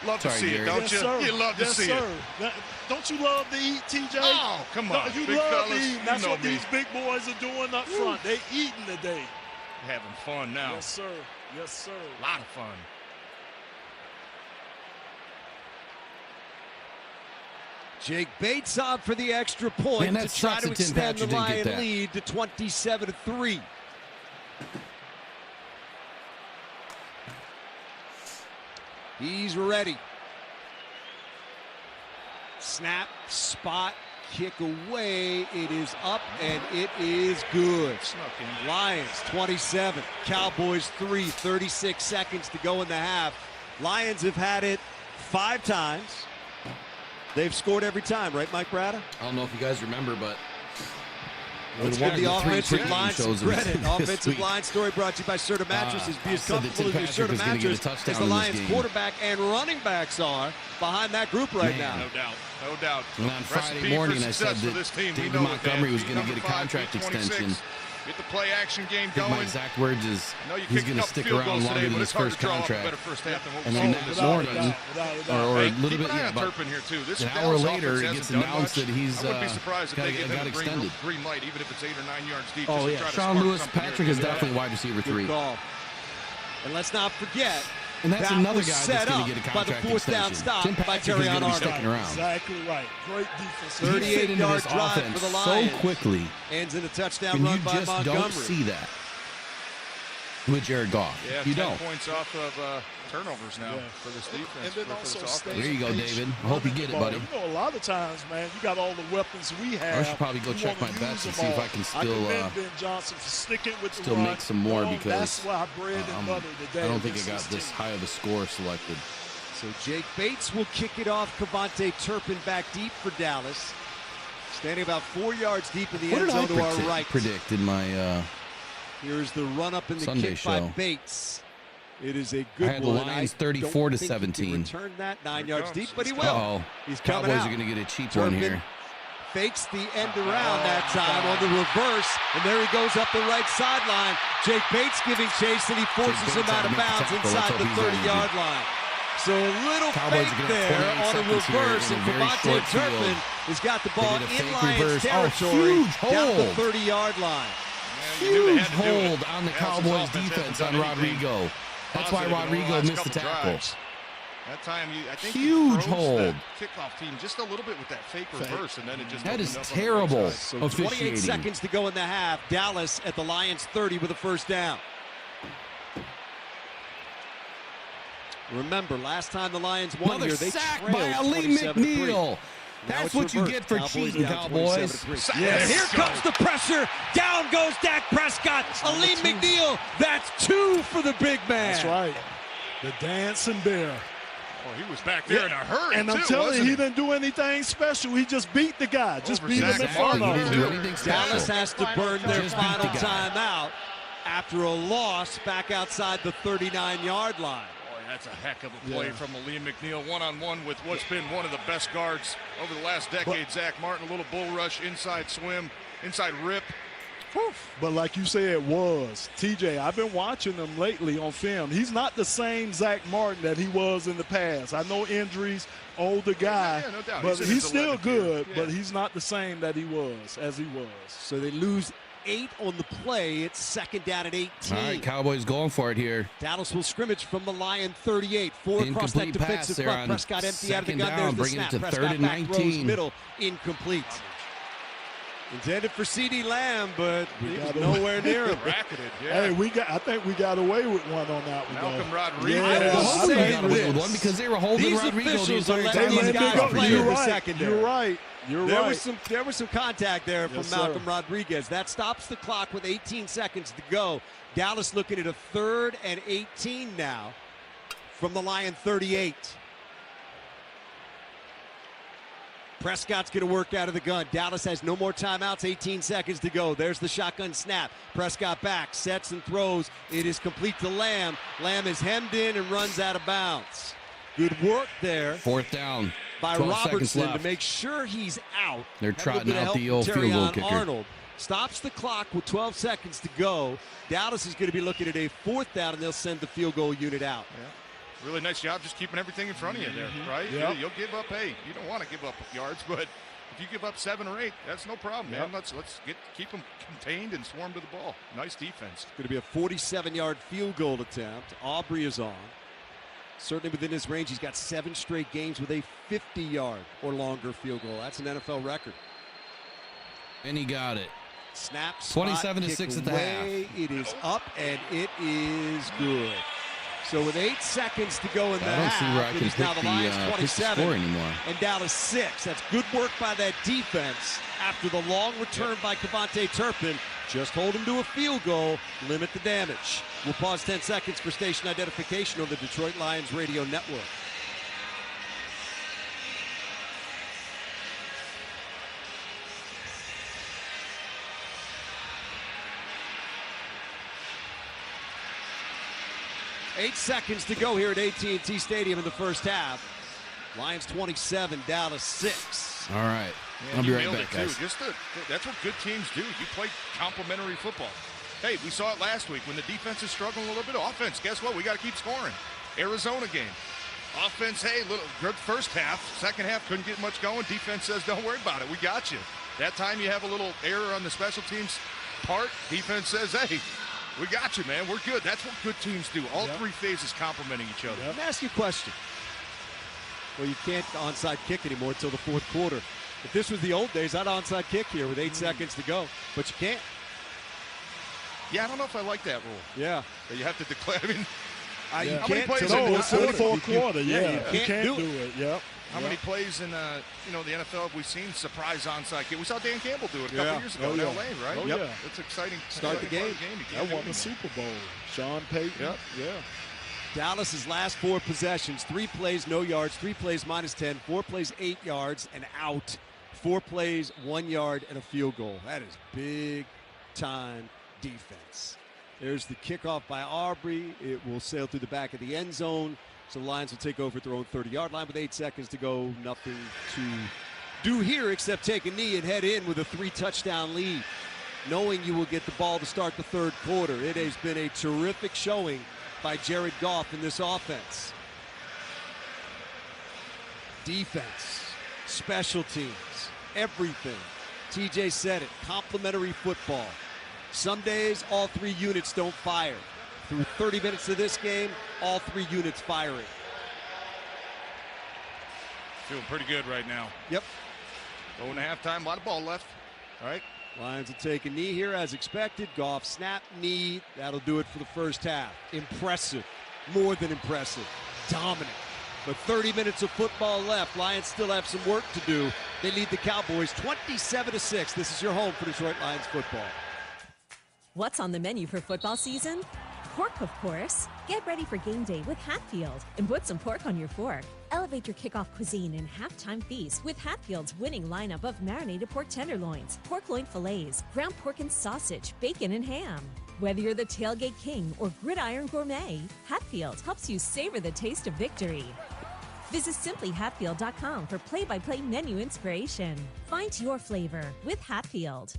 Love to see it, don't Yes, you? sir. You love to Yes, see sir. it. Don't you love to eat, TJ? Oh, come on, You big love fellas. to eat. That's You know what me. these big boys are doing up front. They eating today. Having fun now. Yes, sir. Yes, sir. A lot of fun. Jake Bates on for the extra point Man, to try to sucks that Tim extend the Patrick didn't Lion get that. lead to 27-3. He's ready. Snap, spot, kick away. It is up and it is good. Lions 27, Cowboys 3, 36 seconds to go in the half. Lions have had it 5 times. They've scored every time, right, Mike Bratta? I don't know if you guys remember, but let's give the offensive line some credit. Offensive week. line story brought to you by Serta Mattresses. Be as said that comfortable Tim in your Patrick Serta was gonna get a mattress touchdown as the in this Lions game. quarterback and running backs are behind that group right now. No doubt. No doubt. And on Friday Recipe morning, for I said success for that this team. We David know it, Montgomery man. was going to Number get a 5, contract 26. extension. Get the play action game I think my going. exact words is I know you he's kicked going a to couple stick field around goals longer today, than but his it's hard first to draw up a contract. better first half than what we And saw then this that morning, or Hey, a little keep bit, an eye yeah, on about Turpin here too. This an Dallas hour offense later, it hasn't gets done announced much. that he's I wouldn't be surprised if they give got him a extended. green light, even if it's 8 or 9 yards deep. Oh just to yeah, try to Sean spark Lewis something Patrick here. is definitely wide receiver 3. Good call. And let's not forget, And that's that another was guy set that's going up to get a by the contract 4th down extension. stop Tim by Patrick is Terry going to be Arnold. sticking around. Exactly right. Great defense. He fit into 38-yard this drive for offense the so Lions. quickly, Ends in a touchdown and you run by just Montgomery. don't see that with Jared Goff. Yeah, You 10 don't. points off of turnovers now for this defense. And then for this also offense. stay There you go, David. I hope you get it, ball. buddy. You know, a lot of times, man, you got all the weapons we have. I should probably go You check wanna my bets and use see them if I all. can I still, commend Ben Johnson for sticking with the still run. make some more Long, because that's why bread and butter today. I don't think I against got this this team. high of a score selected. So Jake Bates will kick it off. Cavante Turpin back deep for Dallas. Standing about 4 yards deep in the What end did I zone to our right. predict in my Here's the run up in the Sunday kick by show? Bates. It is a good I had the one. Lions I 34 to don't think he can 17. return that 9 yards deep, but he will. Uh-oh. He's coming Cowboys out. are going to get a cheap Turpin one here. fakes the end around that time on the reverse, and there he goes up the right sideline. Jake Bates giving chase, and he forces him out of bounds inside the 30-yard line. So a little Cowboys fake are gonna there have 28 on a seconds here reverse, in and a very Cavante short field. Turpin has got the ball They did a in fake Lions reverse. Oh, territory huge down the hold. 30-yard line. Huge hold on the Cowboys defense on Rodrigo. That's why Rodrigo missed the tackle. That time, I think Huge he froze hold. the kickoff team just a little bit with that fake reverse, and then it just That opened is up on the terrible right side. So 28 officiating. seconds to go in the half. Dallas at the Lions 30 with a first down. Remember, last time the Lions won Another here, they sack trailed by Ali 27-3. McNeil. Now That's it's what you reversed. get for Cowboys cheating, down Cowboys. 27-3. And here comes the pressure. Down goes Dak Prescott. Ali McNeil. That's 2 for the big man. That's right. The dancing bear. Oh, he was back there in a hurry, And I'm too, telling wasn't you, he didn't do anything special. He just beat the guy. Just Over beat him in Zach front Martin, of He didn't him. do anything Dallas special. has to burn their Just beat final the guy. timeout after a loss back outside the 39-yard line. Boy, that's a heck of a play from Aleem McNeil, one-on-one with what's been one of the best guards over the last decade. Zach Martin, a little bull rush, inside swim, inside rip. But like you said, TJ, I've been watching him lately on film. He's not the same Zach Martin that he was in the past. I know injuries, older guy, Yeah, no doubt. but in he's his still 11th year. good, Yeah. but he's not the same that he was, as he was. So they lose 8 on the play. It's 2nd down at 18. All right, Cowboys going for it here. Dallas will scrimmage from the Lion 38. 4 across that defensive front. Prescott empty out of the gun. Down, There's the snap. It to Prescott 3rd and back 19. Throws middle, incomplete. Intended for CeeDee Lamb, but he was nowhere near him. Bracketed, yeah. Hey, I think we got away with one on that one. Malcolm Rodriguez. Yeah, I got away with one because they were holding These Rodriguez. officials are letting these guys play in the secondary. You're right. There was some contact there from Malcolm Rodriguez. That stops the clock with 18 seconds to go. Dallas looking at a 3rd and 18 now from the Lion 38. Prescott's going to work out of the gun. Dallas has no more timeouts, 18 seconds to go. There's the shotgun snap. Prescott back, sets and throws. It is complete to Lamb. Lamb is hemmed in and runs out of bounds. Good work there. 4th down. By Robertson to make sure he's out. They're trotting out the old field goal kicker. Arnold stops the clock with 12 seconds to go. Dallas is going to be looking at a 4th down, and they'll send the field goal unit out. Yeah. Really nice job just keeping everything in front of you there, right? Yep. You'll give up, hey, you don't want to give up yards, but if you give up 7 or 8, that's no problem, man. Let's keep them contained and swarm to the ball. Nice defense. It's going to be a 47-yard field goal attempt. Aubrey is on. Certainly within his range, he's got 7 straight games with a 50-yard or longer field goal. That's an NFL record. And he got it. Snap, 27-6 at the half. It is up, and it is good. So with 8 seconds to go in the half, it is now the Lions 27 and Dallas 6. That's good work by that defense after the long return by Kevontae Turpin. Just hold him to a field goal, limit the damage. We'll pause 10 seconds for station identification on the Detroit Lions Radio Network. Eight seconds to go here at AT&T Stadium in the first half. Lions 27, Dallas 6. All right. Yeah, I'll be right back, guys. That's what good teams do. You play complementary football. Hey, we saw it last week when the defense is struggling a little bit. Offense, guess what? We got to keep scoring. Arizona game. Offense, hey, little good first half. Second half, couldn't get much going. Defense says, don't worry about it. We got you. That time you have a little error on the special teams part. Defense says, hey, we got you, man. We're good. That's what good teams do. All three phases complementing each other. Let me ask you a question. Well, you can't onside kick anymore until the fourth quarter. If this was the old days, I'd onside kick here with 8 seconds to go. But you can't. Yeah, I don't know if I like that rule. Yeah. You have to declare. I mean, you how can't many plays in the fourth quarter? You can't do it. Yep. How many plays in the NFL have we seen surprise onside kick? We saw Dan Campbell do it a couple years ago in LA, right? Yeah. It's exciting. Start the game. That won the Super Bowl. Sean Payton. Yep. Yeah. Dallas's last 4 possessions, 3 plays, no yards, 3 plays, -10, 4 plays, 8 yards, and out. 4 plays, 1 yard, and a field goal. That is big-time defense. There's the kickoff by Aubrey. It will sail through the back of the end zone. So the Lions will take over at their own 30-yard line with 8 seconds to go. Nothing to do here except take a knee and head in with a 3-touchdown lead, knowing you will get the ball to start the third quarter. It has been a terrific showing by Jared Goff in this offense. Defense, special teams, everything. TJ said it, complementary football. Some days, all 3 units don't fire. Through 30 minutes of this game, all 3 units firing. Feeling pretty good right now. Yep. Going to halftime, a lot of ball left. All right. Lions will take a knee here as expected. Goff snap, knee. That'll do it for the first half. Impressive. More than impressive. Dominant. But 30 minutes of football left. Lions still have some work to do. They lead the Cowboys 27-6. This is your home for Detroit Lions football. What's on the menu for football season? Pork, of course. Get ready for game day with Hatfield and put some pork on your fork. Elevate your kickoff cuisine and halftime feast with Hatfield's winning lineup of marinated pork tenderloins, pork loin fillets, ground pork and sausage, bacon and ham. Whether you're the tailgate king or gridiron gourmet, Hatfield helps you savor the taste of victory. Visit simplyhatfield.com for play-by-play menu inspiration. Find your flavor with Hatfield.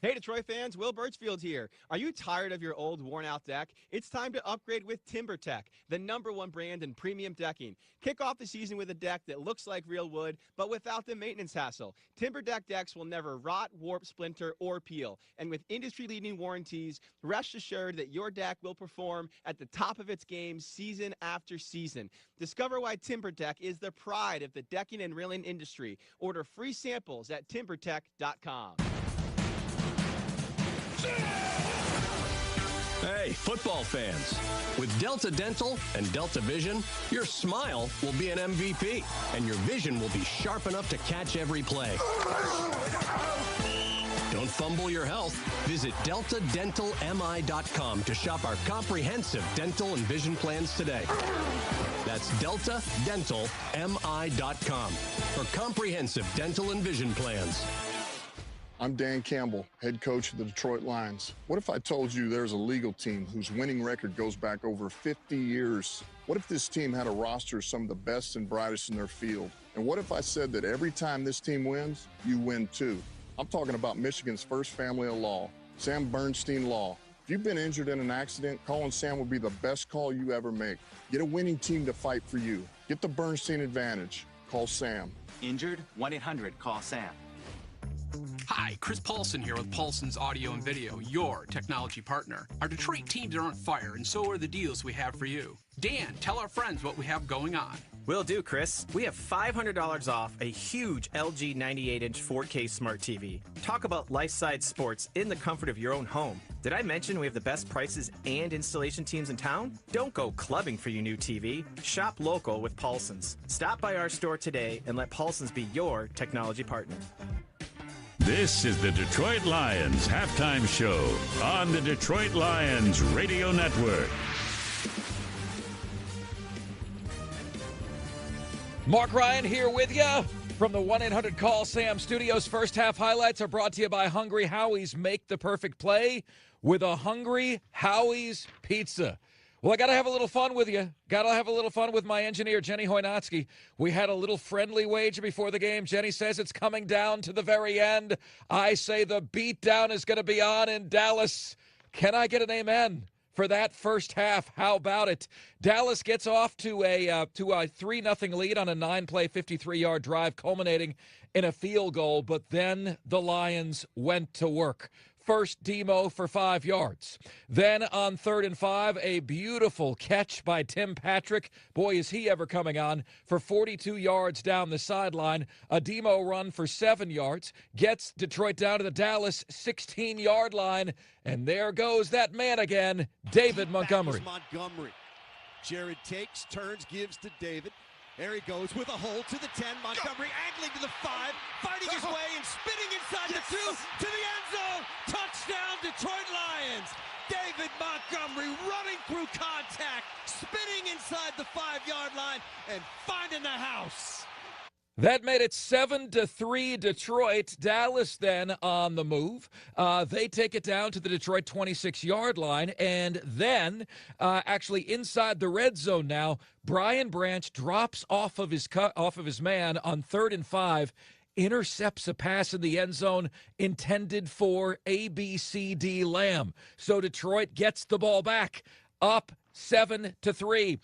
Hey, Detroit fans, Will Birchfield here. Are you tired of your old, worn-out deck? It's time to upgrade with TimberTech, the #1 brand in premium decking. Kick off the season with a deck that looks like real wood, but without the maintenance hassle. TimberTech decks will never rot, warp, splinter, or peel. And with industry-leading warranties, rest assured that your deck will perform at the top of its game season after season. Discover why TimberTech is the pride of the decking and railing industry. Order free samples at timbertech.com. Hey, football fans. With Delta Dental and Delta Vision, your smile will be an MVP, and your vision will be sharp enough to catch every play. Don't fumble your health. Visit DeltaDentalMI.com to shop our comprehensive dental and vision plans today. That's DeltaDentalMI.com for comprehensive dental and vision plans. I'm Dan Campbell, head coach of the Detroit Lions. What if I told you there's a legal team whose winning record goes back over 50 years? What if this team had a roster of some of the best and brightest in their field? And what if I said that every time this team wins, you win too? I'm talking about Michigan's first family of law, Sam Bernstein Law. If you've been injured in an accident, calling Sam will be the best call you ever make. Get a winning team to fight for you. Get the Bernstein advantage. Call Sam. Injured? 1-800-CALL-SAM. Hi, Chris Paulson here with Paulson's Audio and Video, your technology partner. Our Detroit teams are on fire, and so are the deals we have for you. Dan, tell our friends what we have going on. Will do, Chris. We have $500 off a huge LG 98-inch 4K smart TV. Talk about life-size sports in the comfort of your own home. Did I mention we have the best prices and installation teams in town? Don't go clubbing for your new TV. Shop local with Paulson's. Stop by our store today and let Paulson's be your technology partner. This is the Detroit Lions halftime show on the Detroit Lions Radio Network. Mark Ryan here with you from the 1-800-CALL-SAM studios. First half highlights are brought to you by Hungry Howie's. Make the perfect play with a Hungry Howie's pizza. Well, I got to have a little fun with you. Got to have a little fun with my engineer, Jenny Hoynatsky. We had a little friendly wager before the game. Jenny says it's coming down to the very end. I say the beatdown is going to be on in Dallas. Can I get an amen for that first half? How about it? Dallas gets off to a 3-0 lead on a 9-play, 53-yard drive, culminating in a field goal. But then the Lions went to work. First demo for 5 yards. Then on 3rd and 5, a beautiful catch by Tim Patrick. Boy, is he ever coming on for 42 yards down the sideline. A demo run for 7 yards. Gets Detroit down to the Dallas 16-yard line. And there goes that man again, David Montgomery. Montgomery. Jared takes, turns, gives to David. There he goes with a hole to the 10. Montgomery angling to the 5, fighting his way and spinning inside the 2 to the end zone. Touchdown, Detroit Lions. David Montgomery running through contact, spinning inside the 5-yard line, and finding the house. That made it 7-3 Detroit. Dallas then on the move. They take it down to the Detroit 26-yard line, and then actually inside the red zone now, Brian Branch drops off of his man on 3rd and 5, intercepts a pass in the end zone intended for ABCD Lamb. So Detroit gets the ball back, up 7-3.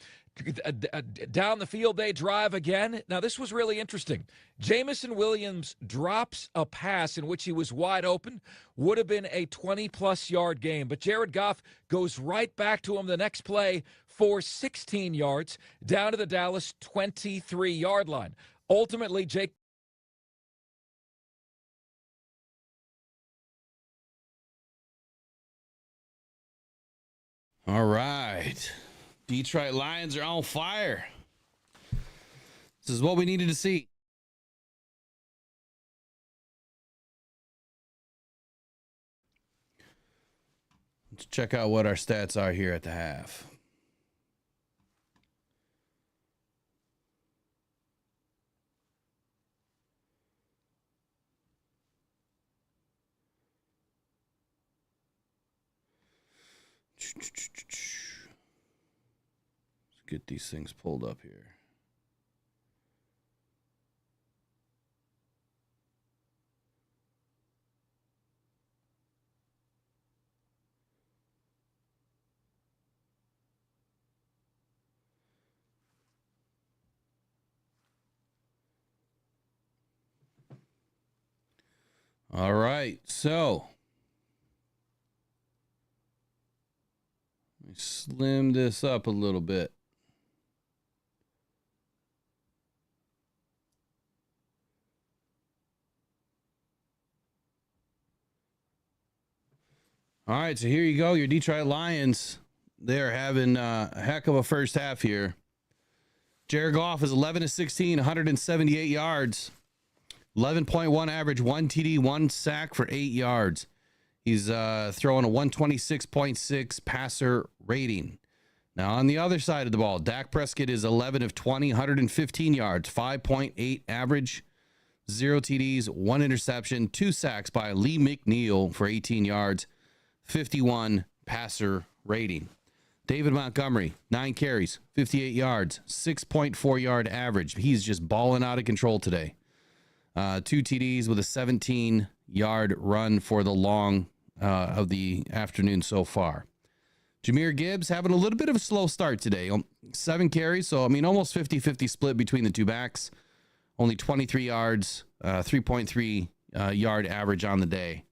Down the field they drive again. Now, this was really interesting. Jamison Williams drops a pass in which he was wide open. Would have been a 20-plus yard game. But Jared Goff goes right back to him the next play for 16 yards down to the Dallas 23-yard line. Ultimately, Jake. All right. Detroit Lions are on fire. This is what we needed to see. Let's check out what our stats are here at the half. Get these things pulled up here. All right, so let me slim this up a little bit. All right, so here you go. Your Detroit Lions, they're having a heck of a first half here. Jared Goff is 11 of 16, 178 yards, 11.1 average, 1 TD, 1 sack for 8 yards. He's throwing a 126.6 passer rating. Now, on the other side of the ball, Dak Prescott is 11 of 20, 115 yards, 5.8 average, 0 TDs, 1 interception, 2 sacks by Lee McNeil for 18 yards, 51 passer rating. David Montgomery, 9 carries, 58 yards, 6.4 yard average. He's just balling out of control today. 2 TDs with a 17-yard run for the long of the afternoon so far. Jahmyr Gibbs having a little bit of a slow start today. 7 carries, so, I mean, almost 50-50 split between the two backs. Only 23 yards, 3.3 yard average on the day.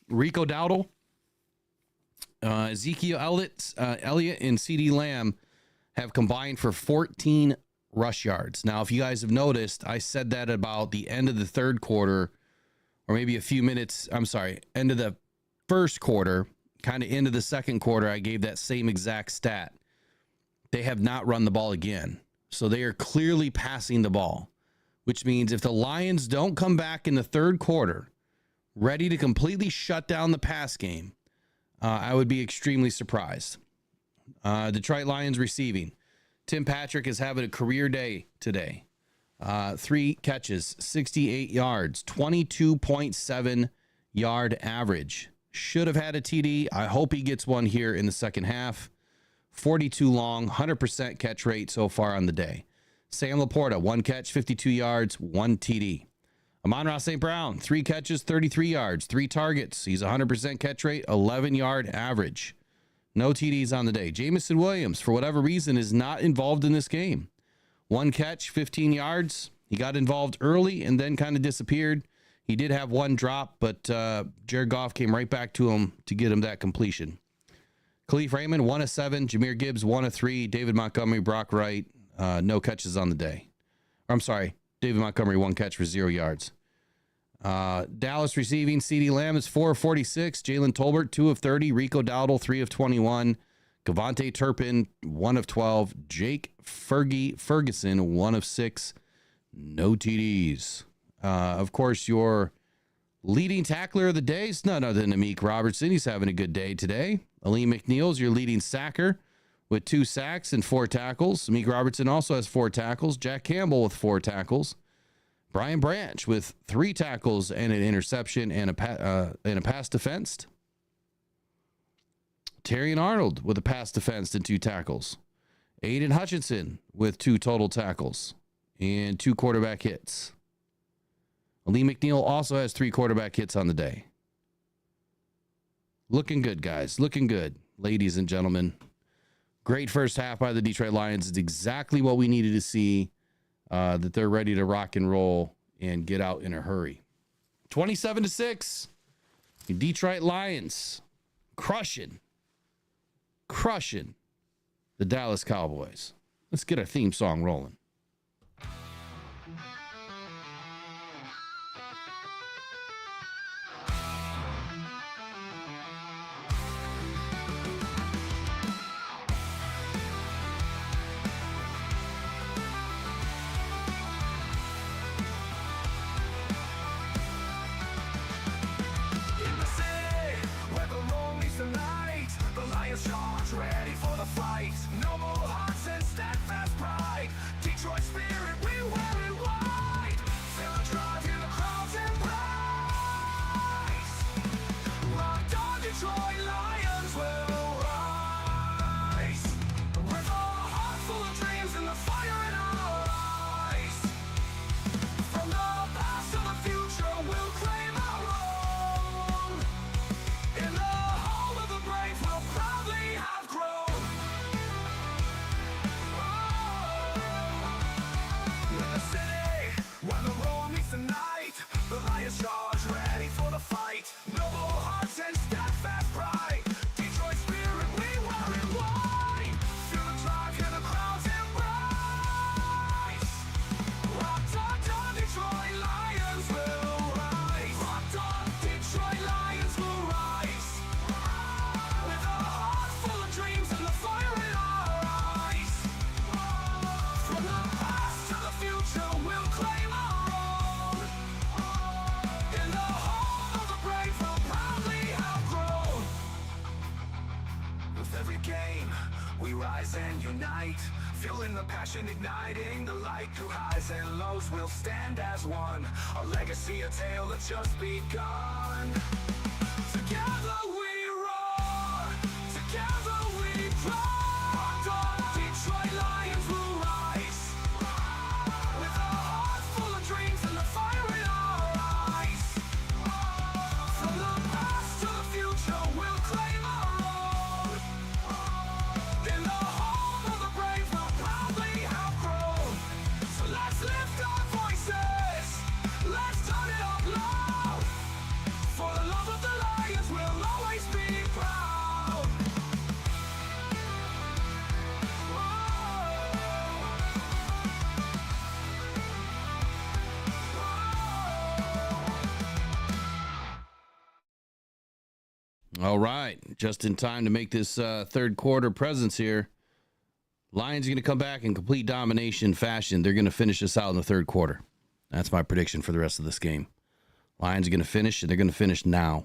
Rico Dowdle, Ezekiel Elliott, and CeeDee Lamb have combined for 14 rush yards. Now, if you guys have noticed, I said that about the end of the third quarter, or maybe a few minutes, end of the first quarter, kind of into the second quarter, I gave that same exact stat. They have not run the ball again. So they are clearly passing the ball, which means if the Lions don't come back in the third quarter ready to completely shut down the pass game, I would be extremely surprised. Detroit Lions receiving. Tim Patrick is having a career day today. 3 catches, 68 yards, 22.7 yard average. Should have had a TD. I hope he gets one here in the second half. 42 long, 100% catch rate so far on the day. Sam Laporta, 1 catch, 52 yards, 1 TD. Amon-Ra St. Brown, 3 catches, 33 yards, 3 targets. He's 100% catch rate, 11-yard average. No TDs on the day. Jamison Williams, for whatever reason, is not involved in this game. 1 catch, 15 yards. He got involved early and then kind of disappeared. He did have 1 drop, but Jared Goff came right back to him to get him that completion. Khalif Raymond, 1 of 7. Jahmyr Gibbs, 1 of 3. David Montgomery, Brock Wright, no catches on the day. David Montgomery, 1 catch for 0 yards. Dallas receiving, CeeDee Lamb is 4 of 46. Jalen Tolbert, 2 of 30. Rico Dowdle, 3 of 21. Kevontae Turpin, 1 of 12. Jake Ferguson, 1 of 6. No TDs. Of course, your leading tackler of the day is none other than Amik Robertson. He's having a good day today. Aleem McNeil's your leading sacker with 2 sacks and 4 tackles. Amik Robertson also has 4 tackles. Jack Campbell with 4 tackles. Brian Branch with 3 tackles and an interception and a pass defensed. Terrion Arnold with a pass defensed and 2 tackles. Aiden Hutchinson with 2 total tackles and 2 quarterback hits. Aleem McNeil also has 3 quarterback hits on the day. Looking good, guys. Looking good, ladies and gentlemen. Great first half by the Detroit Lions. It's exactly what we needed to see, that they're ready to rock and roll and get out in a hurry. 27-6. Detroit Lions crushing the Dallas Cowboys. Let's get our theme song rolling. Ready for the fight. Noble hearts and steadfast pride. Detroit spirit, we wear it white. Feel the drive, hear the crowds embrace. Locked on Detroit Lions will rise. With a heart full of dreams and the fire in our eyes. From the past to the future, we'll claim our own. In the home of the brave, we'll proudly have grown. With the city game. We rise and unite, fueling the passion, igniting the light. Through highs and lows, we'll stand as one. A legacy, a tale that's just begun. Together we roar, together we roar. Detroit Lions will rise, with a heart full of dreams and the fire in our eyes. From the past to the future, we'll claim our own. In the home of the brave, we'll proudly have grown. So let's lift our voices, let's turn it up loud. For the love of the Lions, we'll always be proud. All right, just in time to make this third quarter presence here. Lions are going to come back in complete domination fashion. They're going to finish this out in the third quarter. That's my prediction for the rest of this game. Lions are going to finish, and they're going to finish now.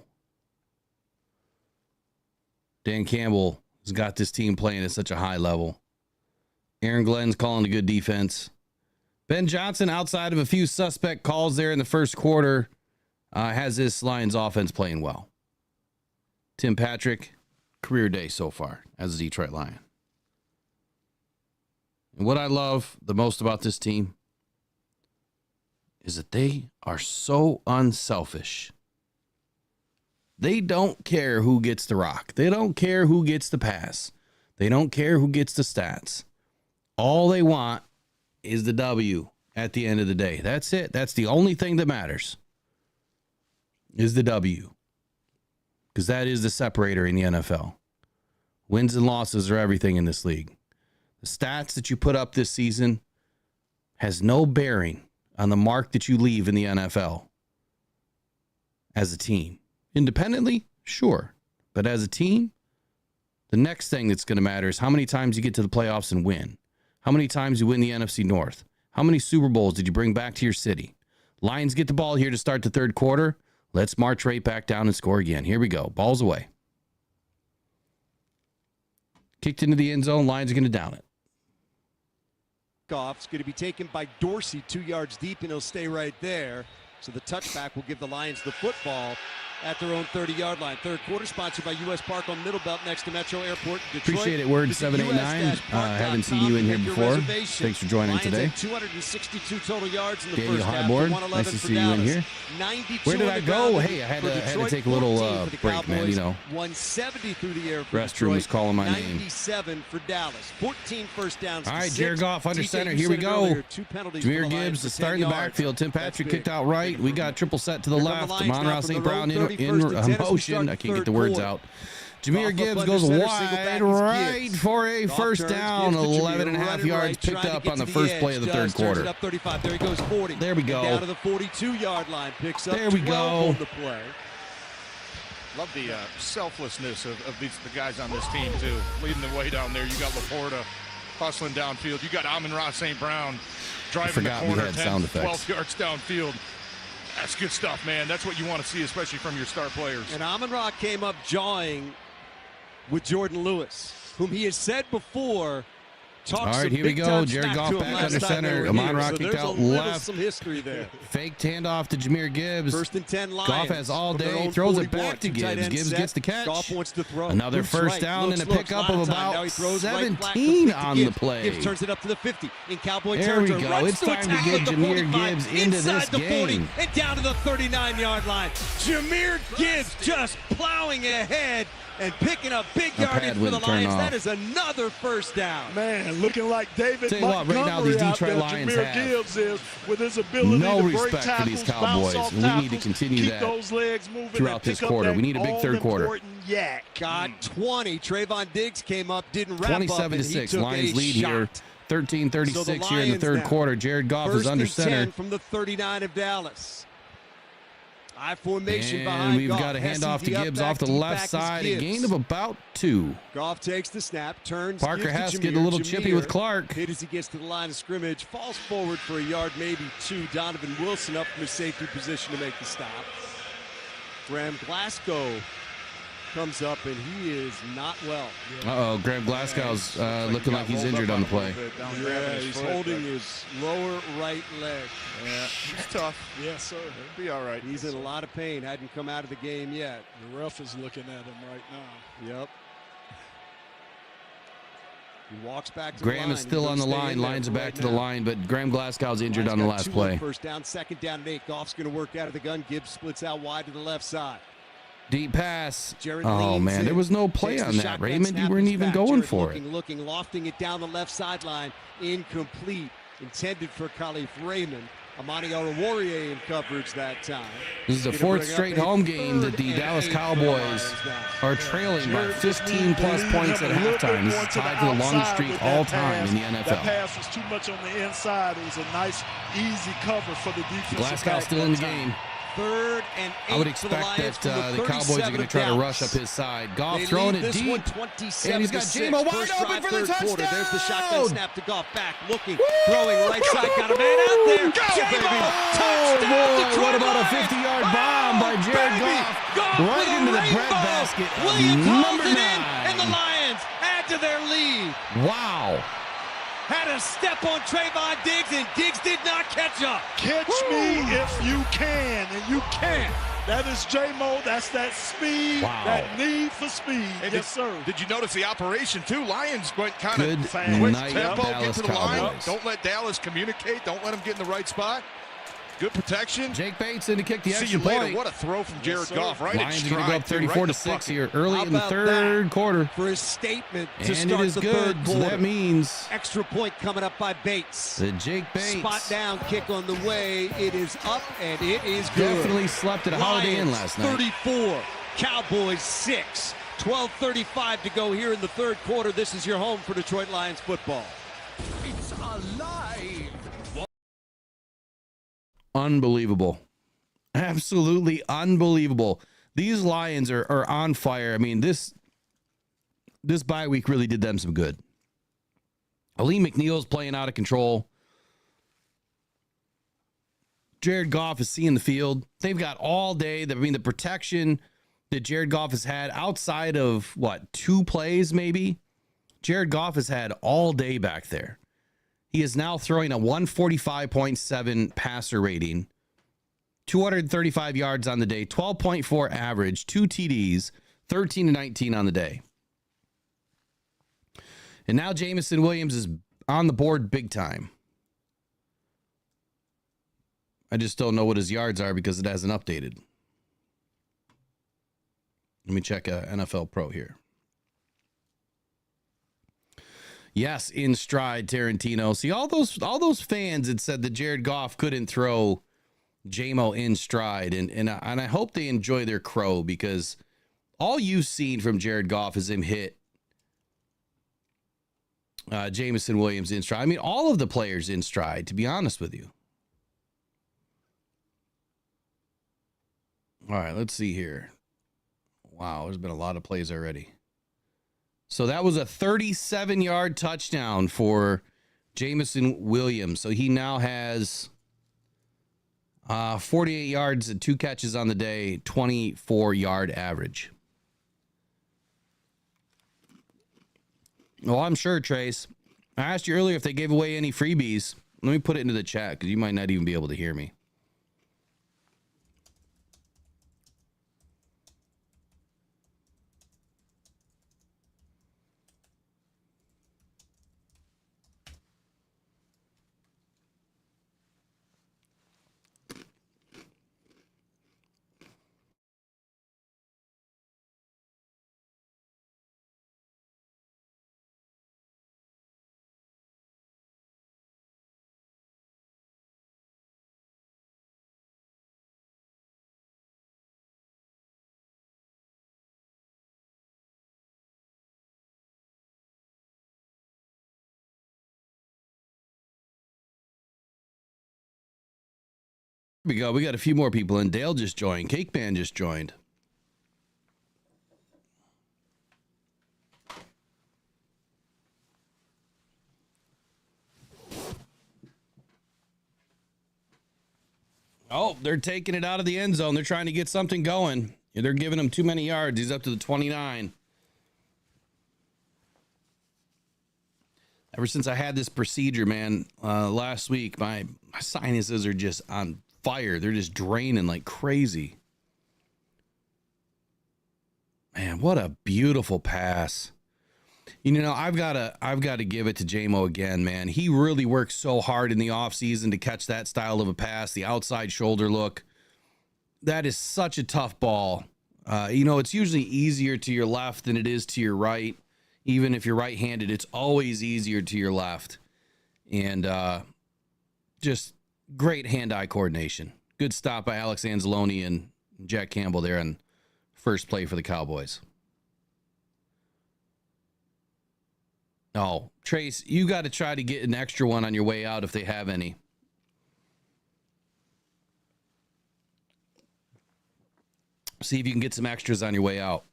Dan Campbell has got this team playing at such a high level. Aaron Glenn's calling a good defense. Ben Johnson, outside of a few suspect calls there in the first quarter, has this Lions offense playing well. Tim Patrick, career day so far as a Detroit Lion. And what I love the most about this team is that they are so unselfish. They don't care who gets the rock. They don't care who gets the pass. They don't care who gets the stats. All they want is the W at the end of the day. That's it. That's the only thing that matters, is the W. Because that is the separator in the NFL. Wins and losses are everything in this league. The stats that you put up this season has no bearing on the mark that you leave in the NFL as a team. Independently, sure. But as a team, the next thing that's going to matter is how many times you get to the playoffs and win. How many times you win the NFC North. How many Super Bowls did you bring back to your city? Lions get the ball here to start the third quarter. Let's march right back down and score again. Here we go. Ball's away. Kicked into the end zone. Lions are going to down it. It's going to be taken by Dorsey 2 yards deep, and he'll stay right there. So the touchback will give the Lions the football at their own 30-yard line. Third quarter sponsored by U.S. Park on Middle Belt next to Metro Airport, Detroit. Appreciate it, Word 789. Haven't seen you in here before. Thanks for joining today. 262 total yards in the Daniel first half. Highboard, nice to see you in here. Where did I go? Hey, I had to take a little break, man. You know, 170 through the air for restroom Detroit, was calling my name. 97 for Dallas. 14 first downs. All right, Jared Goff under center. Here we go. Jameer Gibbs is starting the backfield. Tim Patrick kicked out right. We got triple set to the left. Amon-Ra St. Brown in motion. I can't get the words out. Jameer Gibbs goes wide right for a first down. 11.5 yards picked up on the first play of the third quarter. There he goes 40. There we go. Down to the 42-yard line. Picks up there we 12 go. on the play. Love the selflessness of the guys on this team, too. Leading the way down there. You got Laporta hustling downfield. You got Amon-Ra St. Brown driving the corner 10, 12 yards downfield. That's good stuff, man. That's what you want to see, especially from your star players. And Amon-Ra came up jawing with Jordan Lewis, whom he has said before. All right, here we go. Jared Goff back under center. Amon-Ra kicked out left. Some history there. Faked handoff to Jameer Gibbs. First and 10 Lions. Goff has all day. Throws it back to Gibbs. Gibbs gets the catch. Goff wants to throw. Another first down and a pickup of about 17 on the play. Gibbs turns it up to the 50 in Cowboy there we territory. go. It's time to get Jameer Gibbs into this game. And down to the 39-yard line. Jameer Gibbs just plowing ahead and picking up big yardage for the Lions. That is another first down. Man, looking like David Tell you what, right now these Detroit Lions Jameer Gibbs is with his ability no to break respect tackles, for these Cowboys. We need to continue that those legs moving throughout this quarter. We need a big third quarter. Got 20. Trayvon Diggs came up, didn't wrap up. 27-6. Lions lead shot. Here. 13-36 so here in the third quarter. Jared Goff is under center. From the 39 of Dallas. I formation and behind we've Goff. got a handoff to Gibbs off the left side. A gain of about 2. Goff takes the snap, turns. Parker Haskett getting a little chippy with Clark. Hit as he gets to the line of scrimmage, falls forward for a yard, maybe 2. Donovan Wilson up from his safety position to make the stop. Graham Glasgow comes up, and he is not well. Uh-oh, Graham Glasgow's looking like he's injured on the play. Yeah, he's holding his lower right leg. Yeah, it's tough. Yes, sir. He'll be all right. He's in a lot of pain. Hadn't come out of the game yet. The ref is looking at him right now. Yep. He walks back to Graham the line. is still on the line. Lions are back to the line, but Graham Glasgow's injured on the last play. First down, second down and 8. Goff's going to work out of the gun. Gibbs splits out wide to the left side. Deep pass. Jared Oh, man, there was no play on that, Raymond. You weren't even going for it. Looking, lofting it down the left sideline. Incomplete. Intended for Khalif Raymond. Amani Oruwariye in coverage that time. This is the fourth straight home game that the Dallas Cowboys are trailing by 15-plus points at halftime. This is tied to the longest streak all time in the NFL. That pass was too much on the inside. It was a nice, easy cover for the defense. Glasgow still in the game. 3rd and 8 I would expect that the Cowboys are going to try to rush up his side. Goff throwing it deep, and he's got Jamo wide open for the touchdown. There's the shotgun snap to Goff, back, looking, throwing right side, got a man out there. Jamo! Touchdown, boy, what about a 50-yard bomb by Jared Goff? Right into the bread basket. Number 9. And the Lions add to their lead. Wow. Had a step on Trayvon Diggs, and Diggs did not catch up. Catch me if you can, and you can't. That is J-Mo. That's that speed, that need for speed. And yes, sir. Did you notice the operation, too? Lions went kind of Good quick night, tempo, Dallas get to the line. Cowboys. Don't let Dallas communicate. Don't let him get in the right spot. Good protection. Jake Bates in to kick the See extra you later. point. What a throw from Jared Goff, right? Lions are going to go up 34-6 here early in the third quarter. For his statement to And start it is the good. third So quarter. that means Extra point coming up by Bates. the Jake Bates Spot down kick on the way. It is up, and it is good. definitely slept at a Holiday Inn last night. 34, Cowboys 6. 12:35 to go here in the third quarter. This is your home for Detroit Lions football. It's alive. Unbelievable. Absolutely unbelievable. These Lions are on fire. I mean, this bye week really did them some good. Ali McNeil's playing out of control. Jared Goff is seeing the field. They've got all day. The protection that Jared Goff has had outside of, 2 plays maybe? Jared Goff has had all day back there. He is now throwing a 145.7 passer rating. 235 yards on the day, 12.4 average, 2 TDs, 13-19 on the day. And now Jamison Williams is on the board big time. I just don't know what his yards are because it hasn't updated. Let me check NFL Pro here. Yes, in stride, Tarantino. See, all those fans had said that Jared Goff couldn't throw Jamo in stride, and I hope they enjoy their crow, because all you've seen from Jared Goff is him hit Jamison Williams in stride. I mean, all of the players in stride, to be honest with you. All right, let's see here. Wow, there's been a lot of plays already. So that was a 37-yard touchdown for Jamison Williams. So he now has 48 yards and 2 catches on the day, 24-yard average. Well, I'm sure, Trace. I asked you earlier if they gave away any freebies. Let me put it into the chat because you might not even be able to hear me. Here we go. We got a few more people in. Dale just joined. Cake Man just joined. Oh, they're taking it out of the end zone. They're trying to get something going. Yeah, they're giving him too many yards. He's up to the 29. Ever since I had this procedure, man, last week, my sinuses are just on fire. They're just draining like crazy. Man, what a beautiful pass. You know, I've got to give it to JMO again, man. He really worked so hard in the offseason to catch that style of a pass, the outside shoulder look. That is such a tough ball. You know, it's usually easier to your left than it is to your right. Even if you're right-handed, it's always easier to your left. And just great hand-eye coordination. Good stop by Alex Anzalone and Jack Campbell there on first play for the Cowboys. Oh, Trace, you got to try to get an extra one on your way out if they have any. See if you can get some extras on your way out.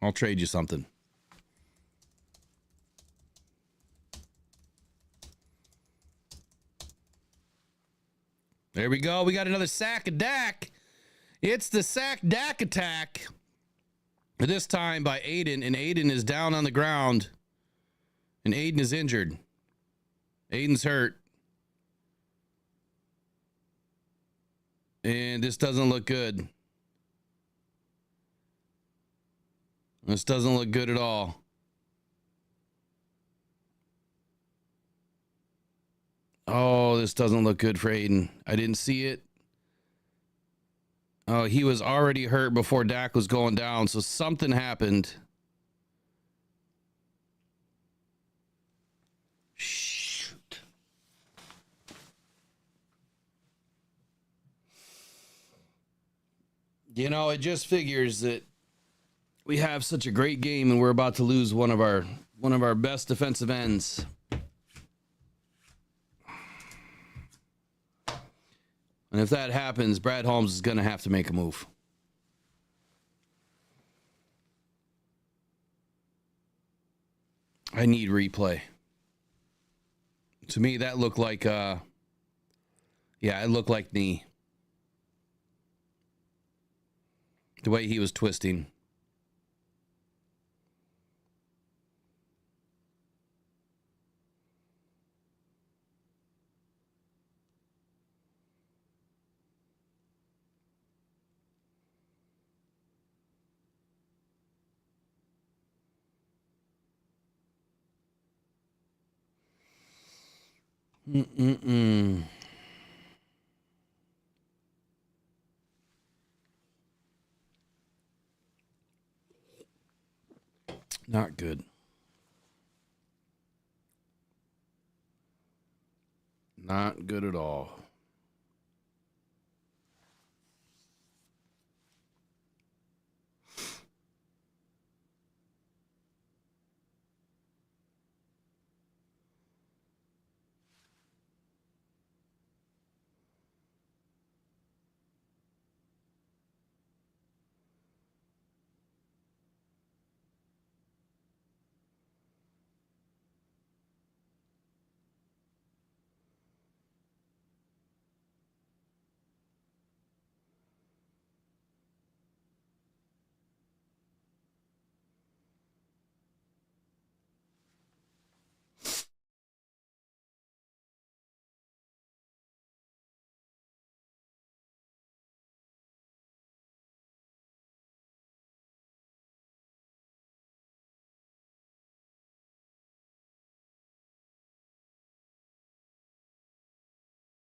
I'll trade you something. There we go. We got another sack of Dak. It's the sack Dak attack. This time by Aiden, and Aiden is down on the ground. And Aiden is injured. Aiden's hurt. And this doesn't look good. This doesn't look good at all. Oh, this doesn't look good for Aiden. I didn't see it. Oh, he was already hurt before Dak was going down, so something happened. Shoot. You know, it just figures that we have such a great game and we're about to lose one of our best defensive ends. And if that happens, Brad Holmes is going to have to make a move. I need replay. To me, that looked like, yeah, it looked like knee. The way he was twisting. Not good. Not good at all.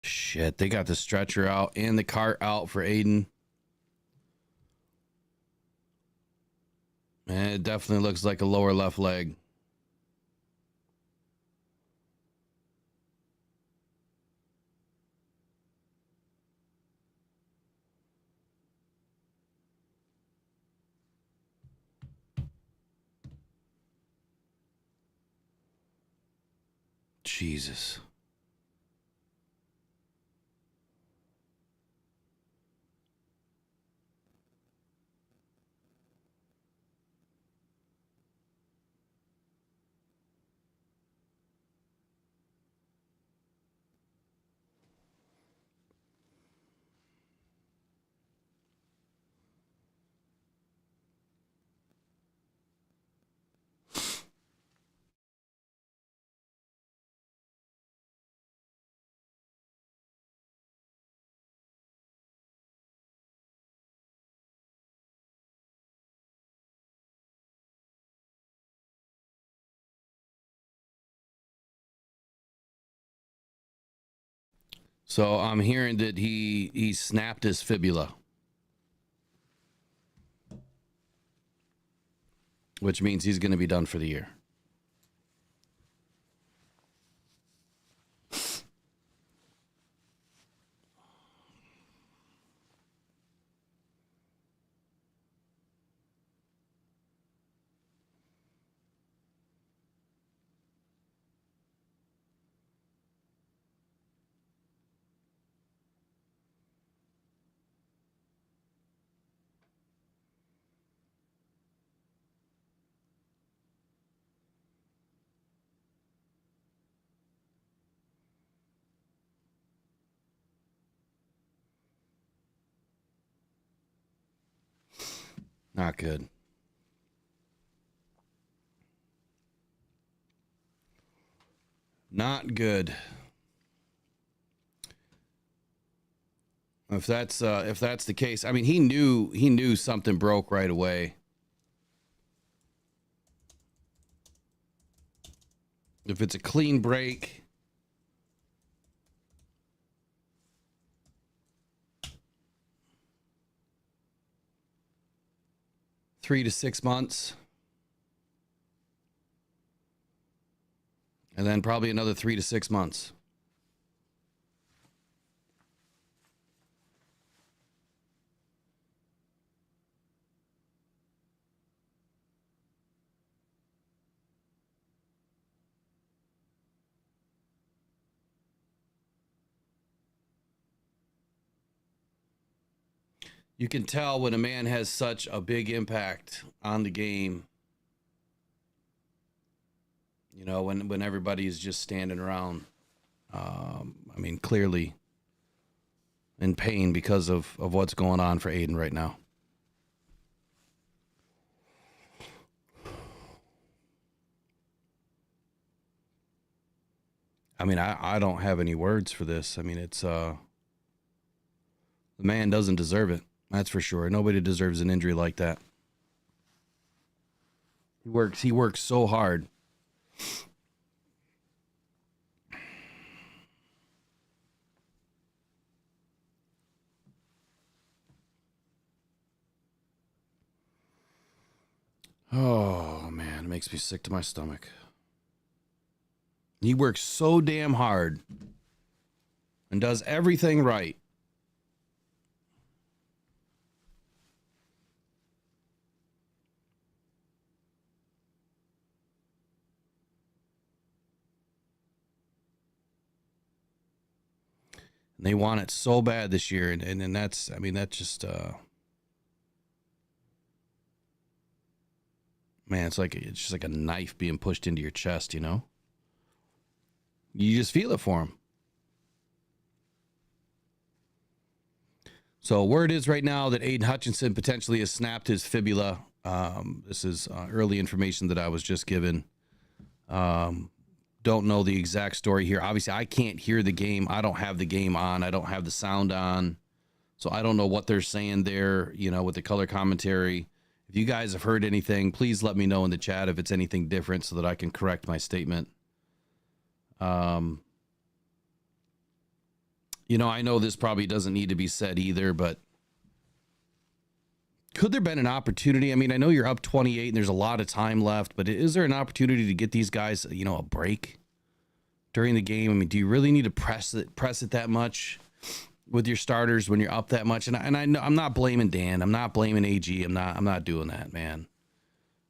Shit, they got the stretcher out and the cart out for Aiden. Man, it definitely looks like a lower left leg. Jesus. So I'm hearing that he snapped his fibula, which means he's going to be done for the year. Not good. Not good. If that's the case, I mean, he knew something broke right away. If it's a clean break, three to 6 months, and then probably another 3 to 6 months. You can tell when a man has such a big impact on the game. You know, when everybody is just standing around. I mean, clearly in pain because of what's going on for Aiden right now. I mean, I don't have any words for this. I mean, it's the man doesn't deserve it. That's for sure. Nobody deserves an injury like that. He works so hard. Oh, man, it makes me sick to my stomach. He works so damn hard and does everything right. And they want it so bad this year, and that's, I mean, that's just, man, it's just like a knife being pushed into your chest, you know? You just feel it for him. So word is right now that Aiden Hutchinson potentially has snapped his fibula. This is early information that I was just given. Don't know the exact story here. Obviously, I can't hear the game. I don't have the game on. I don't have the sound on. So I don't know what they're saying there, you know, with the color commentary. If you guys have heard anything, please let me know in the chat if it's anything different so that I can correct my statement. You know, I know this probably doesn't need to be said either, but could there have been an opportunity? I mean, I know you're up 28 and there's a lot of time left, but is there an opportunity to get these guys, you know, a break during the game? I mean, do you really need to press it that much with your starters when you're up that much? And I know I'm not blaming Dan. I'm not blaming AG. I'm not doing that, man.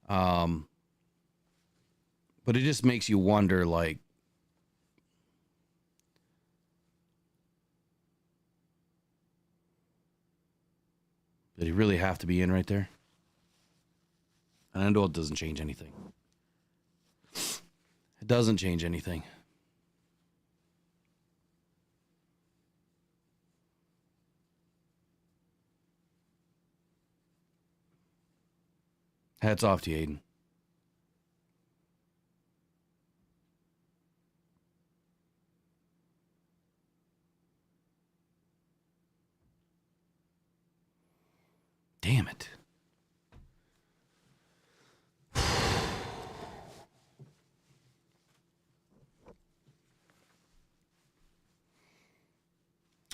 But it just makes you wonder, like, did he really have to be in right there? And I know it doesn't change anything. It doesn't change anything. Hats off to you, Aiden. Damn it.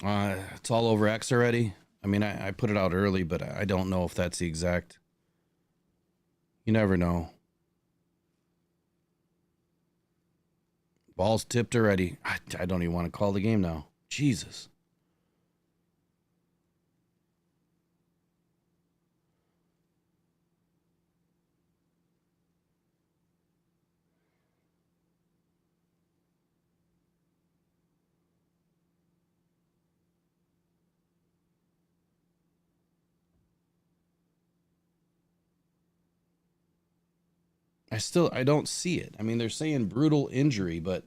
It's all over X already. I mean, I put it out early, but I don't know if that's the exact. You never know. Ball's tipped already. I don't even want to call the game now. Jesus. I don't see it. I mean, they're saying brutal injury, but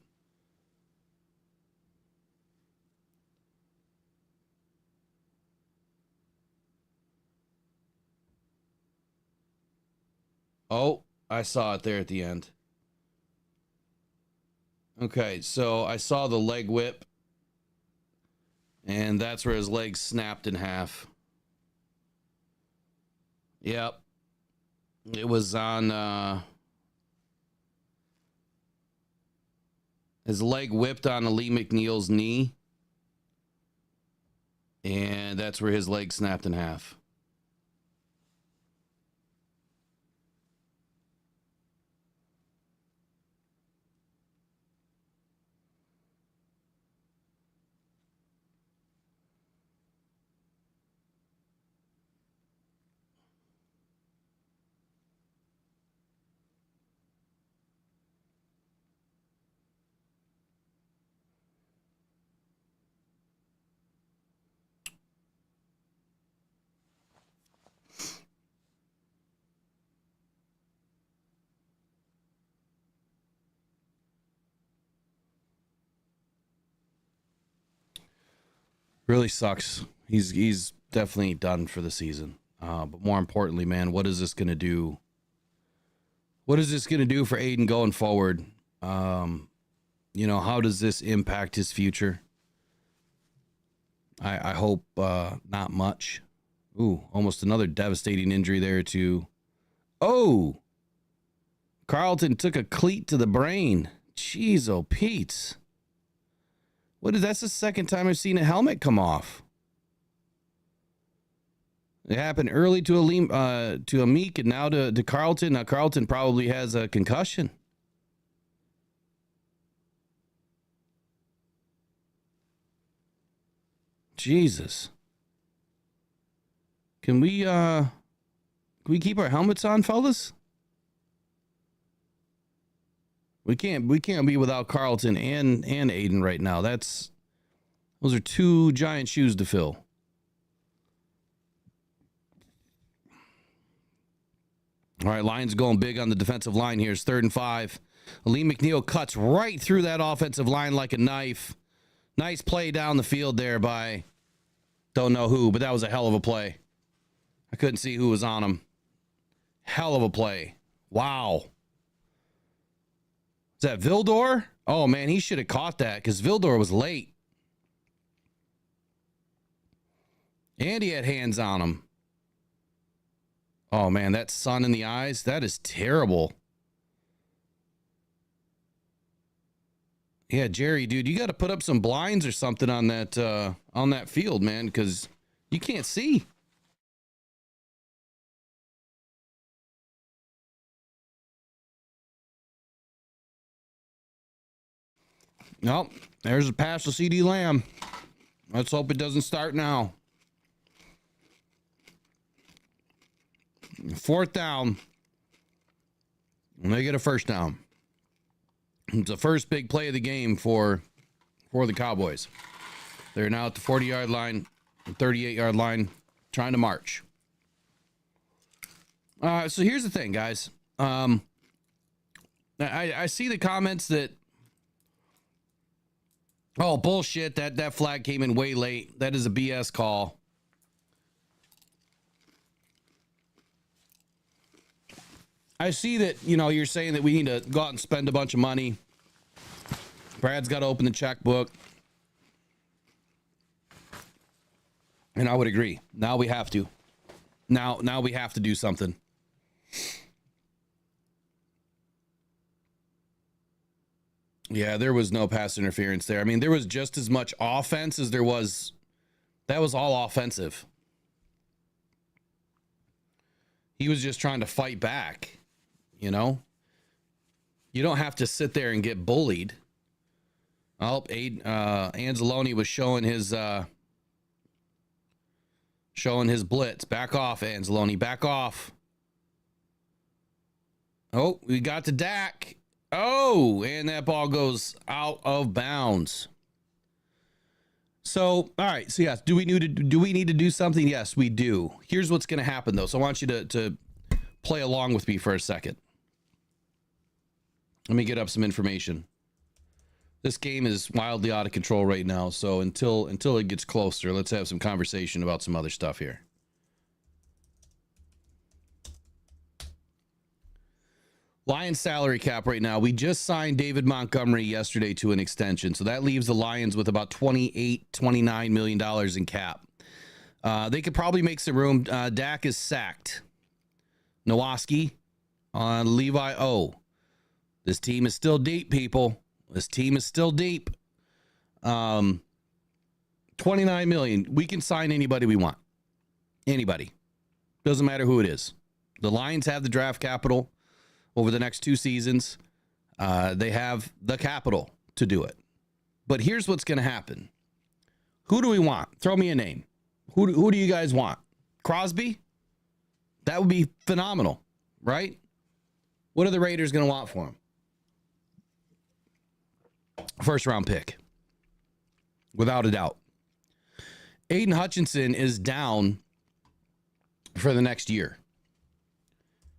oh, I saw it there at the end. Okay, so I saw the leg whip, and that's where his leg snapped in half. Yep. It was on his leg whipped on Lee McNeil's knee, and that's where his leg snapped in half. Really sucks. He's definitely done for the season. But more importantly, man, what is this going to do? What is this going to do for Aiden going forward? How does this impact his future? I hope not much. Ooh, almost another devastating injury there too. Oh, Carlton took a cleat to the brain. Jeez, oh, Pete. That's the second time I've seen a helmet come off. It happened early to Amik and now to Carlton. Now Carlton probably has a concussion. Jesus. Can we keep our helmets on, fellas? We can't be without Carlton and Aiden right now. Those are two giant shoes to fill. All right, Lions going big on the defensive line here. It's 3rd and 5. Lee McNeil cuts right through that offensive line like a knife. Nice play down the field there by don't know who, but that was a hell of a play. I couldn't see who was on him. Hell of a play. Wow. Is that Vildor? Oh, man, he should have caught that because Vildor was late. And he had hands on him. Oh, man, that sun in the eyes, that is terrible. Yeah, Jerry, dude, you got to put up some blinds or something on that field, man, because you can't see. Nope, there's a pass to CD Lamb. Let's hope it doesn't start now. 4th down. And they get a first down. It's the first big play of the game for the Cowboys. They're now at the 40-yard line, 38-yard line, trying to march. So here's the thing, guys. I see the comments that, oh, bullshit, that flag came in way late. That is a BS call. I see that, you're saying that we need to go out and spend a bunch of money. Brad's got to open the checkbook. And I would agree. Now we have to. Now we have to do something. Yeah, there was no pass interference there. I mean, there was just as much offense as there was That was all offensive. He was just trying to fight back, you know? You don't have to sit there and get bullied. Oh, Anzalone was showing his blitz. Back off, Anzalone. Back off. Oh, we got to Dak. Oh, and that ball goes out of bounds. So, all right. So, yes, do we need to do something? Yes, we do. Here's what's going to happen, though. So I want you to play along with me for a second. Let me get up some information. This game is wildly out of control right now. So until it gets closer, let's have some conversation about some other stuff here. Lions salary cap right now. We just signed David Montgomery yesterday to an extension. So that leaves the Lions with about $29 million in cap. They could probably make some room. Dak is sacked. Nowoski on Levi O. This team is still deep, people. This team is still deep. $29 million. We can sign anybody we want. Anybody. Doesn't matter who it is. The Lions have the draft capital over the next 2 seasons. They have the capital to do it. But here's what's going to happen. Who do we want? Throw me a name. Who do you guys want? Crosby? That would be phenomenal, right? What are the Raiders going to want for him? First round pick. Without a doubt. Aiden Hutchinson is down for the next year,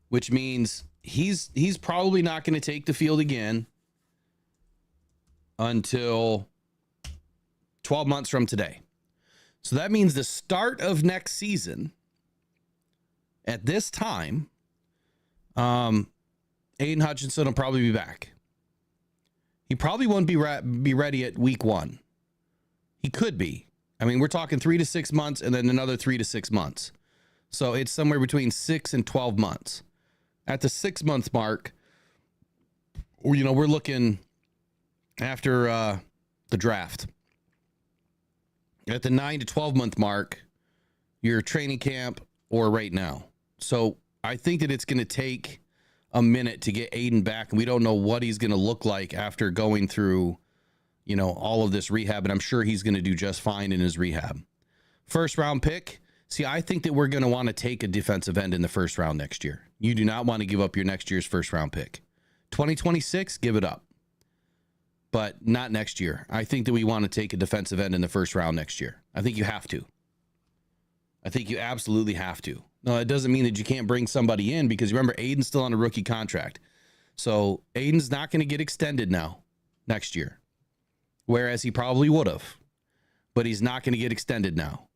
which means he's probably not going to take the field again until 12 months from today. So that means the start of next season, at this time, Aiden Hutchinson will probably be back. He probably won't be ready at week 1. He could be. I mean, we're talking 3 to 6 months and then another 3 to 6 months. So it's somewhere between 6 and 12 months. At the 6-month mark, you know, we're looking after the draft. At the 9 to 12-month mark, you're training camp or right now. So I think that it's going to take a minute to get Aiden back, and we don't know what he's going to look like after going through, you know, all of this rehab, and I'm sure he's going to do just fine in his rehab. First round pick. See, I think that we're going to want to take a defensive end in the first round next year. You do not want to give up your next year's first round pick. 2026, give it up. But not next year. I think that we want to take a defensive end in the first round next year. I think you have to. I think you absolutely have to. No, it doesn't mean that you can't bring somebody in, because remember, Aiden's still on a rookie contract. So Aiden's not going to get extended now next year, whereas he probably would have. But he's not going to get extended now,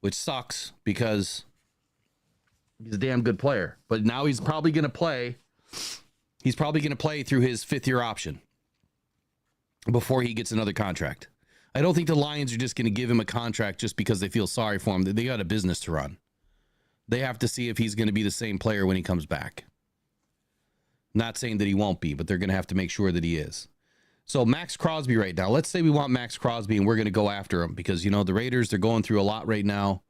which sucks because he's a damn good player. But now he's probably going to play. He's probably going to play through his 5th-year option before he gets another contract. I don't think the Lions are just going to give him a contract just because they feel sorry for him. They got a business to run. They have to see if he's going to be the same player when he comes back. Not saying that he won't be, but they're going to have to make sure that he is. So Max Crosby right now. Let's say we want Max Crosby and we're going to go after him because, you know, the Raiders, they're going through a lot right now.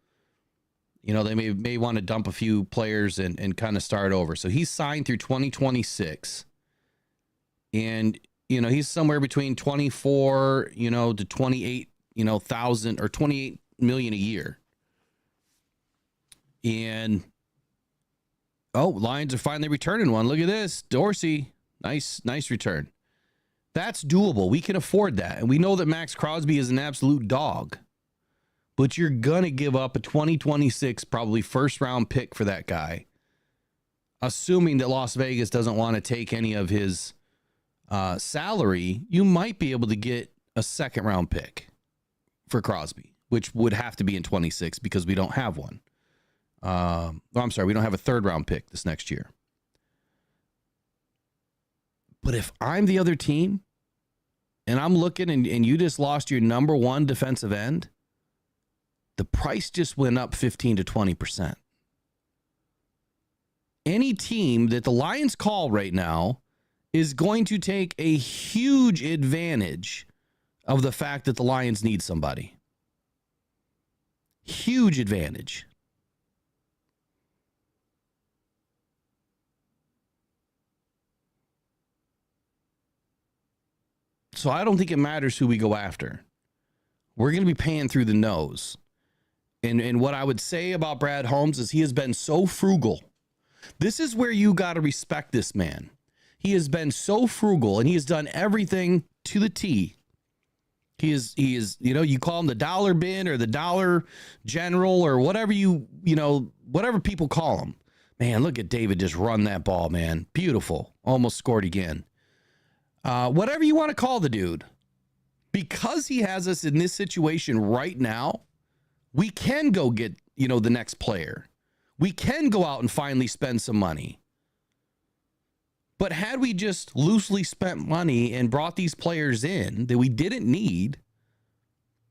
You know, they may want to dump a few players and kind of start over. So he's signed through 2026. And you know, he's somewhere between 24, you know, to 28, you know, thousand or 28 million a year. And Lions are finally returning one. Look at this. Dorsey. Nice return. That's doable. We can afford that. And we know that Max Crosby is an absolute dog. But you're going to give up a 2026 probably first round pick for that guy, assuming that Las Vegas doesn't want to take any of his salary. You might be able to get a 2nd round pick for Crosby, which would have to be in 26 because we don't have one. I'm sorry, we don't have a 3rd round pick this next year. But if I'm the other team and I'm looking and you just lost your number 1 defensive end, the price just went up 15 to 20%. Any team that the Lions call right now is going to take a huge advantage of the fact that the Lions need somebody. Huge advantage. So I don't think it matters who we go after. We're going to be paying through the nose. And what I would say about Brad Holmes is he has been so frugal. This is where you got to respect this man. He has been so frugal, and he has done everything to the T. He is, you call him the dollar bin or the dollar general or whatever whatever people call him. Man, look at David just run that ball, man. Beautiful. Almost scored again. Whatever you want to call the dude. Because he has us in this situation right now, we can go get, the next player. We can go out and finally spend some money. But had we just loosely spent money and brought these players in that we didn't need,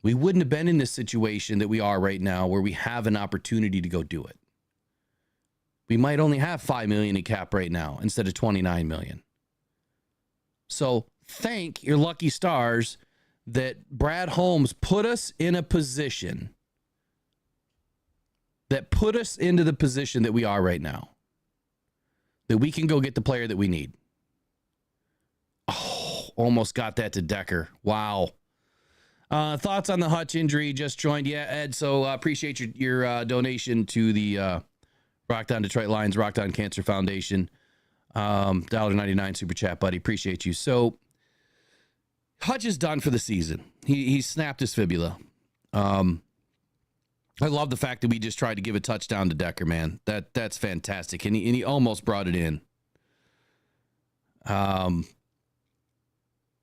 we wouldn't have been in this situation that we are right now where we have an opportunity to go do it. We might only have $5 million in cap right now instead of $29 million. So thank your lucky stars that Brad Holmes put us in a position that put us into the position that we are right now. That we can go get the player that we need. Oh, almost got that to Decker. Wow. Thoughts on the Hutch injury? Just joined. Yeah, Ed. So appreciate your donation to the Rock On Detroit Lions, Rock On Cancer Foundation. $1.99 super chat, buddy. Appreciate you. So Hutch is done for the season. He snapped his fibula. I love the fact that we just tried to give a touchdown to Decker, man. That's fantastic. And he almost brought it in.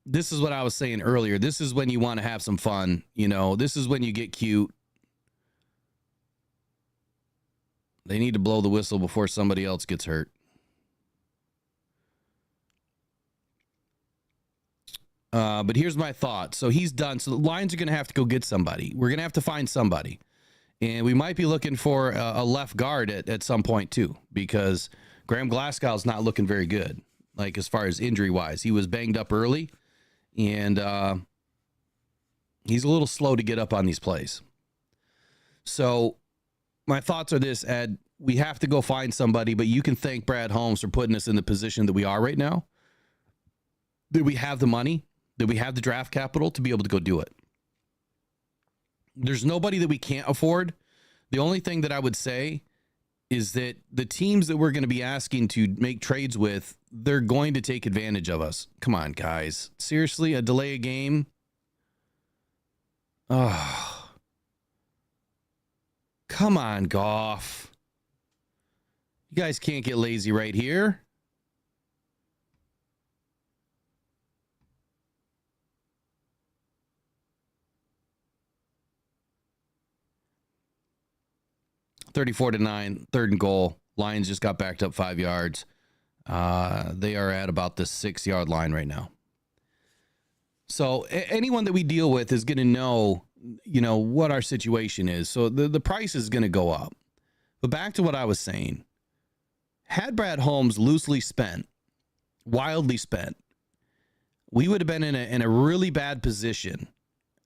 This is what I was saying earlier. This is when you want to have some fun. This is when you get cute. They need to blow the whistle before somebody else gets hurt. But here's my thought. So he's done. So the Lions are going to have to go get somebody. We're going to have to find somebody. And we might be looking for a left guard at some point, too, because Graham Glasgow's not looking very good, like as far as injury-wise. He was banged up early, and he's a little slow to get up on these plays. So my thoughts are this, Ed. We have to go find somebody, but you can thank Brad Holmes for putting us in the position that we are right now. That we have the money, that we have the draft capital to be able to go do it. There's nobody that we can't afford. The only thing that I would say is that the teams that we're going to be asking to make trades with, they're going to take advantage of us. Come on, guys. Seriously, a delay a game? Oh. Come on, Goff. You guys can't get lazy right here. (34-9), 3rd and goal. Lions just got backed up 5 yards. They are at about the 6-yard line right now. So anyone that we deal with is going to know, what our situation is. So the price is going to go up. But back to what I was saying. Had Brad Holmes loosely spent, wildly spent, we would have been in a really bad position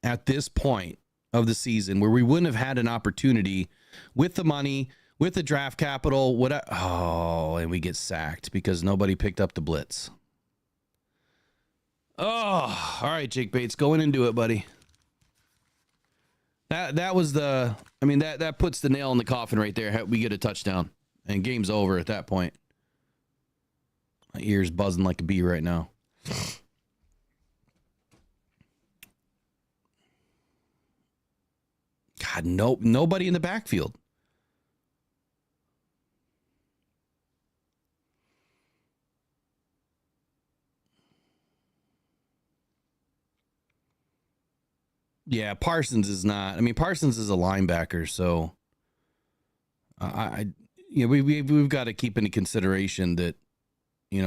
at this point of the season where we wouldn't have had an opportunity with the money, with the draft capital, and we get sacked because nobody picked up the blitz. Oh, all right, Jake Bates, going into it, buddy. That was that puts the nail in the coffin right there. We get a touchdown, and game's over at that point. My ear's buzzing like a bee right now. God, nobody in the backfield. Yeah, Parsons is not. I mean, Parsons is a linebacker, so we've got to keep into consideration that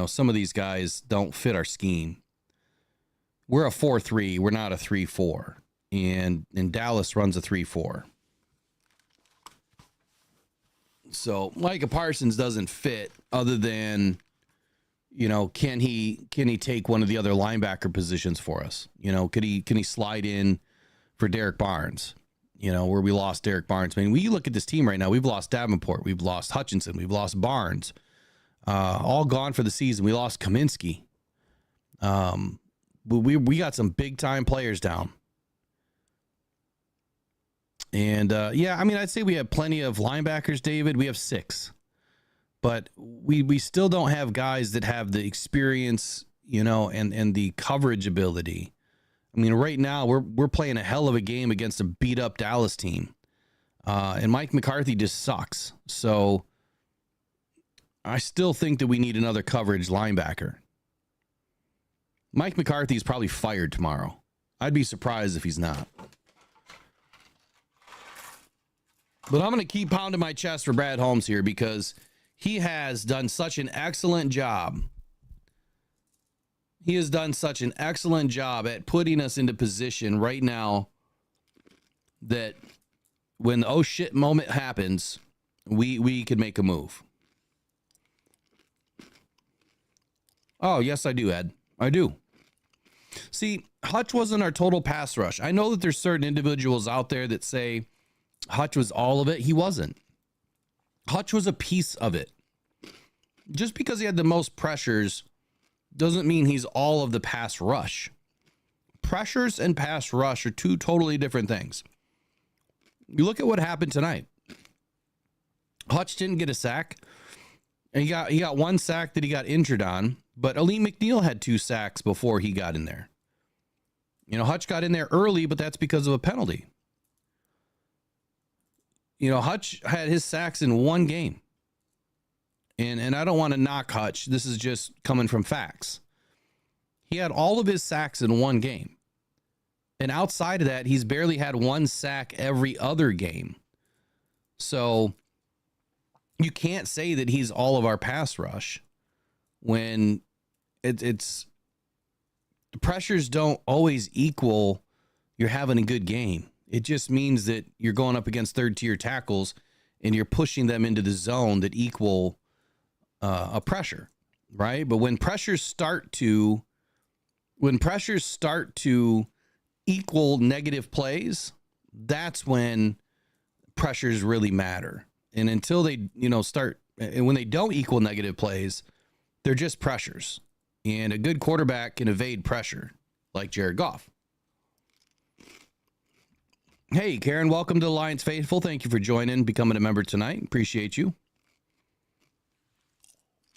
some of these guys don't fit our scheme. We're a 4-3. We're not a 3-4. And Dallas runs a 3-4. So Micah Parsons doesn't fit other than, can he take one of the other linebacker positions for us? Can he slide in for Derek Barnes? where we lost Derek Barnes. I mean, we look at this team right now. We've lost Davenport. We've lost Hutchinson. We've lost Barnes. All gone for the season. We lost Kaminsky. We got some big-time players down. And, I'd say we have plenty of linebackers, David. We have 6. But we still don't have guys that have the experience, and the coverage ability. I mean, right now we're playing a hell of a game against a beat-up Dallas team. And Mike McCarthy just sucks. So I still think that we need another coverage linebacker. Mike McCarthy is probably fired tomorrow. I'd be surprised if he's not. But I'm going to keep pounding my chest for Brad Holmes here because he has done such an excellent job. He has done such an excellent job at putting us into position right now that when the oh shit moment happens, we could make a move. Oh, yes, I do, Ed. I do. See, Hutch wasn't our total pass rush. I know that there's certain individuals out there that say Hutch was all of it. He wasn't. Hutch was a piece of it. Just because he had the most pressures doesn't mean he's all of the pass rush. Pressures and pass rush are two totally different things. You look at what happened tonight. Hutch didn't get a sack. And he got one sack that he got injured on, but Ali McNeil had 2 sacks before he got in there. Hutch got in there early, but that's because of a penalty. Hutch had his sacks in one game. And I don't want to knock Hutch. This is just coming from facts. He had all of his sacks in one game. And outside of that, he's barely had 1 sack every other game. So you can't say that he's all of our pass rush when it's the pressures don't always equal you're having a good game. It just means that you're going up against third-tier tackles and you're pushing them into the zone that equal a pressure, right? But when pressures start to equal negative plays, that's when pressures really matter. And until they, start, and when they don't equal negative plays, they're just pressures. And a good quarterback can evade pressure, like Jared Goff. Hey, Karen, welcome to the Lions Faithful. Thank you for joining, becoming a member tonight. Appreciate you.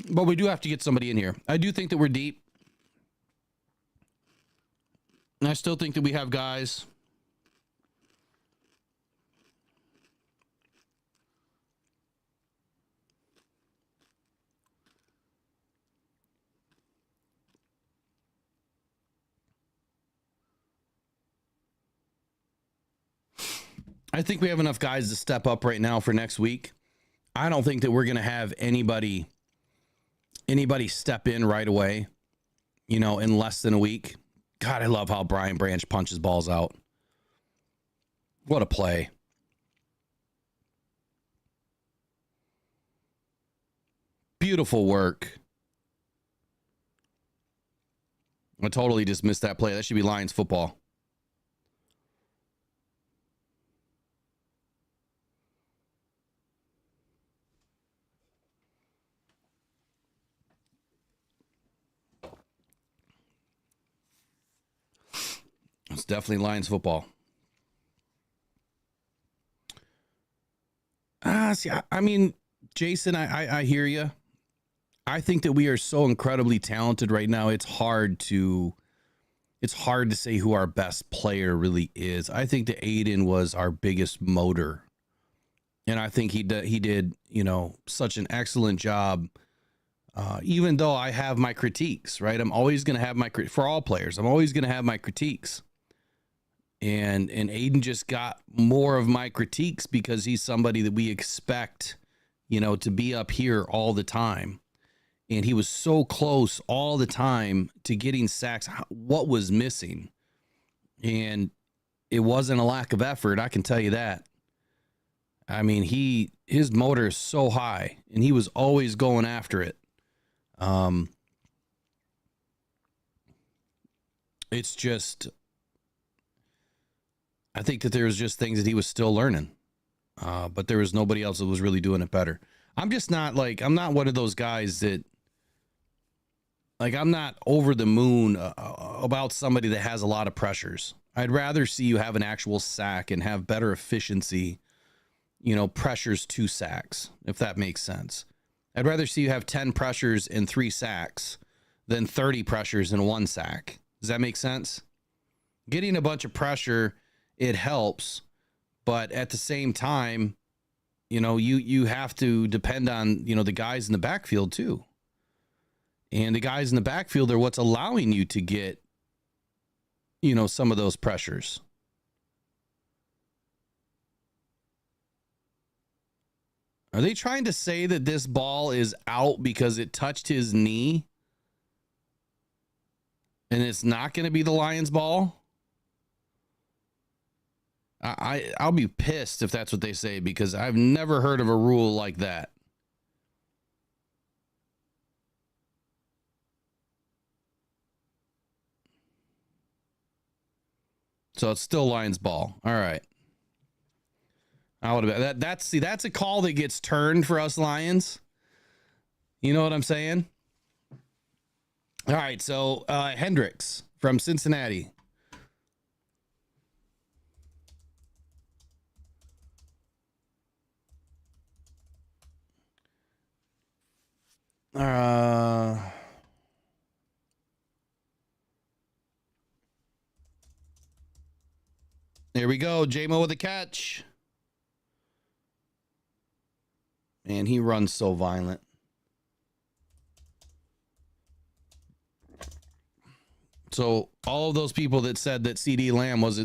But we do have to get somebody in here. I do think that we're deep. And I still think that we have guys. I think we have enough guys to step up right now for next week. I don't think that we're going to have anybody step in right away, in less than a week. God, I love how Brian Branch punches balls out. What a play. Beautiful work. I totally just missed that play. That should be Lions football. It's definitely Lions football. Jason, I hear you. I think that we are so incredibly talented right now. It's hard to say who our best player really is. I think that Aiden was our biggest motor. And I think he did, such an excellent job. Even though I have my critiques, right? I'm always going to have for all players, I'm always going to have my critiques. And Aiden just got more of my critiques because he's somebody that we expect, to be up here all the time. And he was so close all the time to getting sacks. What was missing? And it wasn't a lack of effort, I can tell you that. I mean, his motor is so high, and he was always going after it. It's just, I think that there was just things that he was still learning. But there was nobody else that was really doing it better. I'm just not like, I'm not one of those guys that, like, I'm not over the moon about somebody that has a lot of pressures. I'd rather see you have an actual sack and have better efficiency, you know, pressures to sacks, if that makes sense. I'd rather see you have 10 pressures and 3 sacks than 30 pressures and 1 sack. Does that make sense? Getting a bunch of pressure, it helps, but at the same time, you know, you have to depend on, you know, the guys in the backfield too. And the guys in the backfield are what's allowing you to get, you know, some of those pressures. Are they trying to say that this ball is out because it touched his knee and it's not going to be the Lions' ball? I'll be pissed if that's what they say, because I've never heard of a rule like that. So it's still Lions ball. All right. I would have that's a call that gets turned for us Lions. You know what I'm saying? All right. So Hendricks from Cincinnati. There we go. J-Mo with a catch. Man, he runs so violent. So all of those people that said that CD Lamb was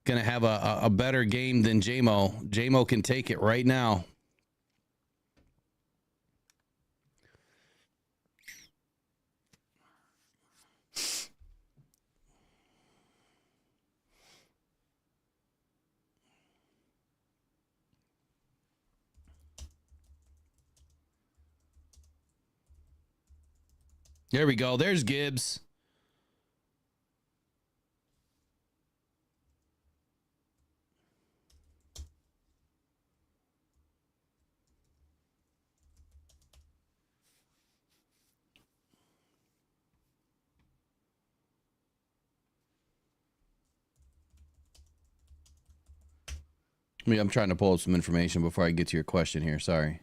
going to have a better game than J-Mo can take it right now. There we go. There's Gibbs. I'm trying to pull up some information before I get to your question here. Sorry.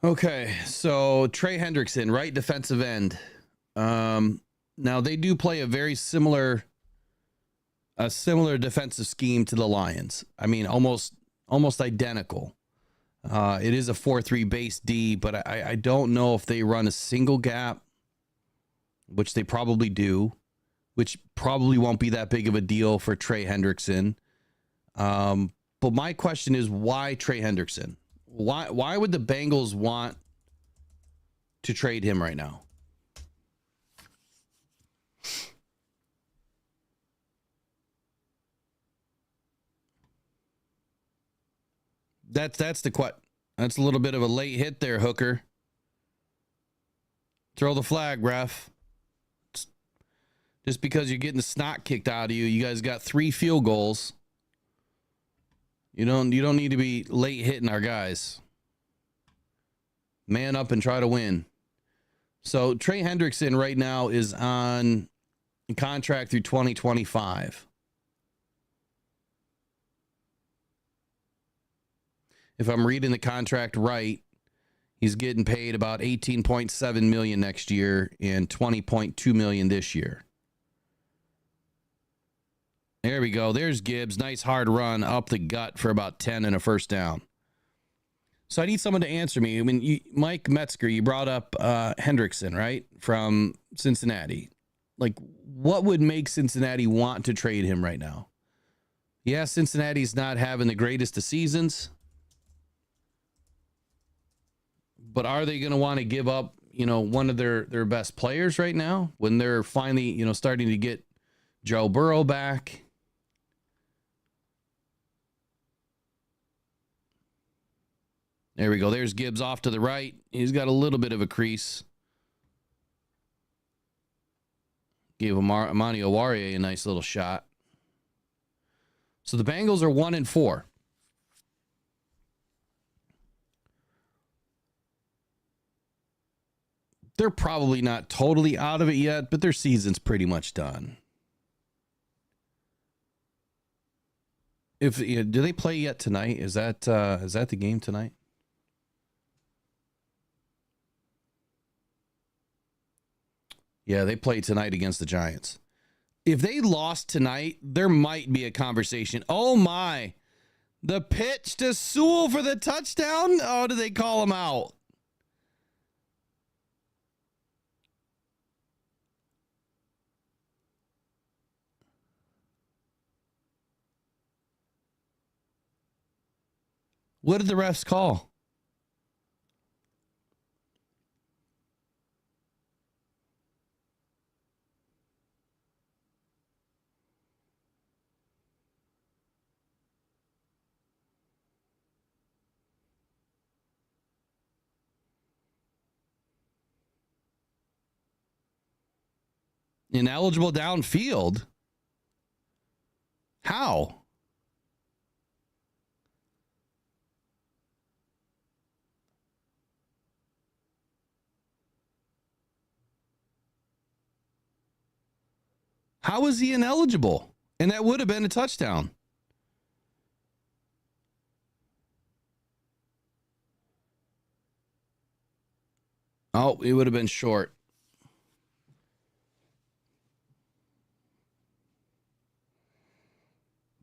Okay, so Trey Hendrickson, right defensive end. Now they do play a very similar defensive scheme to the Lions. I mean, almost identical. It is a 4-3 base D, but I don't know if they run a single gap, which they probably do, which probably won't be that big of a deal for Trey Hendrickson. But my question is, why Trey Hendrickson? Why would the Bengals want to trade him right now? That's the question. That's a little bit of a late hit there, Hooker. Throw the flag, ref. Just because you're getting the snot kicked out of you, you guys got 3 field goals. You don't need to be late hitting our guys. Man up and try to win. So Trey Hendrickson right now is on contract through 2025. If I'm reading the contract right, he's getting paid about $18.7 million next year and $20.2 million this year. There we go. There's Gibbs. Nice hard run up the gut for about 10 and a first down. So I need someone to answer me. I mean, Mike Metzger, you brought up Hendrickson, right? From Cincinnati. Like, what would make Cincinnati want to trade him right now? Yeah, Cincinnati's not having the greatest of seasons. But are they going to want to give up, you know, one of their best players right now when they're finally, you know, starting to get Joe Burrow back? There we go. There's Gibbs off to the right. He's got a little bit of a crease. Gave Amani Owarie a nice little shot. So the Bengals are 1-4. They're probably not totally out of it yet, but their season's pretty much done. Do they play yet tonight? Is that the game tonight? Yeah, they play tonight against the Giants. If they lost tonight, there might be a conversation. Oh my, the pitch to Sewell for the touchdown. Oh, did they call him out? What did the refs call? Ineligible downfield? How? How is he ineligible? And that would have been a touchdown. Oh, it would have been short.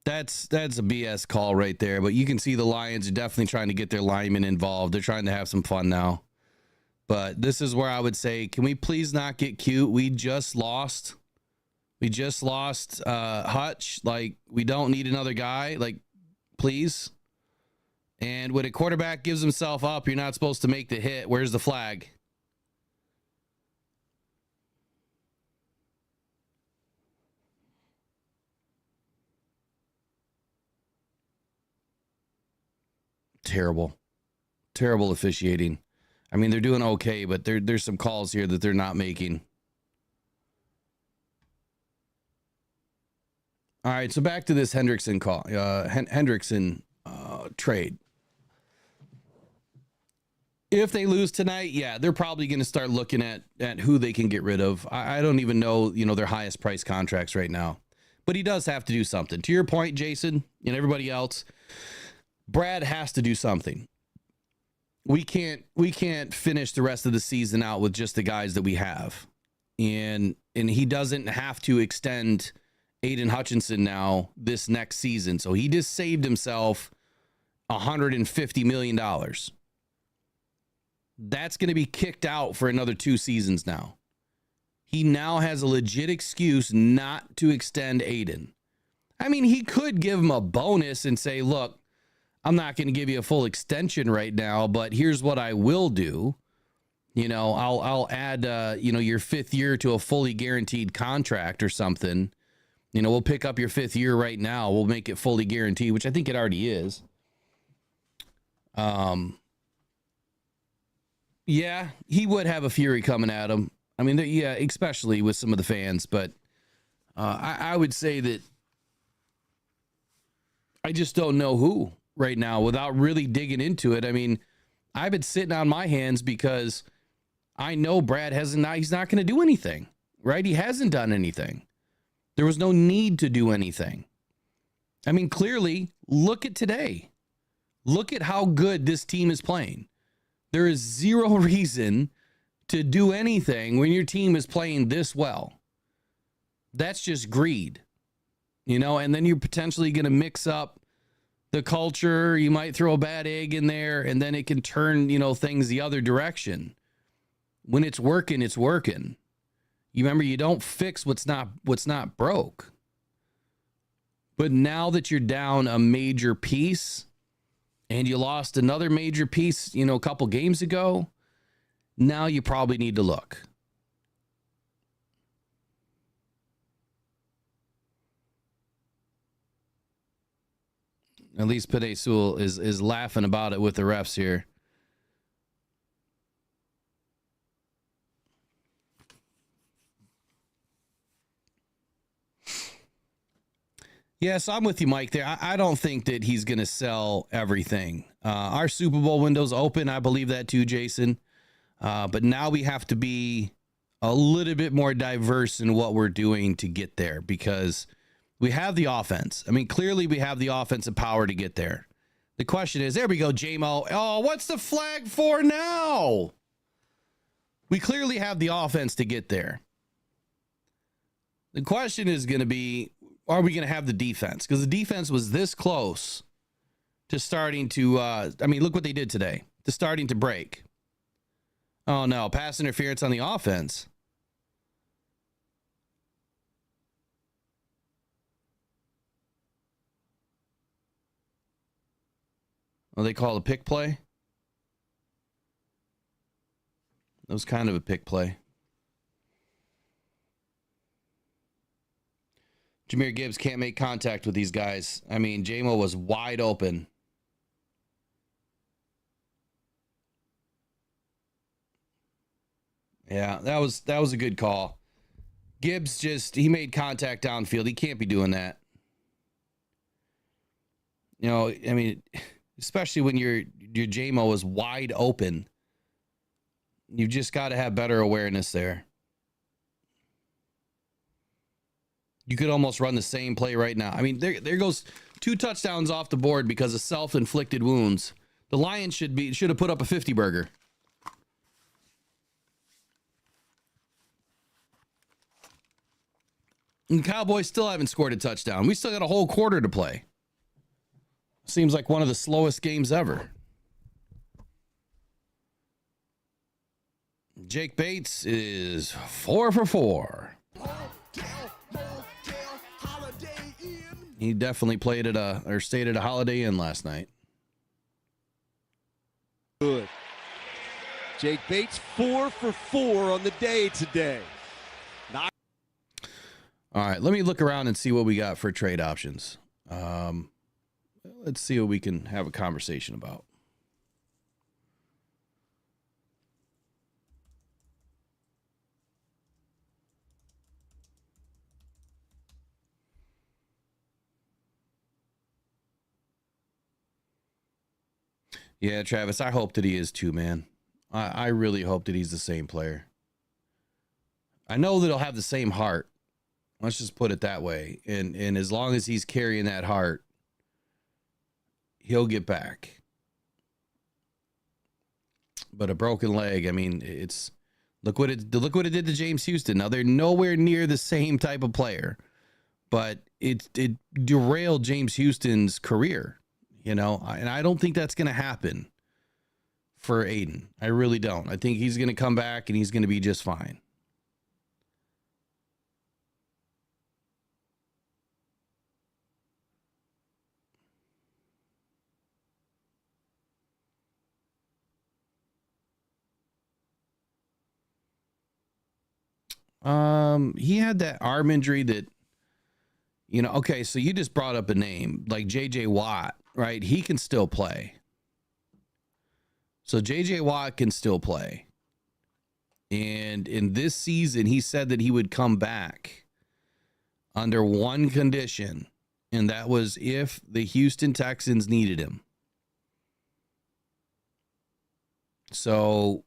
That's a BS call right there, but you can see the Lions are definitely trying to get their linemen involved. They're trying to have some fun now. But this is where I would say, can we please not get cute? We just lost Hutch. Like, we don't need another guy. Like, please. And when a quarterback gives himself up, you're not supposed to make the hit. Where's the flag? Terrible officiating. I mean, they're doing okay, but there's some calls here that they're not making. All right, so back to this Hendrickson call, Hendrickson trade. If they lose tonight, yeah, they're probably going to start looking at who they can get rid of. I don't even know, their highest price contracts right now. But he does have to do something. To your point, Jason, and everybody else, Brad has to do something. We can't finish the rest of the season out with just the guys that we have. And he doesn't have to extend Aiden Hutchinson now this next season. So he just saved himself $150 million. That's going to be kicked out for another 2 seasons now. He now has a legit excuse not to extend Aiden. I mean, he could give him a bonus and say, look, I'm not going to give you a full extension right now, but here's what I will do. I'll add, your 5th year to a fully guaranteed contract or something. We'll pick up your 5th year right now. We'll make it fully guaranteed, which I think it already is. Yeah, he would have a fury coming at him. I mean, yeah, especially with some of the fans, but I would say that I just don't know who right now without really digging into it. I mean, I've been sitting on my hands because I know Brad he's not going to do anything, right? He hasn't done anything. There was no need to do anything. I mean, clearly, look at today. Look at how good this team is playing. There is zero reason to do anything when your team is playing this well. That's just greed, and then you're potentially going to mix up the culture. You might throw a bad egg in there, and then it can turn, things the other direction. When it's working, it's working. You remember, you don't fix what's not broke. But now that you're down a major piece and you lost another major piece, a couple games ago, now you probably need to look. At least Penei Sewell is laughing about it with the refs here. Yes, I'm with you, Mike, there. I don't think that he's going to sell everything. Our Super Bowl window's open. I believe that too, Jason. But now we have to be a little bit more diverse in what we're doing to get there because we have the offense. I mean, clearly we have the offensive power to get there. The question is, there we go, J-Mo. Oh, what's the flag for now? We clearly have the offense to get there. The question is going to be, are we going to have the defense? Because the defense was this close to starting to, look what they did today, to starting to break. Oh, no, pass interference on the offense. Oh, they call it a pick play? That was kind of a pick play. Jahmyr Gibbs can't make contact with these guys. I mean, J-Mo was wide open. Yeah, that was a good call. Gibbs he made contact downfield. He can't be doing that. You know, I mean, especially when your J-Mo is wide open. You've just got to have better awareness there. You could almost run the same play right now. I mean, there goes 2 touchdowns off the board because of self-inflicted wounds. The Lions should have put up a 50-burger. And Cowboys still haven't scored a touchdown. We still got a whole quarter to play. Seems like one of the slowest games ever. Jake Bates is 4 for 4. He definitely played stayed at a Holiday Inn last night. Good. Jake Bates 4 for 4 on the day today. All right, let me look around and see what we got for trade options. Let's see what we can have a conversation about. Yeah, Travis, I hope that he is too, man. I really hope that he's the same player. I know that he'll have the same heart. Let's just put it that way. And as long as he's carrying that heart, he'll get back. But a broken leg, I mean, it's look what it did to James Houston. Now they're nowhere near the same type of player, but it derailed James Houston's career, you know. And I don't think that's going to happen for Aiden. I really don't. I think he's going to come back and he's going to be just fine. He had that arm injury that, you know, okay, so you just brought up a name like JJ Watt, right? He can still play. So JJ Watt can still play. And in this season, he said that he would come back under one condition, and that was if the Houston Texans needed him. So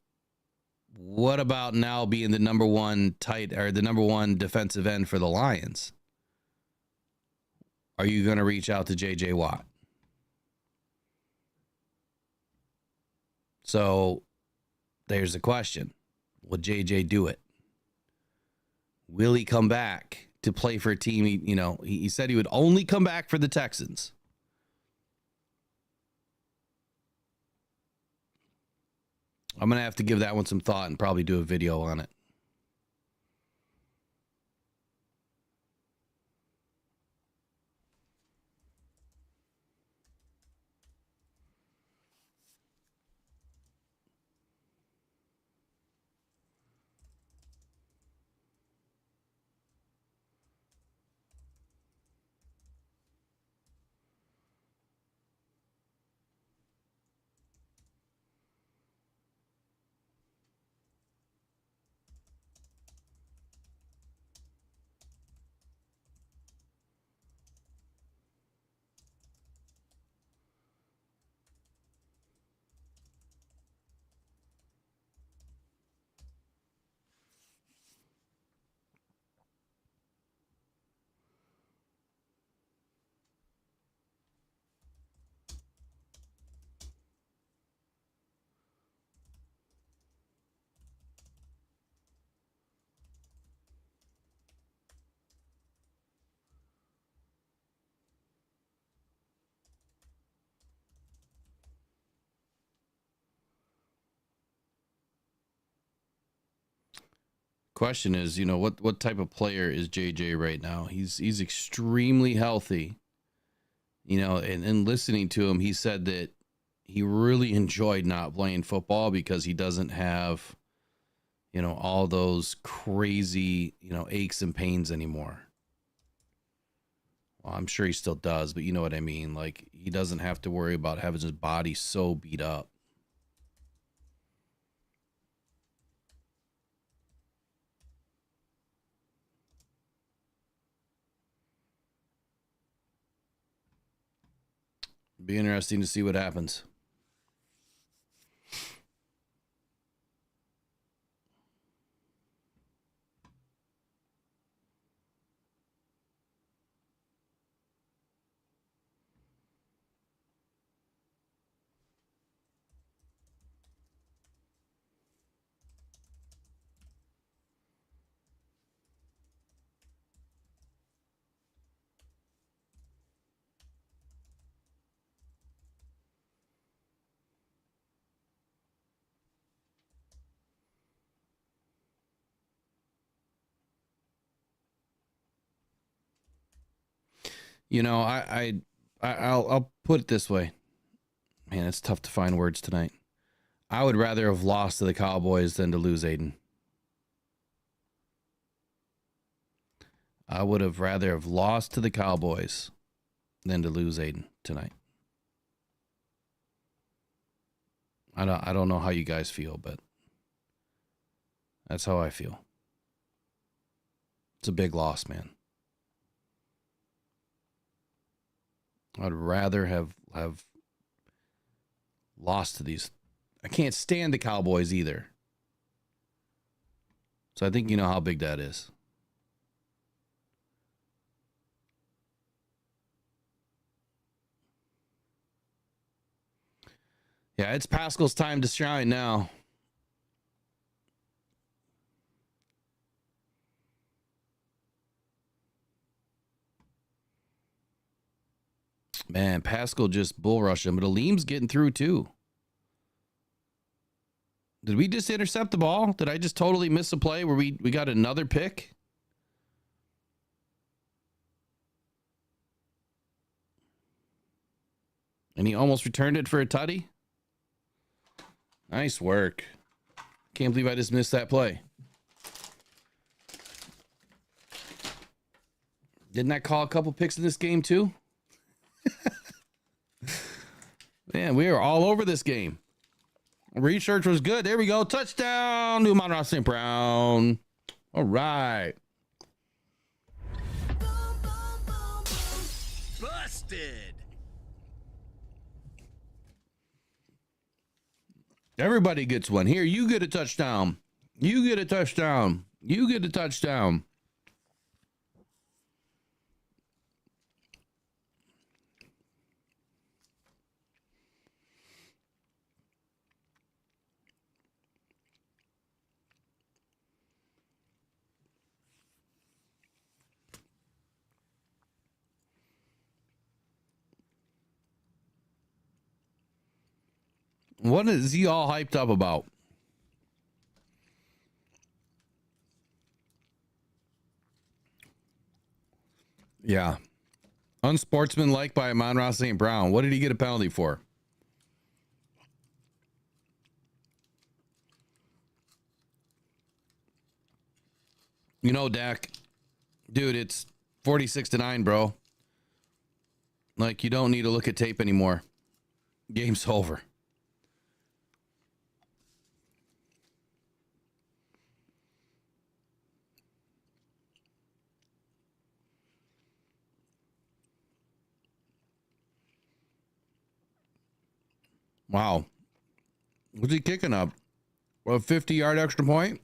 what about now being the number one defensive end for the Lions? Are you going to reach out to JJ Watt? So there's the question. Will JJ do it? Will he come back to play for a team? He said he would only come back for the Texans. I'm going to have to give that one some thought and probably do a video on it. Question is, you know, what type of player is JJ right now? He's extremely healthy. You know, and listening to him, he said that he really enjoyed not playing football because he doesn't have, you know, all those crazy, you know, aches and pains anymore. Well, I'm sure he still does, but you know what I mean? Like, he doesn't have to worry about having his body so beat up. Be interesting to see what happens. You know, I'll put it this way. Man, it's tough to find words tonight. I would rather have lost to the Cowboys than to lose Aiden. I would have rather have lost to the Cowboys than to lose Aiden tonight. I don't know how you guys feel, but that's how I feel. It's a big loss, man. I'd rather have lost to these. I can't stand the Cowboys either. So I think you know how big that is. Yeah, it's Pascal's time to shine now. Man, Pascal just bull rushed him, but Aleem's getting through too. Did we just intercept the ball? Did I just totally miss a play where we got another pick? And he almost returned it for a tutty? Nice work. Can't believe I just missed that play. Didn't I call a couple picks in this game too? Man, we are all over this game. Research was good. There we go. Touchdown to Amon-Ra St. Brown. All right. Busted. Everybody gets one. Here, you get a touchdown. You get a touchdown. You get a touchdown. What is he all hyped up about? Yeah. Unsportsmanlike by Amon-Ra St. Brown. What did he get a penalty for? You know, Dak, dude, it's 46-9, bro. Like, you don't need to look at tape anymore. Game's over. Wow. What's he kicking up? A 50-yard extra point?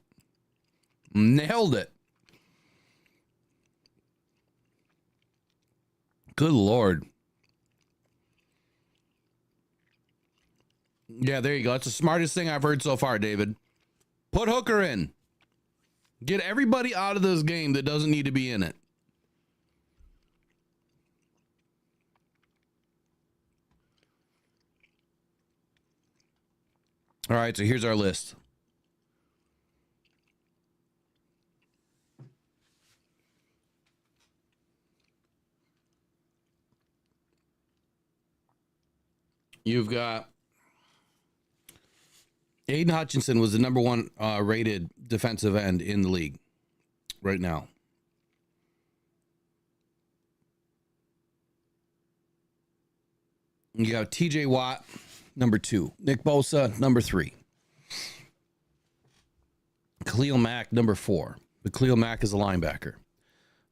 Nailed it. Good Lord. Yeah, there you go. That's the smartest thing I've heard so far, David. Put Hooker in. Get everybody out of this game that doesn't need to be in it. All right, so here's our list. You've got Aiden Hutchinson was the number one rated defensive end in the league right now. You got TJ Watt, number 2. Nick Bosa, number 3. Khalil Mack, number 4. But Khalil Mack is a linebacker.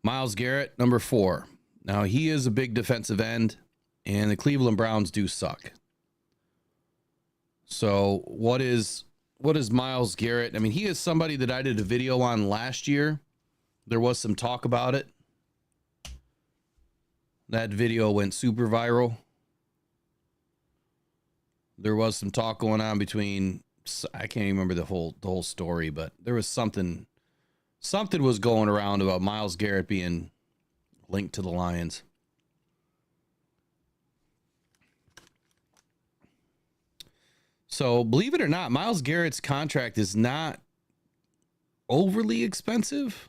Myles Garrett, number 4. Now, he is a big defensive end, and the Cleveland Browns do suck. So, what is Myles Garrett? I mean, he is somebody that I did a video on last year. There was some talk about it. That video went super viral. There was some talk going on between, I can't even remember the whole story, but there was something was going around about Myles Garrett being linked to the Lions. So, believe it or not, Myles Garrett's contract is not overly expensive.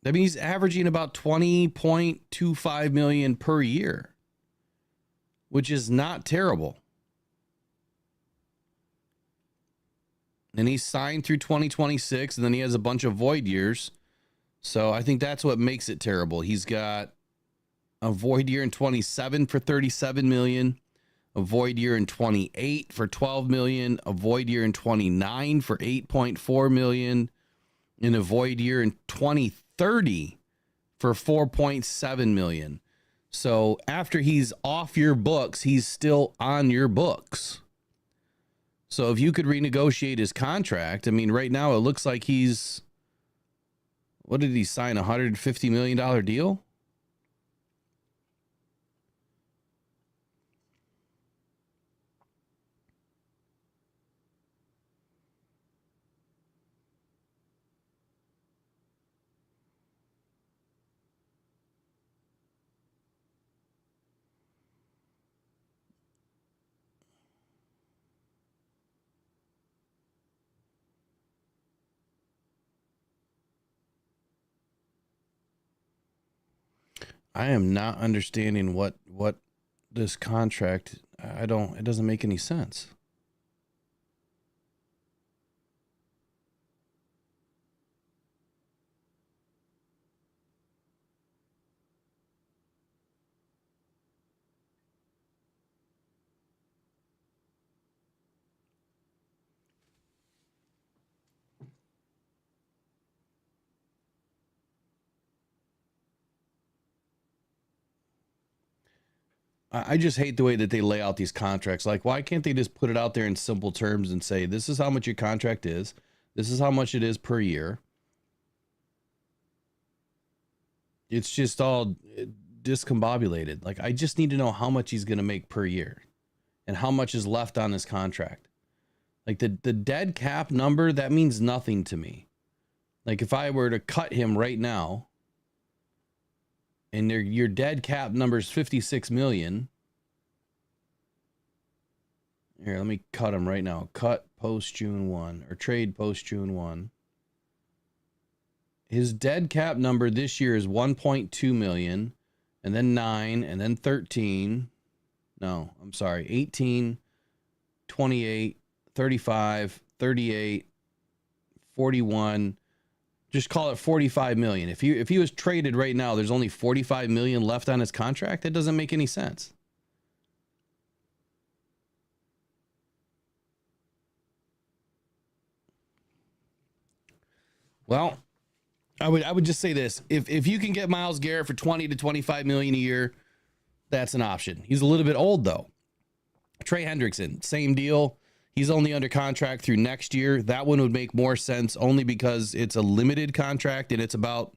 I mean, he's averaging about $20.25 million per year, which is not terrible. And he's signed through 2026, and then he has a bunch of void years. So I think that's what makes it terrible. He's got a void year in 27 for $37 million, a void year in 28 for $12 million, a void year in 29 for $8.4 million, and a void year in 2030 for $4.7 million. So after he's off your books, he's still on your books. So if you could renegotiate his contract, I mean, right now it looks like he's, what did he sign, a $150 million deal? I am not understanding what this contract, it doesn't make any sense. I just hate the way that they lay out these contracts. Like, why can't they just put it out there in simple terms and say, this is how much your contract is. This is how much it is per year. It's just all discombobulated. Like, I just need to know how much he's going to make per year and how much is left on his contract. Like, the dead cap number, that means nothing to me. Like, if I were to cut him right now, and your dead cap number is $56 million. Here, let me cut him right now. Cut post June 1 or trade post June 1. His dead cap number this year is 1.2 million, and then 9, and then 13. No, I'm sorry. 18, 28, 35, 38, 41. Just call it $45 million. If he was traded right now, there's only $45 million left on his contract. That doesn't make any sense. Well, I would just say this: if you can get Myles Garrett for $20 to $25 million a year, that's an option. He's a little bit old though. Trey Hendrickson, same deal. He's only under contract through next year. That one would make more sense only because it's a limited contract and it's about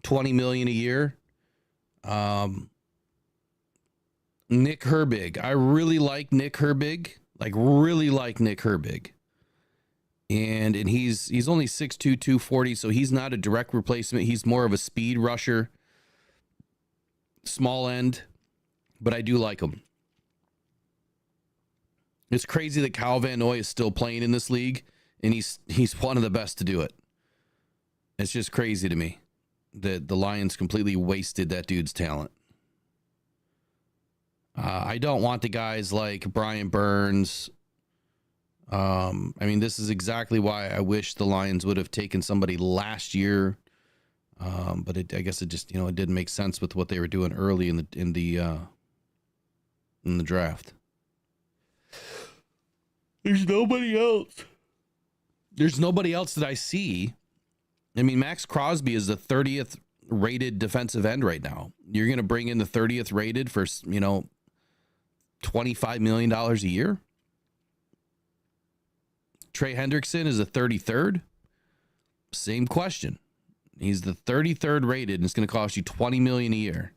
$20 million a year. Nick Herbig. I really like Nick Herbig. And he's only 6'2", 240, so he's not a direct replacement. He's more of a speed rusher. Small end, but I do like him. It's crazy that Kyle Van Noy is still playing in this league, and he's one of the best to do it. It's just crazy to me that the Lions completely wasted that dude's talent. I don't want the guys like Brian Burns. I mean, this is exactly why I wish the Lions would have taken somebody last year. But I guess it just, it didn't make sense with what they were doing early in the draft. There's nobody else. There's nobody else that I see. I mean, Max Crosby is the 30th rated defensive end right now. You're going to bring in the 30th rated for, $25 million a year. Trey Hendrickson is the 33rd. Same question. He's the 33rd rated, and it's going to cost you $20 million a year.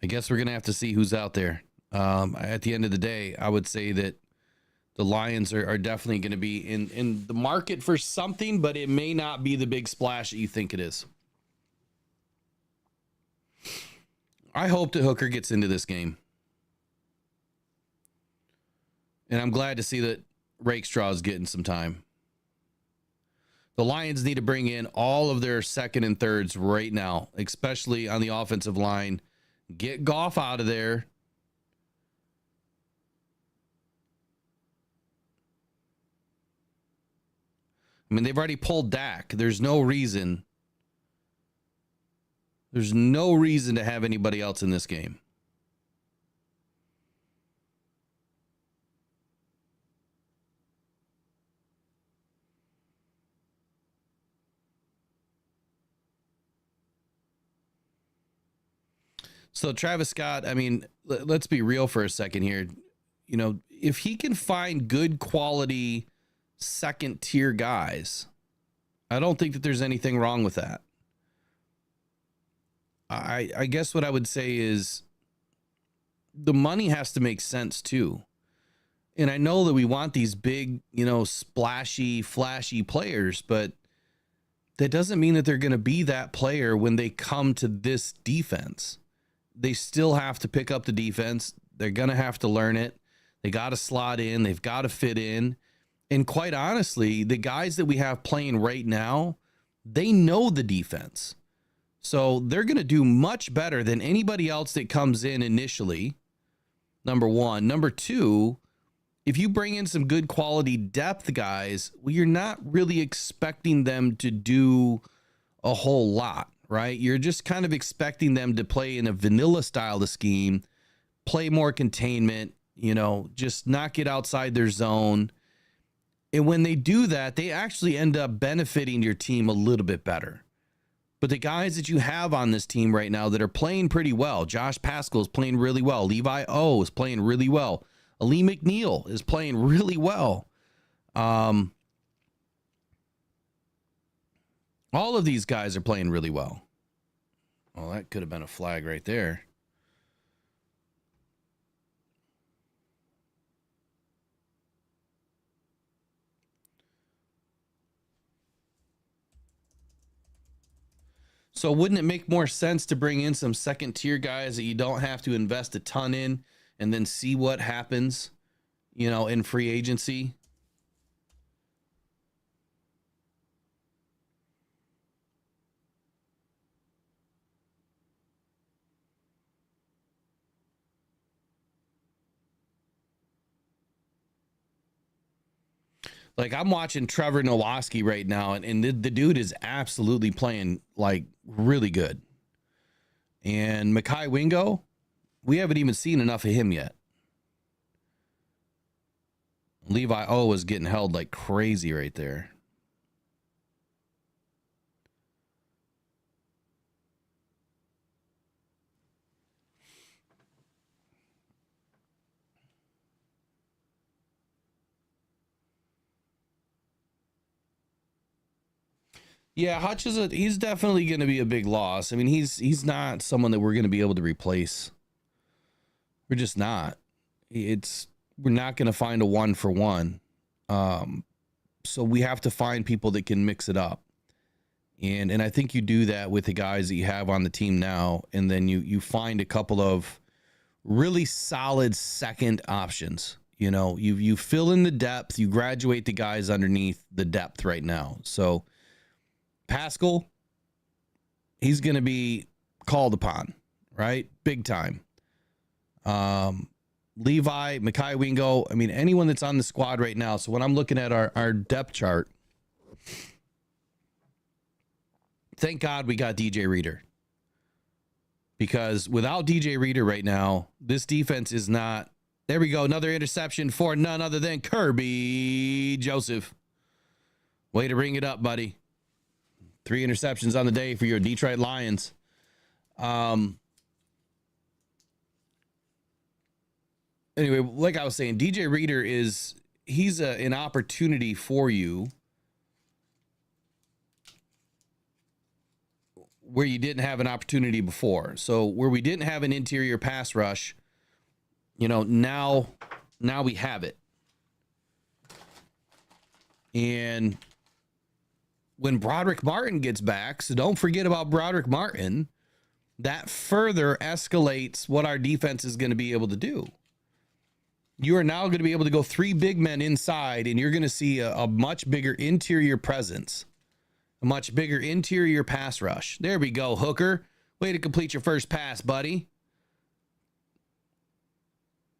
I guess we're going to have to see who's out there. At the end of the day, I would say that the Lions are definitely going to be in the market for something, but it may not be the big splash that you think it is. I hope that Hooker gets into this game. And I'm glad to see that Rakestraw is getting some time. The Lions need to bring in all of their second and thirds right now, especially on the offensive line. Get Goff out of there. I mean, they've already pulled Dak. There's no reason to have anybody else in this game. So Travis Scott, I mean, let's be real for a second here. If he can find good quality second tier guys, I don't think that there's anything wrong with that. I guess what I would say is the money has to make sense too. And I know that we want these big, splashy, flashy players, but that doesn't mean that they're going to be that player when they come to this defense. They still have to pick up the defense. They're going to have to learn it. They got to slot in. They've got to fit in. And quite honestly, the guys that we have playing right now, they know the defense. So they're going to do much better than anybody else that comes in initially, number one. Number two, if you bring in some good quality depth guys, well, you're not really expecting them to do a whole lot, right? You're just kind of expecting them to play in a vanilla style of scheme, play more containment, just not get outside their zone. And when they do that, they actually end up benefiting your team a little bit better. But the guys that you have on this team right now that are playing pretty well, Josh Paschal is playing really well. Levi O is playing really well. Ali McNeil is playing really well. All of these guys are playing really well. Well, that could have been a flag right there. So wouldn't it make more sense to bring in some second tier guys that you don't have to invest a ton in and then see what happens, in free agency? Like, I'm watching Trevor Nowoski right now, and the dude is absolutely playing, really good. And Mekhi Wingo, we haven't even seen enough of him yet. Levi O is getting held like crazy right there. Yeah, Hutchinson, he's definitely going to be a big loss. I mean, he's not someone that we're going to be able to replace. We're just not. We're not going to find a 1-for-1. So we have to find people that can mix it up. And I think you do that with the guys that you have on the team now, and then you find a couple of really solid second options. You fill in the depth, you graduate the guys underneath the depth right now. So Pascal, he's going to be called upon, right? Big time. Levi, Mekhi Wingo, I mean, anyone that's on the squad right now. So when I'm looking at our depth chart, thank God we got DJ Reader. Because without DJ Reader right now, this defense is not. There we go. Another interception for none other than Kirby Joseph. Way to bring it up, buddy. 3 interceptions on the day for your Detroit Lions. Anyway, like I was saying, DJ Reader he's an opportunity for you where you didn't have an opportunity before. So where we didn't have an interior pass rush, now we have it. And when Broderick Martin gets back, so don't forget about Broderick Martin, that further escalates what our defense is going to be able to do. You are now going to be able to go 3 big men inside, and you're going to see a much bigger interior presence. A much bigger interior pass rush. There we go, Hooker. Way to complete your first pass, buddy.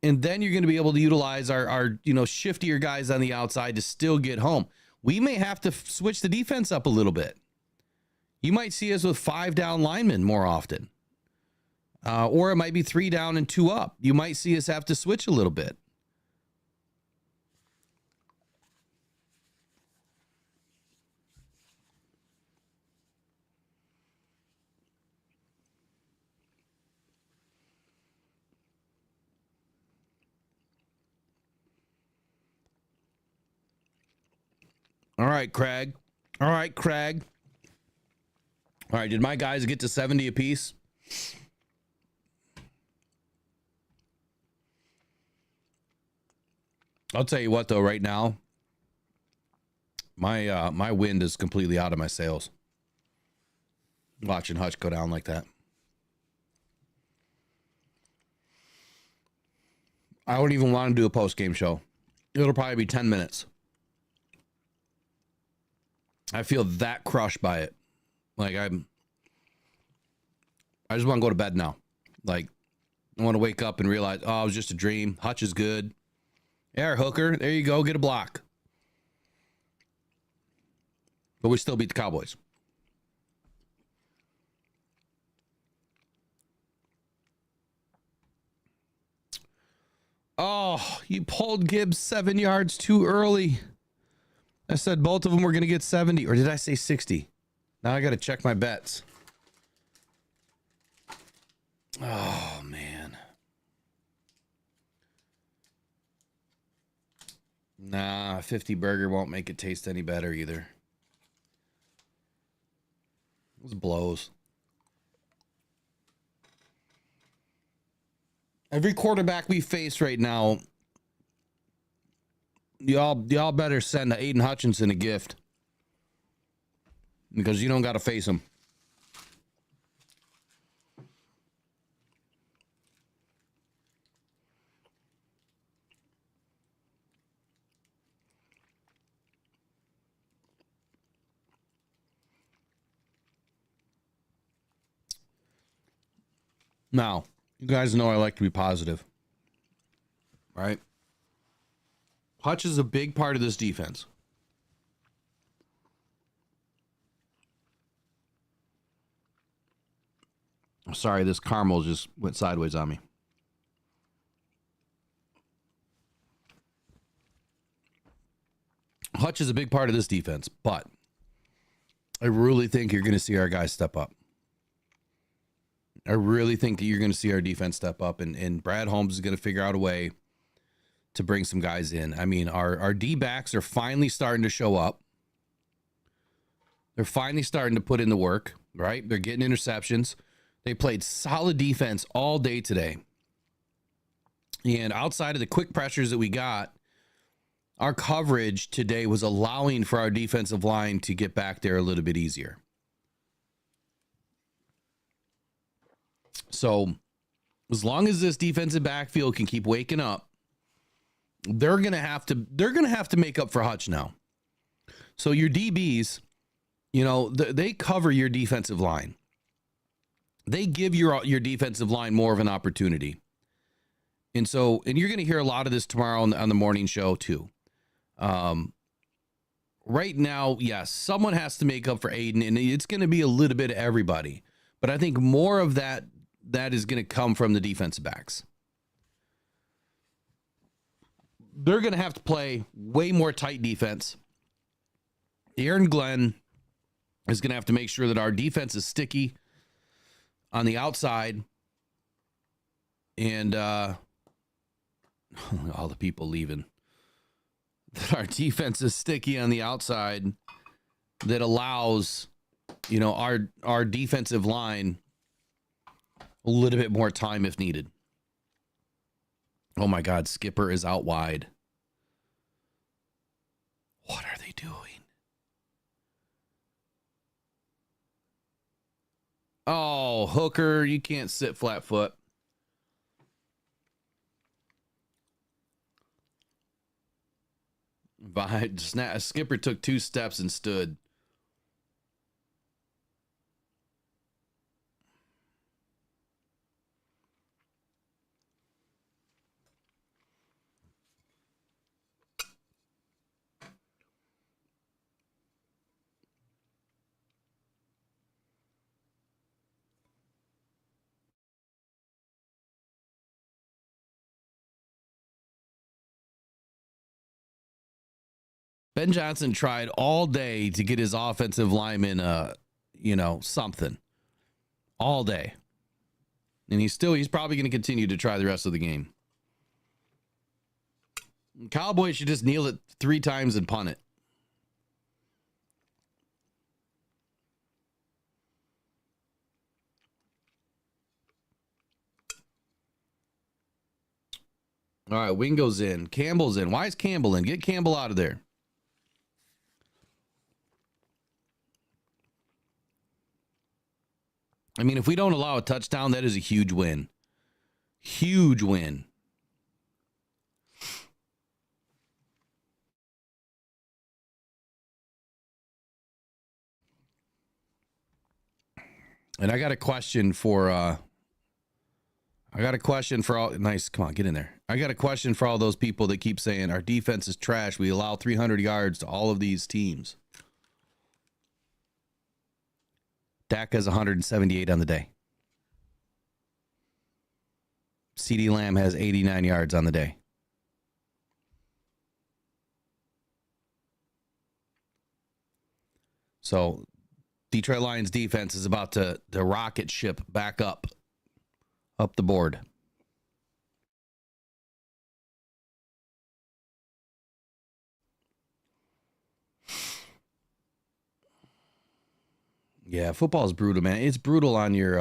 And then you're going to be able to utilize our shiftier guys on the outside to still get home. We may have to switch the defense up a little bit. You might see us with 5 down linemen more often. Or it might be 3 down and 2 up. You might see us have to switch a little bit. All right, Craig. All right, did my guys get to 70 apiece? I'll tell you what, though, right now, my wind is completely out of my sails. Watching Hutch go down like that. I don't even want to do a post-game show. It'll probably be 10 minutes. I feel that crushed by it. Like I just want to go to bed now. Like I want to wake up and realize, oh, it was just a dream. Hutch is good. Yeah, Hooker, there you go. Get a block. But we still beat the Cowboys. Oh, you pulled Gibbs 7 yards too early. I said both of them were going to get 70, or did I say 60? Now I got to check my bets. Oh, man. Nah, 50 burger won't make it taste any better either. Those blows. Every quarterback we face right now, y'all better send Aiden Hutchinson a gift. Because you don't got to face him. Now, you guys know I like to be positive. Right? Hutch is a big part of this defense. I'm sorry, this caramel just went sideways on me. Hutch is a big part of this defense, but I really think you're going to see our guys step up. I really think that you're going to see our defense step up, and Brad Holmes is going to figure out a way to bring some guys in. I mean, our D-backs are finally starting to show up. They're finally starting to put in the work, right? They're getting interceptions. They played solid defense all day today. And outside of the quick pressures that we got, our coverage today was allowing for our defensive line to get back there a little bit easier. So as long as this defensive backfield can keep waking up, they're going to have to make up for Hutch now. So your DBs, You know, they cover your defensive line. They give your defensive line more of an opportunity. And so, and you're going to hear a lot of this tomorrow on the morning show too. Right now, yes, someone has to make up for Aiden, and it's going to be a little bit of everybody. But I think more of that is going to come from the defensive backs. They're going to have to play way more tight defense. Aaron Glenn is going to have to make sure that our defense is sticky on the outside. And all the people leaving. That our defense is sticky on the outside that allows, you know, our defensive line a little bit more time if needed. Oh my God, Skipper is out wide. What are they doing? Oh, Hooker, you can't sit flat foot. Skipper took 2 steps and stood. Ben Johnson tried all day to get his offensive lineman, something all day. And he's probably going to continue to try the rest of the game. Cowboys should just kneel it 3 times and punt it. All right, Wingo's in. Campbell's in. Why is Campbell in? Get Campbell out of there. I mean, if we don't allow a touchdown, that is a huge win. Huge win. And I got a question for all. Nice. Come on, get in there. I got a question for all those people that keep saying our defense is trash. We allow 300 yards to all of these teams. Dak has 178 on the day. CeeDee Lamb has 89 yards on the day. So Detroit Lions defense is about to rocket ship back up the board. Yeah, football is brutal, man. It's brutal on your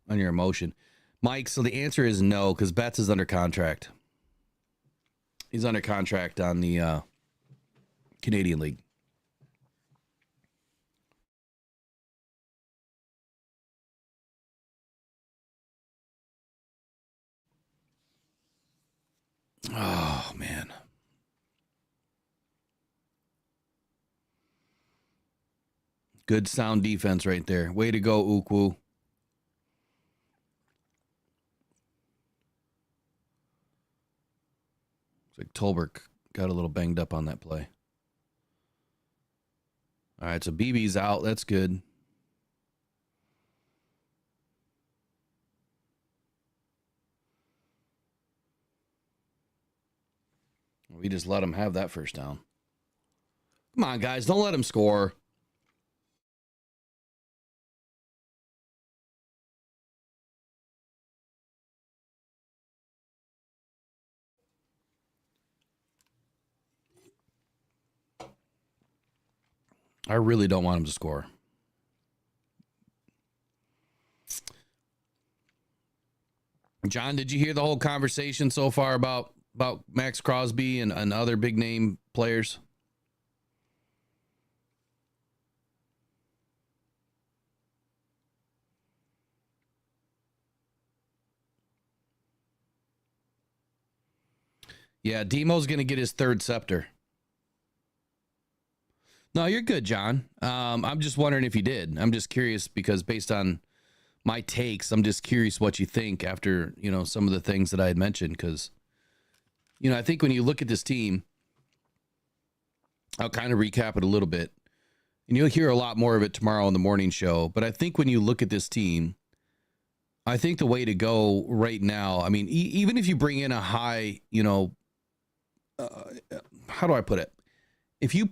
emotion. Mike, so the answer is no, because Betts is under contract. He's under contract on the Canadian League. Oh, man. Good sound defense right there. Way to go, Ukwu. It's like Tolbert got a little banged up on that play. All right, so BB's out. That's good. We just let him have that first down. Come on, guys. Don't let him score. I really don't want him to score. John, did you hear the whole conversation so far about Max Crosby and other big name players? Yeah, Demo's going to get his third scepter. No, you're good, John. I'm just wondering if you did. I'm just curious because based on my takes, I'm just curious what you think after, some of the things that I had mentioned. Because, I think when you look at this team, I'll kind of recap it a little bit. And you'll hear a lot more of it tomorrow on the morning show. But I think when you look at this team, I think the way to go right now, I mean, even if you bring in a high, how do I put it? If you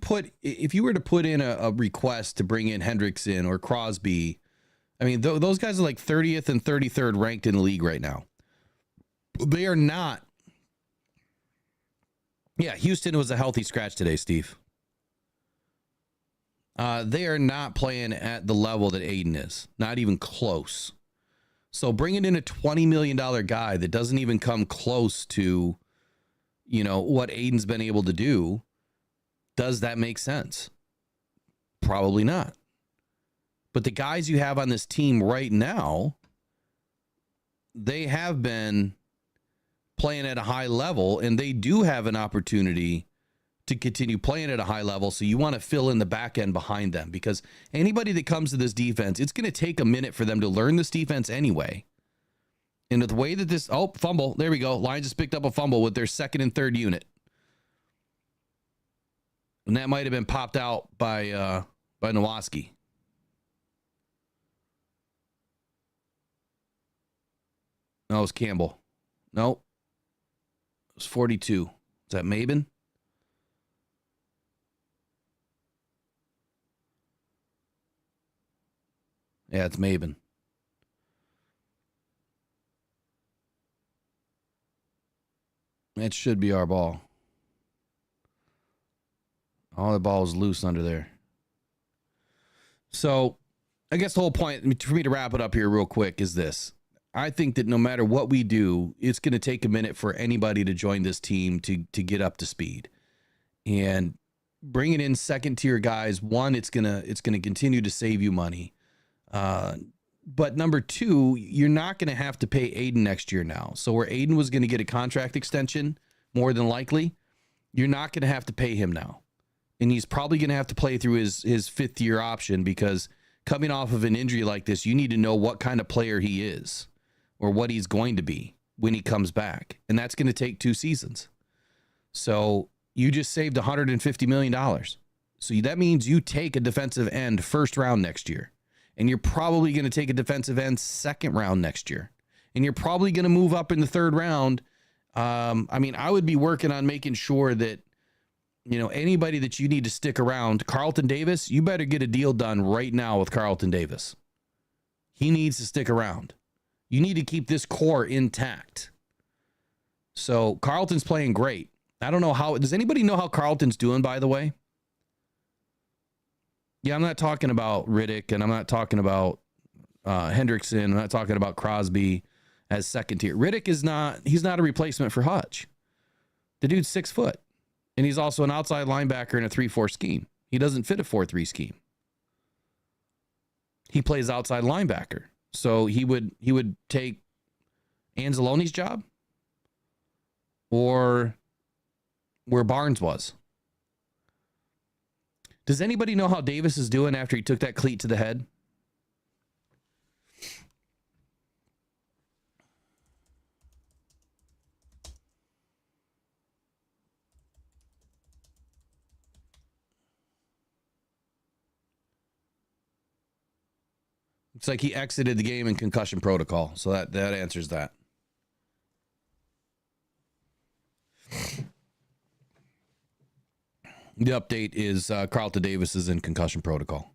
were to put in a request to bring in Hendrickson or Crosby, I mean, those guys are like 30th and 33rd ranked in the league right now. They are not. Yeah, Houston was a healthy scratch today, Steve. They are not playing at the level that Aiden is. Not even close. So bringing in a $20 million guy that doesn't even come close to, what Aiden's been able to do, does that make sense? Probably not. But the guys you have on this team right now, they have been playing at a high level, and they do have an opportunity to continue playing at a high level. So you want to fill in the back end behind them, because anybody that comes to this defense, it's going to take a minute for them to learn this defense anyway. And the way that fumble, there we go. Lions just picked up a fumble with their second and third unit. And that might have been popped out by Nowoski. No, it was Campbell. Nope. It was 42. Is that Maben? Yeah, it's Maben. That should be our ball. All the ball is loose under there. So I guess the whole point, for me to wrap it up here real quick, is this. I think that no matter what we do, it's going to take a minute for anybody to join this team to get up to speed. And bringing in second tier guys, one, it's going to continue to save you money. But number two, you're not going to have to pay Aiden next year now. So where Aiden was going to get a contract extension, more than likely, you're not going to have to pay him now. And he's probably going to have to play through his fifth year option, because coming off of an injury like this, you need to know what kind of player he is or what he's going to be when he comes back. And that's going to take 2 seasons. So you just saved $150 million. So that means you take a defensive end first round next year. And you're probably going to take a defensive end second round next year. And you're probably going to move up in the third round. I would be working on making sure that, anybody that you need to stick around, Carlton Davis, you better get a deal done right now with Carlton Davis. He needs to stick around. You need to keep this core intact. So Carlton's playing great. I don't know does anybody know how Carlton's doing, by the way? Yeah, I'm not talking about Riddick, and I'm not talking about Hendrickson. I'm not talking about Crosby as second tier. Riddick he's not a replacement for Hutch. The dude's 6 foot. And he's also an outside linebacker in a 3-4 scheme. He doesn't fit a 4-3 scheme. He plays outside linebacker. So he would take Anzalone's job or where Barnes was. Does anybody know how Davis is doing after he took that cleat to the head? It's like he exited the game in concussion protocol. So that answers that. The update is Carlton Davis is in concussion protocol.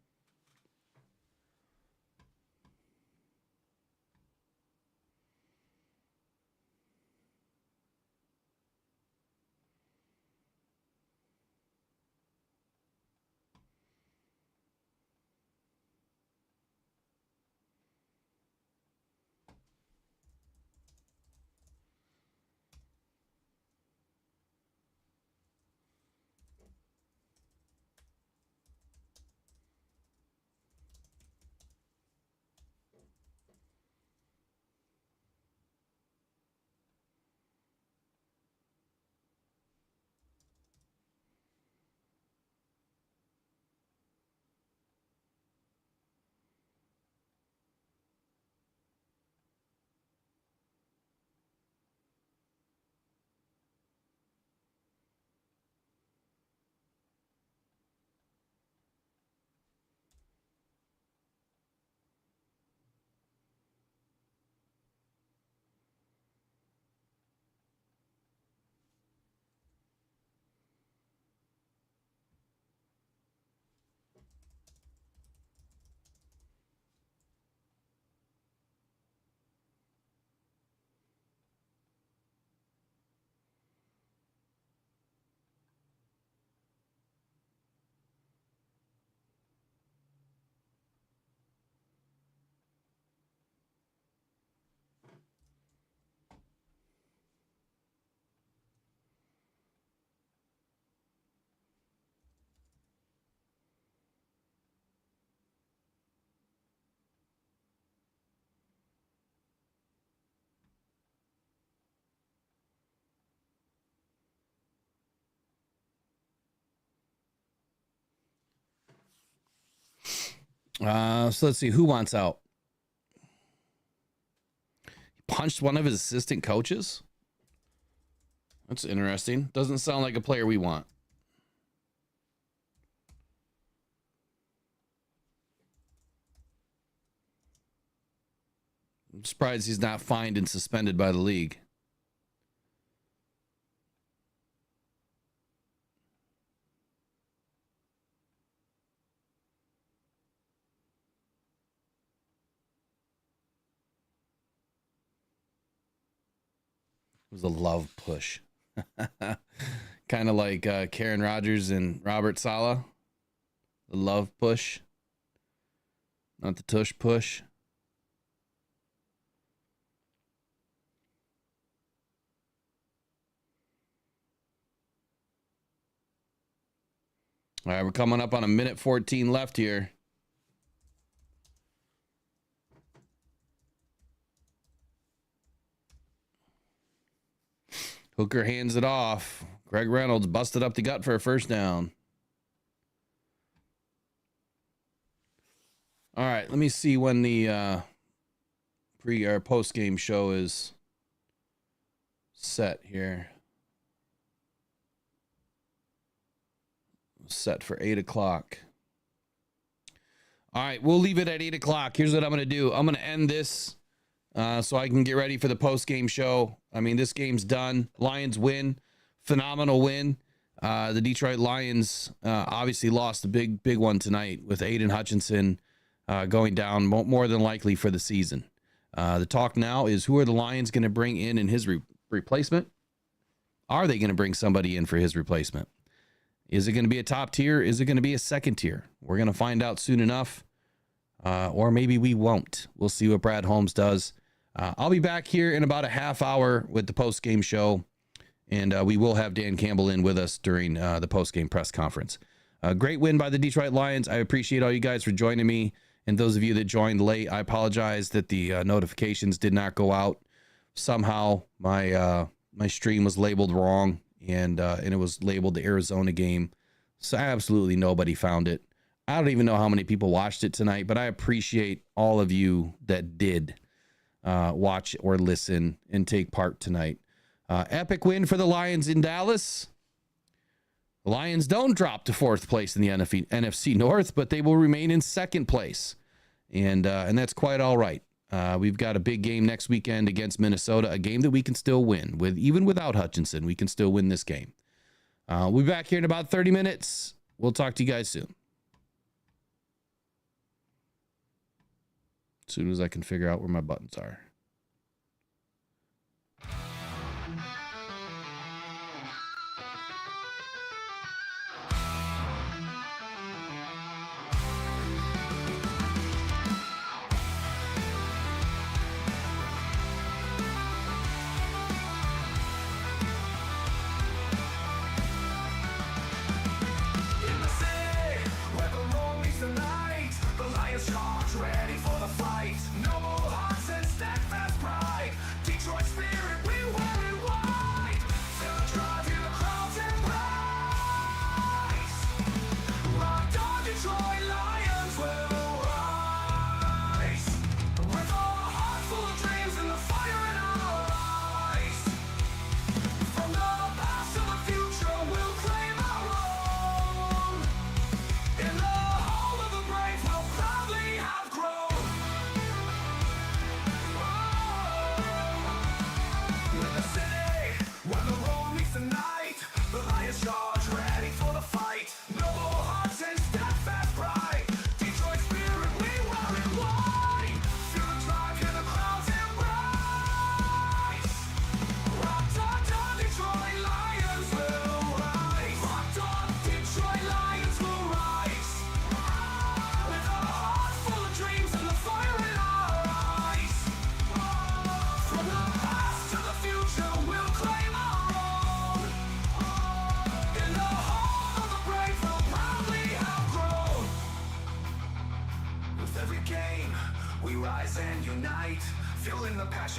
So let's see. Who wants out? He punched one of his assistant coaches? That's interesting. Doesn't sound like a player we want. I'm surprised he's not fined and suspended by the league. It was a love push. Kind of like Karen Rodgers and Robert Saleh. The love push. Not the tush push. All right, we're coming up on 1:14 left here. Hooker hands it off. Greg Reynolds busted up the gut for a first down. All right, let me see when the pre or post game show is set here. Set for 8 o'clock. All right, we'll leave it at 8 o'clock. Here's what I'm going to do. I'm going to end this so I can get ready for the post-game show. I mean, this game's done. Lions win. Phenomenal win. The Detroit Lions obviously lost a big one tonight with Aiden Hutchinson going down more than likely for the season. The talk now is, who are the Lions going to bring in his replacement? Are they going to bring somebody in for his replacement? Is it going to be a top tier? Is it going to be a second tier? We're going to find out soon enough. Or maybe we won't. We'll see what Brad Holmes does. I'll be back here in about a half hour with the post-game show. And we will have Dan Campbell in with us during the post-game press conference. Great win by the Detroit Lions. I appreciate all you guys for joining me. And those of you that joined late, I apologize that the notifications did not go out. Somehow my stream was labeled wrong. And it was labeled the Arizona game. So absolutely nobody found it. I don't even know how many people watched it tonight, but I appreciate all of you that did watch or listen and take part tonight. Epic win for the Lions in Dallas. The Lions don't drop to 4th place in the NFC North, but they will remain in 2nd place. And that's quite all right. We've got a big game next weekend against Minnesota, a game that we can still win. Even without Hutchinson, we can still win this game. We'll be back here in about 30 minutes. We'll talk to you guys soon. As soon as I can figure out where my buttons are.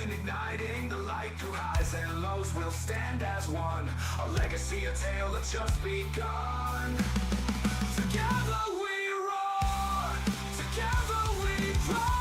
Igniting the light through highs and lows, we'll stand as one. A legacy, a tale that's just begun. Together we roar. Together. rise.